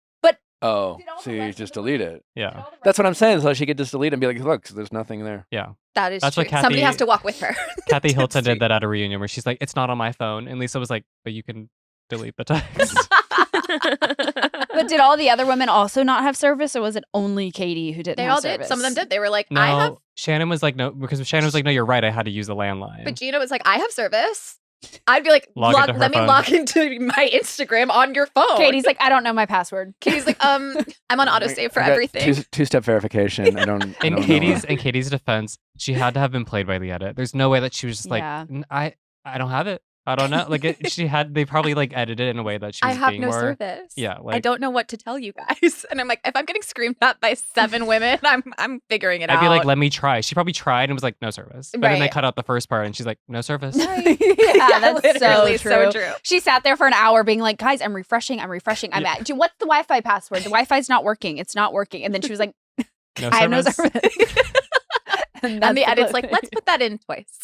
Oh, so you just delete it. Yeah, That's what I'm saying. So she could just delete it and be like, look, there's nothing there. yeah. That is That's true. what Somebody Kathy- has to walk with her. Kathy Hilton did that at a reunion where she's like, "It's not on my phone," and Lisa was like, "But you can delete the text." But did all the other women also not have service, or was it only Katie who didn't They have all service? did. Some of them did. They were like, No, I have, Shannon was like, no, because Shannon was like, no, you're right. I had to use the landline. but Gina was like, I have service. I'd be like, Log into her let me phone. log into my Instagram on your phone. Katie's like, I don't know my password. Katie's like, I'm on autosave for I got everything. Two-step verification. I don't. I in don't Katie's defense, she had to have been played by the edit. There's no way that she was just like, Yeah. I don't have it. I don't know. Like they probably like edited it in a way that she I was have being no more. service. Yeah, I like don't know what to tell you guys. And I'm like, if I'm getting screamed at by 7 women, I'm figuring it I'd out. be like, let me try. She probably tried and was like, no service. But then they Right. cut out the first part and she's like, no service. Yeah, that's so literally true. She sat there for an hour being like, guys, I'm refreshing. I'm Yeah. at, what's the Wi-Fi password? The Wi-Fi's not working. It's not working. And then she was like, No I have no service. service. And And the that's edit's close. like, let's put that in twice.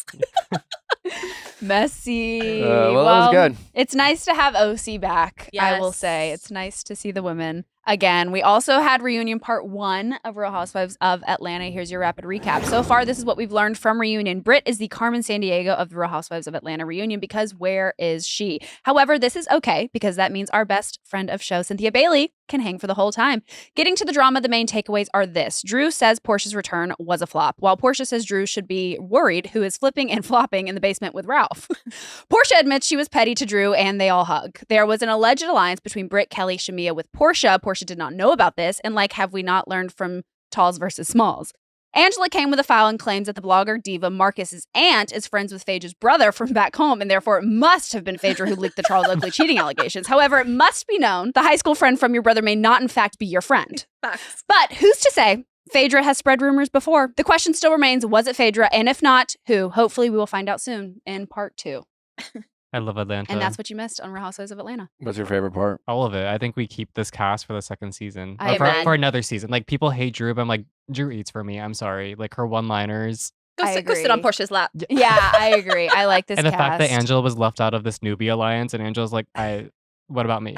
Messy. Well, that was good. It's nice to have OC back, I will say. Yes. It's nice to see the women again. We also had Reunion Part 1 of Real Housewives of Atlanta. Here's your rapid recap. So far, this is what we've learned from Reunion. Britt is the Carmen Sandiego of the Real Housewives of Atlanta reunion because where is she? However, this is okay because that means our best friend of show, Cynthia Bailey, can hang for the whole time. Getting to the drama, the main takeaways are this. Drew says Portia's return was a flop, while Portia says Drew should be worried who is flipping and flopping in the basement with Ralph. Portia admits she was petty to Drew, and they all hug. There was an alleged alliance between Britt, Kelly, Shamia with Portia. Portia did not know about this, and have we not learned from Talls versus Smalls? Angela came with a file and claims that the blogger diva Marcus's aunt is friends with Phaedra's brother from back home, and therefore it must have been Phaedra who leaked the Charles Oakley cheating allegations. However, it must be known the high school friend from your brother may not in fact be your friend. Facts. But who's to say? Phaedra has spread rumors before. The question still remains, was it Phaedra? And if not, who? Hopefully we will find out soon in part 2. I love Atlanta. And that's what you missed on Real Housewives of Atlanta. What's your favorite part? All of it. I think we keep this cast for the second season. I Or agree. for another season. Like, people hate Drew, but I'm like, Drew eats for me. I'm sorry. Like, her one-liners. Go I sit agree. on Portia's lap. Yeah, I agree. I like this And the cast. fact that Angela was left out of this newbie alliance, and Angela's like, what about me?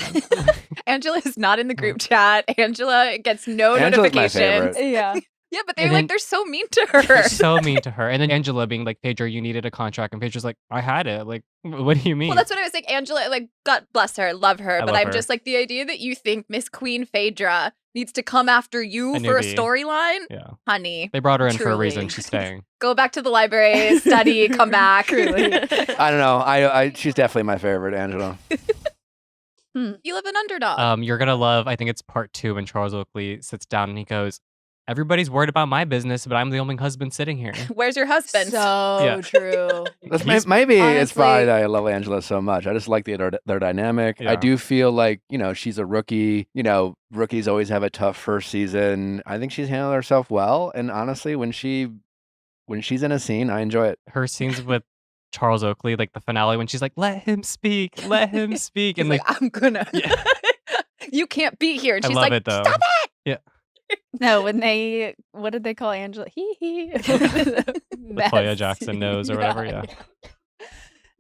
Angela is not in the group chat. Angela gets no Angela's my notifications. favorite. Yeah. Yeah, but And then- they're so mean to her. They're so mean to her. And then Angela being like, Phaedra, you needed a contract. And Phaedra's like, I had it. Like, what do you mean? Well, that's what I was like. Angela, like, God bless her, love her. I But love I'm her. just like, the idea that you think Miss Queen Phaedra needs to come after you A for a newbie. storyline, Yeah. honey, They brought her in for a Truly. reason. She's staying. go back to the library, study, come back. Truly. I don't know. I she's definitely my favorite, Angela. You live an underdog. You're going to love, I think it's part 2 when Charles Oakley sits down and he goes, everybody's worried about my business, but I'm the only husband sitting here. Where's your husband? So Yeah. true. That's He's- maybe it's honestly- why I love Angela so much. I just like their dynamic. I Yeah. do feel like, she's a rookie. Rookies always have a tough first season. I think she's handled herself well. And honestly, when she's in a scene, I enjoy it. Her scenes with Charles Oakley, like the finale, when she's like, let him speak, let him speak. He's And like, I'm gonna. Yeah. You can't be here. And I she's love like, it though. stop it. No, when what did they call Angela? Hee. Latoya Jackson knows or whatever. Yeah.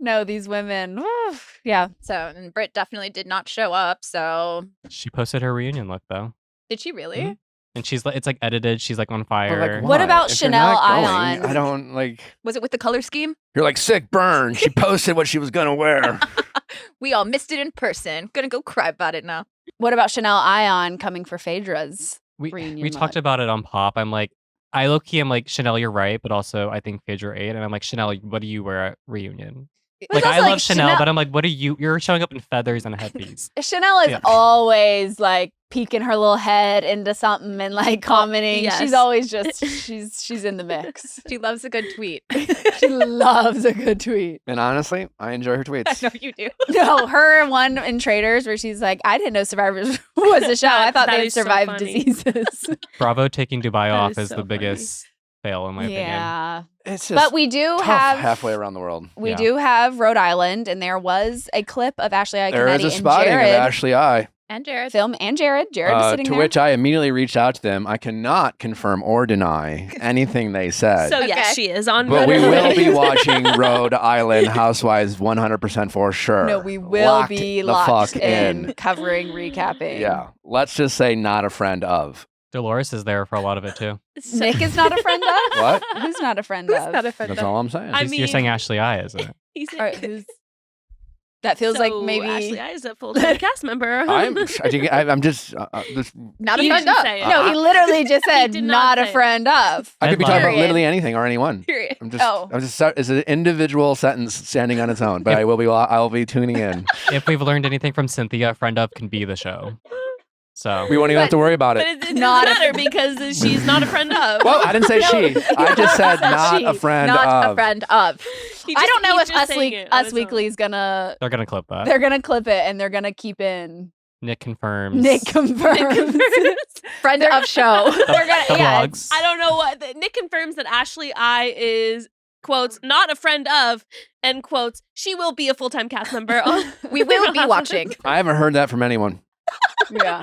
No, these women. Oof, yeah. So, and Britt definitely did not show up. So, She posted her reunion look though. did she really? Mhm. And she's like, it's like edited. She's like on But, fire. What why? about If you're Chanel not going, Ion? I don't like. Was it with the color scheme? You're like sick burn. She posted what she was gonna wear. We all missed it in person. Gonna go cry about it now. What about Chanel Ion coming for Phaedra's we reunion talked look? about it on Pop. I'm like, I low key am like, Chanel, you're right, but also I think Phaedra ate, and I'm like, Chanel, what do you wear at reunion? But Like, it's I also, love Chanel, but I'm like, what are you? You're showing up in feathers and a headpiece. Chanel is Yeah. always like peeking her little head into something and like commenting. yes. She's always just she's in the mix. She loves a good tweet. She loves a good tweet. And honestly, I enjoy her I tweets. know you do. No, her one in Traders where she's like, I didn't know Survivors was a show. I thought That they had is so survived funny. diseases. Bravo taking Dubai That off is is so the funny. biggest fail in my opinion. Yeah. It's just But we do tough have halfway around the world. we Yeah. do have Rhode Island, and there was a clip of Ashley There Iaconetti is a and spotting of Jared Ashley I. And Jared. film and Jared. Jared was sitting To there. which I immediately reached out to them. I cannot confirm or deny anything they said. So Okay. yes, she is on. But we Rhode will Island. be watching Rhode Island Housewives 100% for sure. No, we will Locked be the locked fuck in covering, recapping. Yeah. Let's just say not a friend of. Dolores is there for a lot of it too. So- Nick is not a friend of? What? Who's not a friend Who's of? not a friend That's of? all I'm saying. I You're mean- saying Ashley I, isn't it? He's All right, who's that feels like So maybe Ashley I is a full-time cast member. I'm just Not a He friend didn't of. say it. No, he literally just said did not not a say it. friend of. I could be talking about Period. literally anything or anyone. Period. I'm just Oh. it's an individual sentence standing on its own, but I will be tuning in. If we've learned anything from Cynthia, friend of can be the show. So We won't even have to worry about But it. it Not doesn't a- matter because she's not a friend of. Well, I didn't say she. I just said not she, a friend Not of. a friend of. I don't know he's if just Us, saying it on Us his Weekly's gonna. they're gonna clip that. They're gonna clip it and they're gonna keep in. Nick confirms. Nick confirms. Friend of show. They're gonna. The Yeah, vlogs. I don't know what Nick confirms that Ashley I is quotes not a friend of end quotes. She will be a full-time cast member. We will be watching. I haven't heard that from anyone. yeah.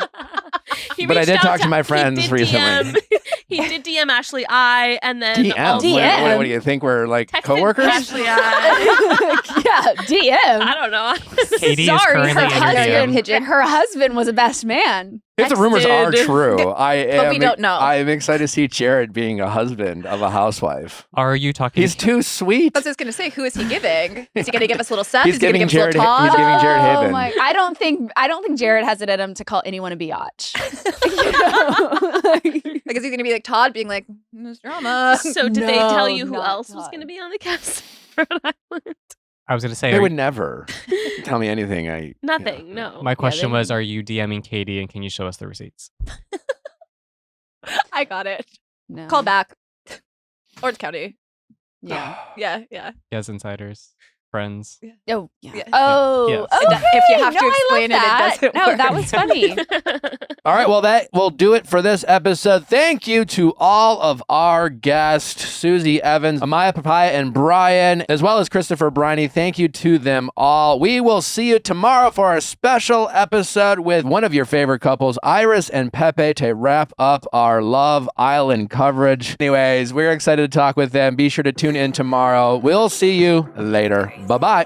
He But I reached did out talk to my friends he did recently. He did DM Ashley I, and then DM. also- What do you think? We're like Texted coworkers? Ashley I. Yeah, DM. I don't know. Katie is Sorry, currently her in your DM. husband, her husband was a best man. If the rumors are Texted. true, But we don't know. I am excited to see Jared being a husband of a housewife. Are you talking? He's too sweet. I was just gonna say, who is he giving? Is he gonna give us little Seth? He's Is he gonna giving give us little Jared- he's Todd? giving Jared Oh Haven. my! I don't think Jared has it in him to call anyone a biatch. Like, is he gonna be like Todd, being like, "There's drama"? So did they tell No, you who not else was Todd. going to be on the cast for Rhode Island? I was going to say, They are- would never tell me anything. Nothing. No. my question they- was, are you DMing Katie and can you show us the receipts? I got it. No. Call back. Orange County. Yeah. Yeah, yeah. Yes, insiders, friends. Oh. Yeah. Yeah. Oh. Yes. Okay. If you have to No, I explain love it, it that. doesn't No, that work. was funny. All right, well, that will do it for this episode. Thank you to all of our guests, Susie Evans, Amaya Papaya and Bryan, as well as Christopher Briney. Thank you to them all. We will see you tomorrow for our special episode with one of your favorite couples, Iris and Pepe, to wrap up our Love Island coverage. Anyways, we're excited to talk with them. Be sure to tune in tomorrow. We'll see you later. Bye-bye.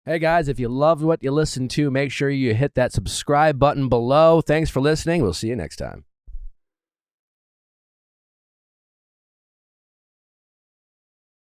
Hey guys, if you loved what you listened to, make sure you hit that subscribe button below. Thanks for listening. We'll see you next time.